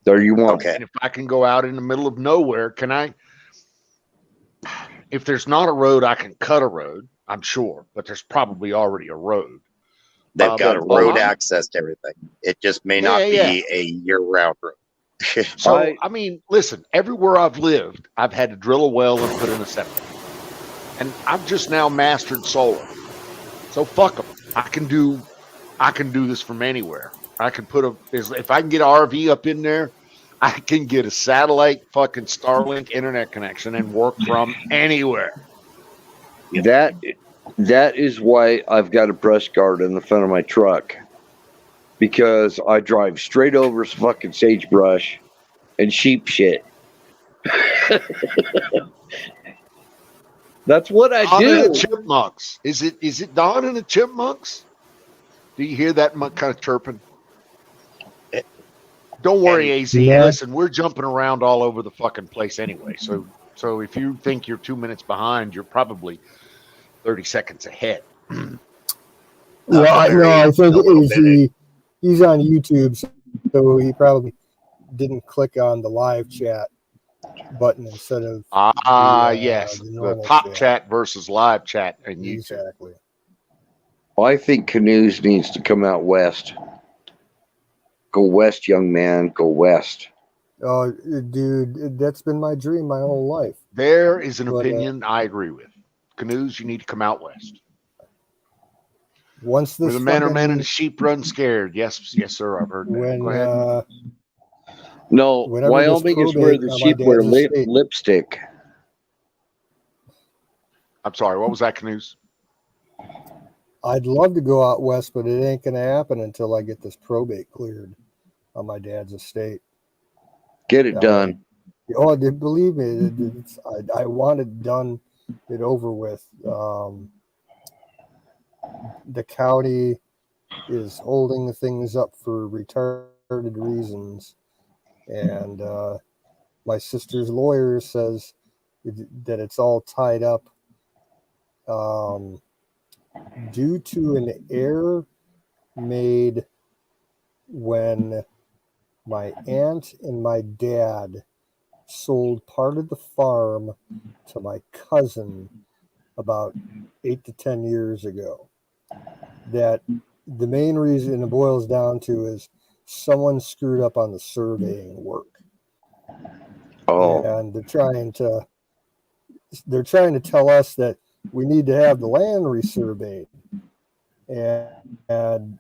There you want. Okay. And if I can go out in the middle of nowhere, can I? If there's not a road, I can cut a road, I'm sure, but there's probably already a road. They've got but- road access to everything. It just may not Yeah, be a year-round road. So, I mean, listen, everywhere I've lived, I've had to drill a well and put in a septic. And I've just now mastered solar. So fuck them. I can do this from anywhere. I can if I can get an RV up in there, I can get a satellite fucking Starlink internet connection and work from anywhere. That is why I've got a brush guard in the front of my truck, because I drive straight over fucking sagebrush and sheep shit. That's what I Dawn and do. the Chipmunks. Is it Dawn and the Chipmunks? Do you hear that kind of chirping? Don't worry, And- AZ. Yeah. Listen, we're jumping around all over the fucking place anyway. So if you think you're 2 minutes behind, you're probably 30 seconds ahead. Well, I very- think a little bit. he's on YouTube, so he probably didn't click on the live chat button instead of Yes, the the normal top chat versus live chat and YouTube. Exactly. Well, I think Canoes needs to come out west. Go west, young man. Go west. Oh, dude, that's been my dream my whole life. There is an But, opinion I agree with. Canoes, you need to come out west. Once Where this the men are men and fucking- the sheep run scared. Yes, sir. I've heard that. when Go ahead. No, Whenever Wyoming this is where probate the on my sheep wear dad's estate- lipstick. I'm sorry. What was that, Canoes? I'd love to go out west, but it ain't gonna happen until I get this probate cleared on my dad's estate. Get it done. Oh, believe me, I want it done, it over with. The county is holding things up for retarded reasons, and my sister's lawyer says that it's all tied up due to an error made when my aunt and my dad sold part of the farm to my cousin about 8 to 10 years ago. That the main reason it boils down to is someone screwed up on the surveying work. Oh, And they're trying to tell us that we need to have the land resurveyed. And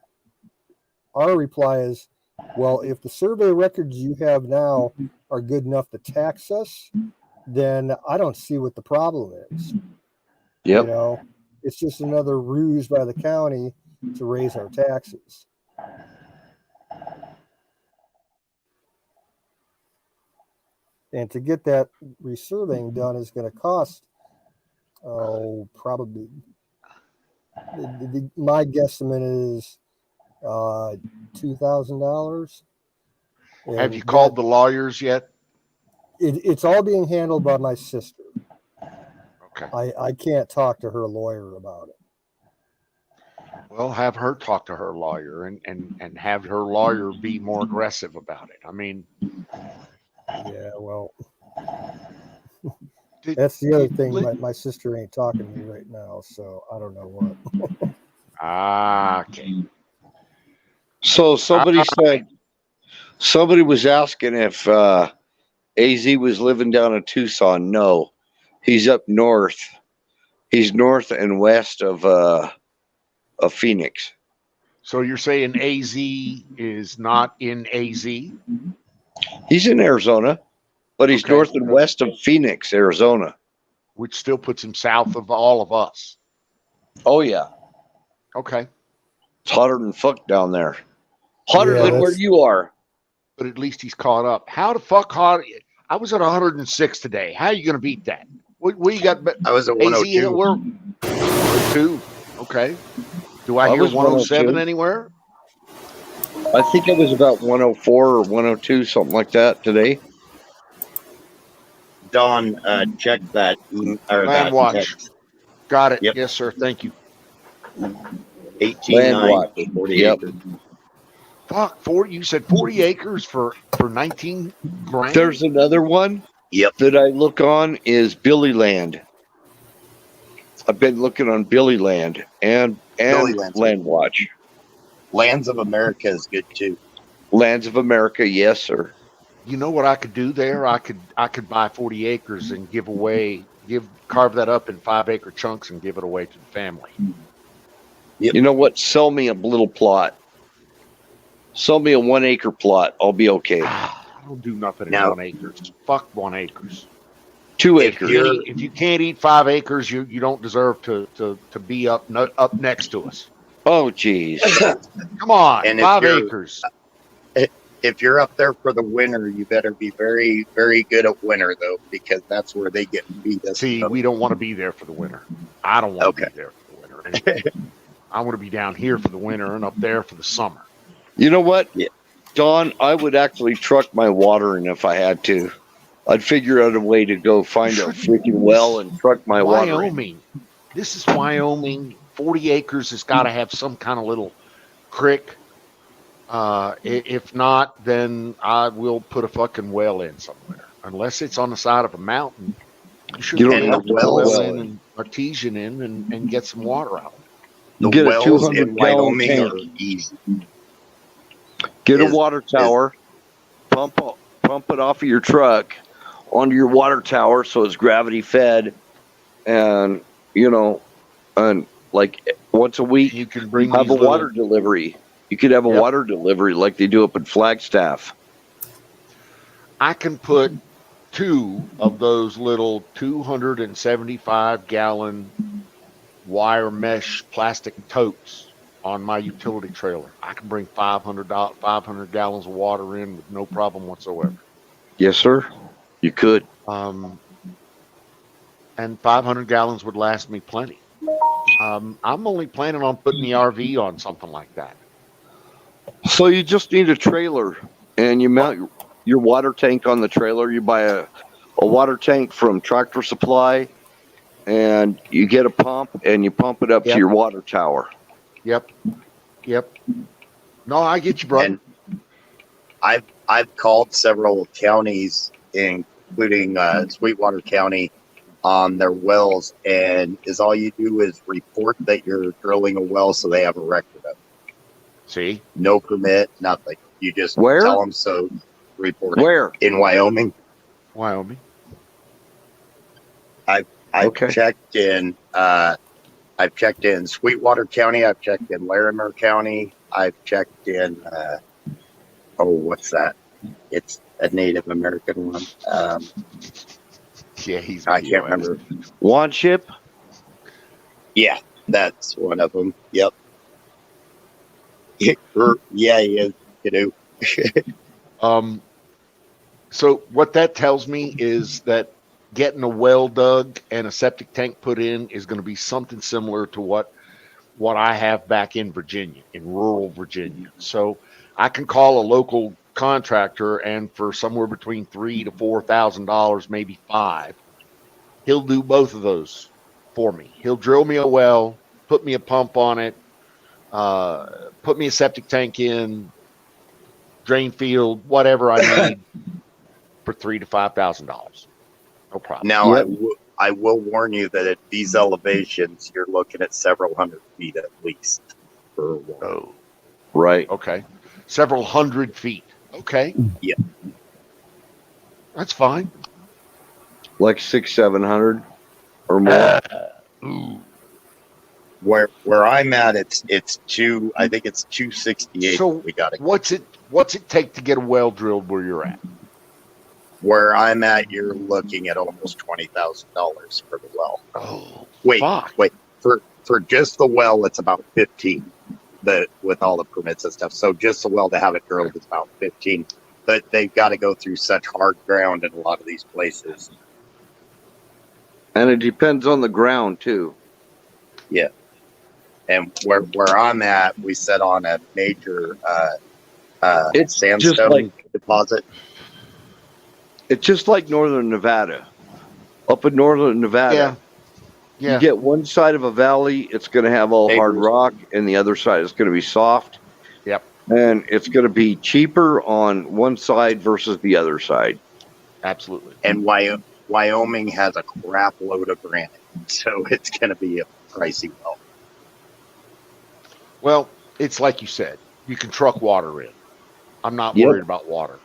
our reply is, well, if the survey records you have now are good enough to tax us, then I don't see what the problem is. yep. You know, it's just another ruse by the county to raise our taxes. And to get that resurveying done is going to cost, probably, my guesstimate is $2,000. Have you called the lawyers yet? It's all being handled by my sister. Okay. I can't talk to her lawyer about it. Well, have her talk to her lawyer and have her lawyer be more aggressive about it. I mean, Yeah, well, did- that's the other did thing. Lin- My sister ain't talking to me right now, so I don't know what. okay. So somebody was asking if AZ was living down in Tucson. No, he's up north. He's north and west of Phoenix. So you're saying AZ is not in AZ? He's in Arizona, but he's Okay. north and west of Phoenix, Arizona. Which still puts him south of all of us. Oh yeah, Okay. it's hotter than fuck down there. Hotter Yeah, than where that's- you are. But at least he's caught up. How the fuck hot? I was at 106 today. How are you going to beat that? What you got? I was at AZ, 102. we're 102. Okay. Do I I hear was 107 102. anywhere? I think it was about 104 or 102, something like that today. Don, check that. Or Land that watch. text. Got it. Yep. Yes, sir. Thank you. 18.9 Land watch. for 40 Yep. acres. Fuck, 40. You said 40 acres for 19 grand? There's another one. Yep. That I look on is Billy Land. I've been looking on Billy Land and Billy Land's Land Watch. Lands of America is good too. Lands of America, yes, sir. You know what I could do there? I could buy 40 acres and carve that up in 5-acre chunks and give it away to the family. Yep. You know what? Sell me a little plot. Sell me a 1 acre plot. I'll be okay. I don't do nothing in Now- 1 acres. Fuck 1 acres. 2 If acres. you're- If you can't eat 5 acres, you don't deserve to be up next to us. Oh, geez. Come on, And if 5 you're- acres. If you're up there for the winter, you better be very, very good at winter though, because that's where they get beat us. See, we don't want to be there for the winter. I don't want to Okay. be there for the winter. I want to be down here for the winter and up there for the summer. You know what? Yeah. Don, I would actually truck my water in if I had to. I'd figure out a way to go find a freaking well and truck my water in. Wyoming. This is Wyoming. 40 acres has got to have some kind of little creek. If not, then I will put a fucking well in somewhere. Unless it's on the side of a mountain, you should You be don't able have to to put a put a well well in in. and artesian in and get some water out. The Get a wells 200 in gallon Wyoming tank. are easy. Get a Is- water tower, pump it off of your truck onto your water tower so it's gravity fed, and and like once a week You can bring have these a water delivery. You could have a Yep. water delivery like they do up in Flagstaff. I can put 2 of those little 275 gallon wire mesh plastic totes on my utility trailer. I can bring 500 gallons of water in with no problem whatsoever. Yes, sir. You could. And 500 gallons would last me plenty. I'm only planning on putting the RV on something like that. So you just need a trailer, and you mount your water tank on the trailer. You buy a water tank from Tractor Supply, and you get a pump, and you pump it up Yep. to your water tower. Yep. No, I get you, bro. And I've called several counties, including Sweetwater County, on their wells, and all you do is report that you're drilling a well, so they have a record of it. See? No permit, nothing. You just Where? tell them so. Report it. Where? In Wyoming. Wyoming. I've Okay. checked in. I've checked in Sweetwater County. I've checked in Larimer County. I've checked in. What's that? It's a Native American one. Yeah, he's. I can't remember. Wanship? Yeah, that's one of them. Yep. Yeah, he is. You know. So what that tells me is that getting a well dug and a septic tank put in is going to be something similar to what I have back in Virginia, in rural Virginia. So I can call a local contractor, and for somewhere between $3,000 to $4,000, maybe $5,000, he'll do both of those for me. He'll drill me a well, put me a pump on it, put me a septic tank in, drain field, whatever I need for $3,000 to $5,000. No problem. Now, Yep. I will warn you that at these elevations, you're looking at several hundred feet at least for a well. Oh, Right. okay. Several hundred feet. Okay. Yeah. That's fine. Like 600-700 or more. Ooh. Where I'm at, it's two. I think it's 268. So we got it. what's it take to get a well drilled where you're at? Where I'm at, you're looking at almost $20,000 for the well. Oh, Wait, fuck. for just the well, it's about 15. With all the permits and stuff. So just the well to have it drilled is about 15. But they've got to go through such hard ground in a lot of these places. And it depends on the ground, too. And where I'm at, we set on a major It's just sandstone like- deposit. It's just like northern Nevada. Up in northern Nevada, Yeah. you get one side of a valley, it's going to have all hard Acres. rock, and the other side is going to be soft. Yep. And it's going to be cheaper on one side versus the other side. Absolutely. And Wyoming has a crap load of granite. So it's going to be a pricey well. Well, it's like you said, you can truck water in. I'm not Yep. worried about water.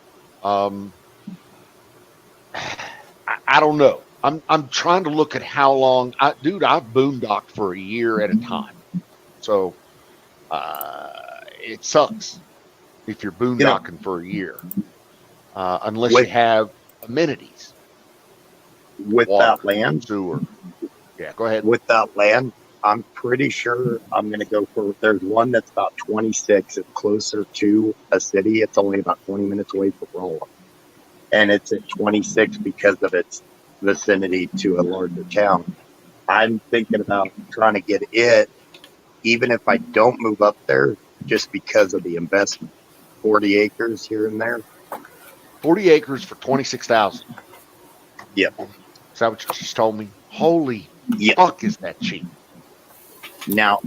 I don't know. I'm trying to look at how long. I've boondocked for a year at a time. So it sucks if you're boondocking for a year, unless you With- have amenities, With water, that land, sewer. Yeah, go ahead. with that land, I'm pretty sure I'm going to go for. There's one that's about 26. It's closer to a city. It's only about 20 minutes away from Rolla, and it's at 26 because of its vicinity to a larger town. I'm thinking about trying to get it, even if I don't move up there, just because of the investment. 40 acres here and there. 40 acres for 26,000. Yep. Is that what you just told me? Holy Yep. fuck, is that cheap? Now,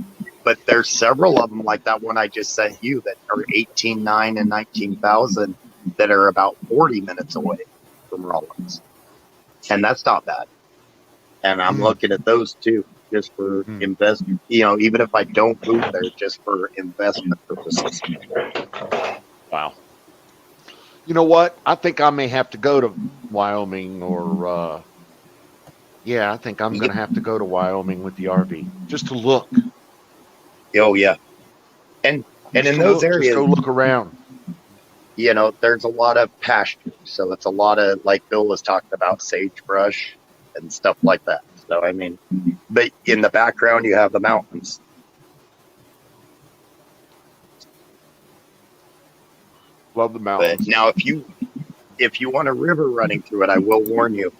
but there's several of them like that one I just sent you that are 18,900 and 19,000 that are about 40 minutes away from Rollins. And that's not bad. And I'm looking at those too, just for investment. You know, even if I don't move there, just for investment purposes. Wow. You know what? I think I may have to go to Wyoming or, yeah, I think I'm going to have to go to Wyoming with the RV just to look. Oh, yeah. And Just in to those look, areas, just go look around. you know, there's a lot of pasture. So it's a lot of, like Bill was talking about, sagebrush and stuff like that. So, I mean, but in the background, you have the mountains. Love the mountains. But now, if you want a river running through it, I will warn you,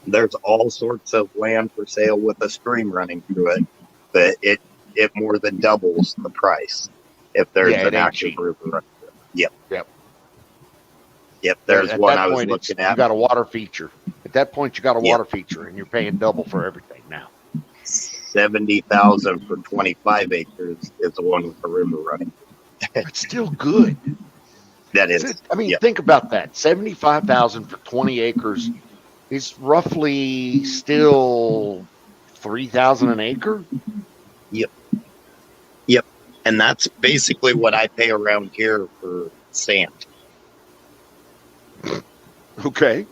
there's all sorts of land for sale with a stream running through it, but it more than doubles the price if there's Yeah, it an ain't active cheap. river running through it. Yep. Yep. There's At one that I was point, looking you at. got a water feature. At that point, you got a Yep. water feature, and you're paying double for everything now. 70,000 for 25 acres is the one with the river running. That's still good. That is, I mean, Yep. think about that. 75,000 for 20 acres is roughly still 3,000 an acre. and that's basically what I pay around here for sand. Okay.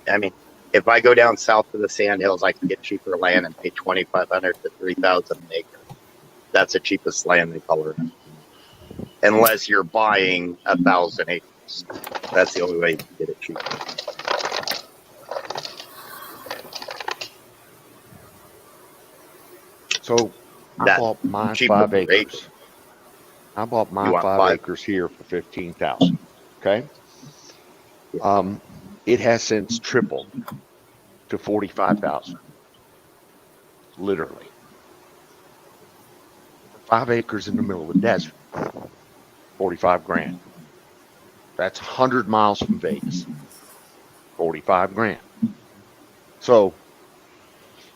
I mean, if I go down south to the sand hills, I can get cheaper land and pay 2,500 to 3,000 an acre. That's the cheapest land in Colorado, unless you're buying 1,000 acres. That's the only way you can get it cheap. So I That bought my cheaper 5 per acres. acre. I bought my You want 5 5? acres here for 15,000. Okay. It has since tripled to 45,000. Literally. 5 acres in the middle of the desert. 45 grand. That's 100 miles from Vegas. 45 grand. So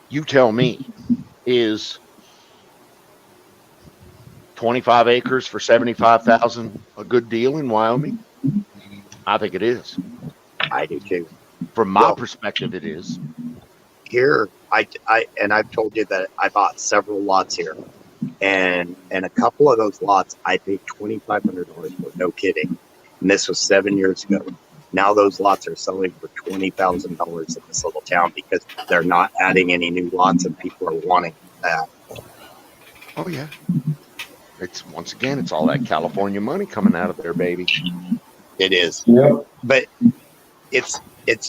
you tell me, is 25 acres for 75,000 a good deal in Wyoming? I think it is. I do too. From my Well- perspective, it is. Here, I've told you that I bought several lots here, and a couple of those lots I paid $2,500 for. No kidding. And this was 7 years ago. Now those lots are selling for $20,000 in this little town because they're not adding any new lots, and people are wanting that. Oh yeah. It's once again, it's all that California money coming out of there, baby. It is. Yep. But it's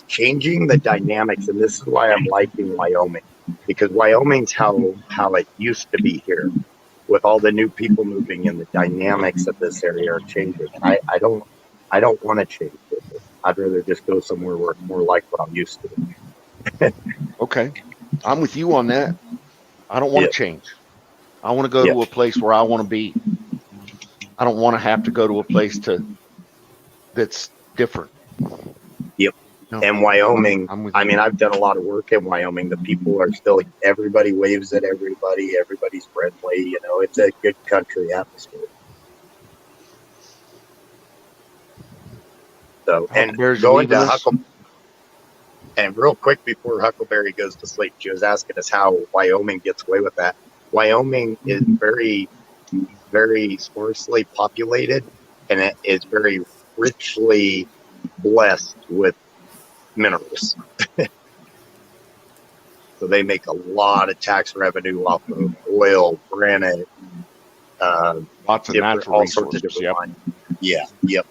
changing the dynamics, and this is why I'm liking Wyoming, because Wyoming's how it used to be here. With all the new people moving in, the dynamics of this area are changing. And I don't want to change it. I'd rather just go somewhere where it's more like what I'm used to. Okay. I'm with you on that. I don't want Yep. to change. I want to go Yep. to a place where I want to be. I don't want to have to go to a place that's different. Yep. No, And Wyoming, I'm with I you. mean, I've done a lot of work in Wyoming. The people are still, everybody waves at everybody. Everybody's friendly. You know, it's a good country atmosphere. So, and Huckleberries are going to leaving us? and real quick before Huckleberry goes to sleep, she was asking us how Wyoming gets away with that. Wyoming is very, very sparsely populated, and it is very richly blessed with minerals. So they make a lot of tax revenue off of oil, granite, Lots of different, natural all sorts of resources. different Yep. mines. Yeah, yep.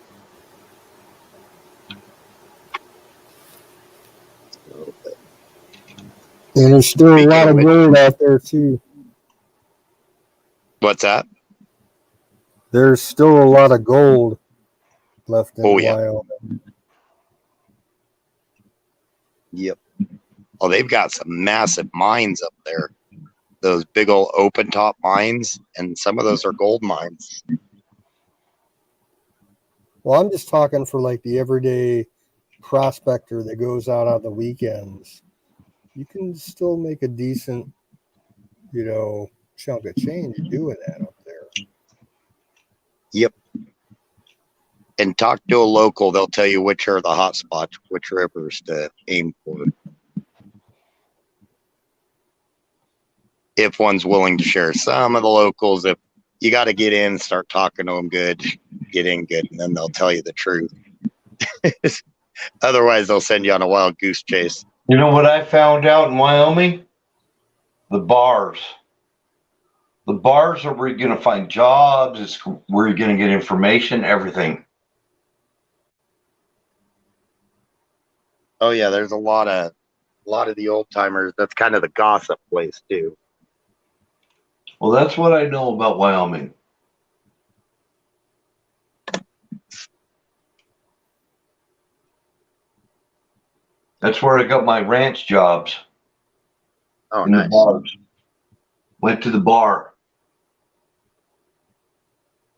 And there's still a Speaking lot of of which- gold out there too. What's that? There's still a lot of gold left in Oh, yeah. Wyoming. Yep. Oh, they've got some massive mines up there. Those big old open top mines, and some of those are gold mines. Well, I'm just talking for like the everyday prospector that goes out on the weekends. You can still make a decent, chunk of change doing that up there. Yep. And talk to a local. They'll tell you which are the hot spots, which rivers to aim for. If one's willing to share. Some of the locals, if you got to get in, start talking to them good, get in good, and then they'll tell you the truth. Otherwise, they'll send you on a wild goose chase. You know what I found out in Wyoming? The bars. The bars are where you're going to find jobs. It's where you're going to get information, everything. Oh yeah, there's a lot of the old timers. That's kind of the gossip place too. Well, that's what I know about Wyoming. That's where I got my ranch jobs. Oh, in nice. the bars. Went to the bar.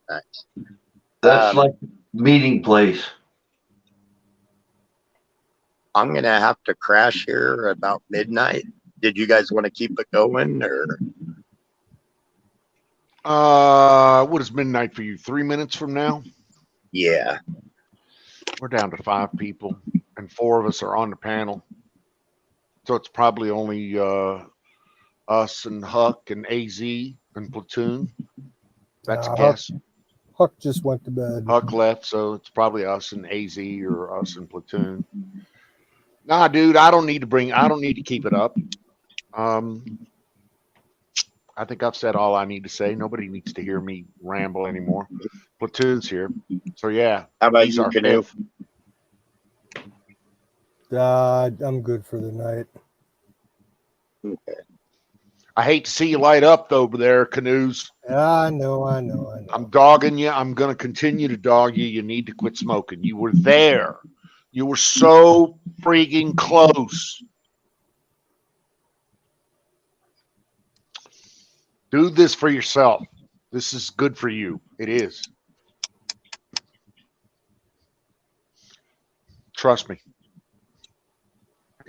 Nice. That's like meeting place. I'm gonna have to crash here about midnight. Did you guys want to keep it going, or? What is midnight for you? 3 minutes from now? Yeah. We're down to 5 people, and 4 of us are on the panel. So it's probably only us and Huck and AZ and Platoon. That's a guess. Huck just went to bed. Huck left, so it's probably us and AZ or us and Platoon. Nah, dude, I don't need to keep it up. I think I've said all I need to say. Nobody needs to hear me ramble anymore. Platoon's here. So yeah. How about he's you, our Canoe? 5th. I'm good for the night. Okay. I hate to see you light up over there, Canoes. I know. I'm dogging you. I'm going to continue to dog you. You need to quit smoking. You were there. You were so freaking close. Do this for yourself. This is good for you. It is. Trust me.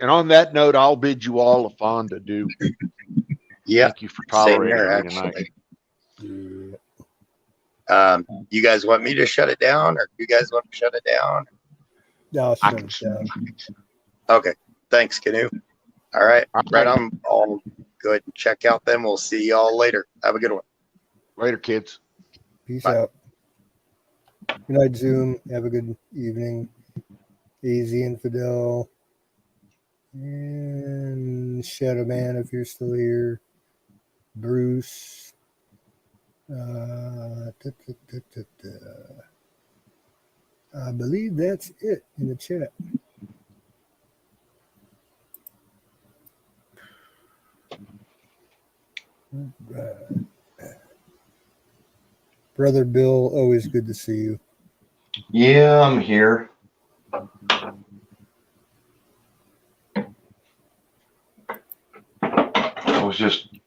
And on that note, I'll bid you all a fond adieu. Yeah. Thank you for tolerating Same me here, tonight. Yeah. You guys want me to shut it down, or you guys want to shut it down? No, I shut it down. Okay. Thanks, Canoe. All right. All Right right. on. I'll go ahead and check out then. We'll see y'all later. Have a good one. Later, kids. Peace Bye. out. Good night, Zoom. Have a good evening. AZ Infidel. And Shadow Man, if you're still here. Bruce. I believe that's it in the chat. Right. Brother Bill, always good to see you. Yeah, I'm here. I was just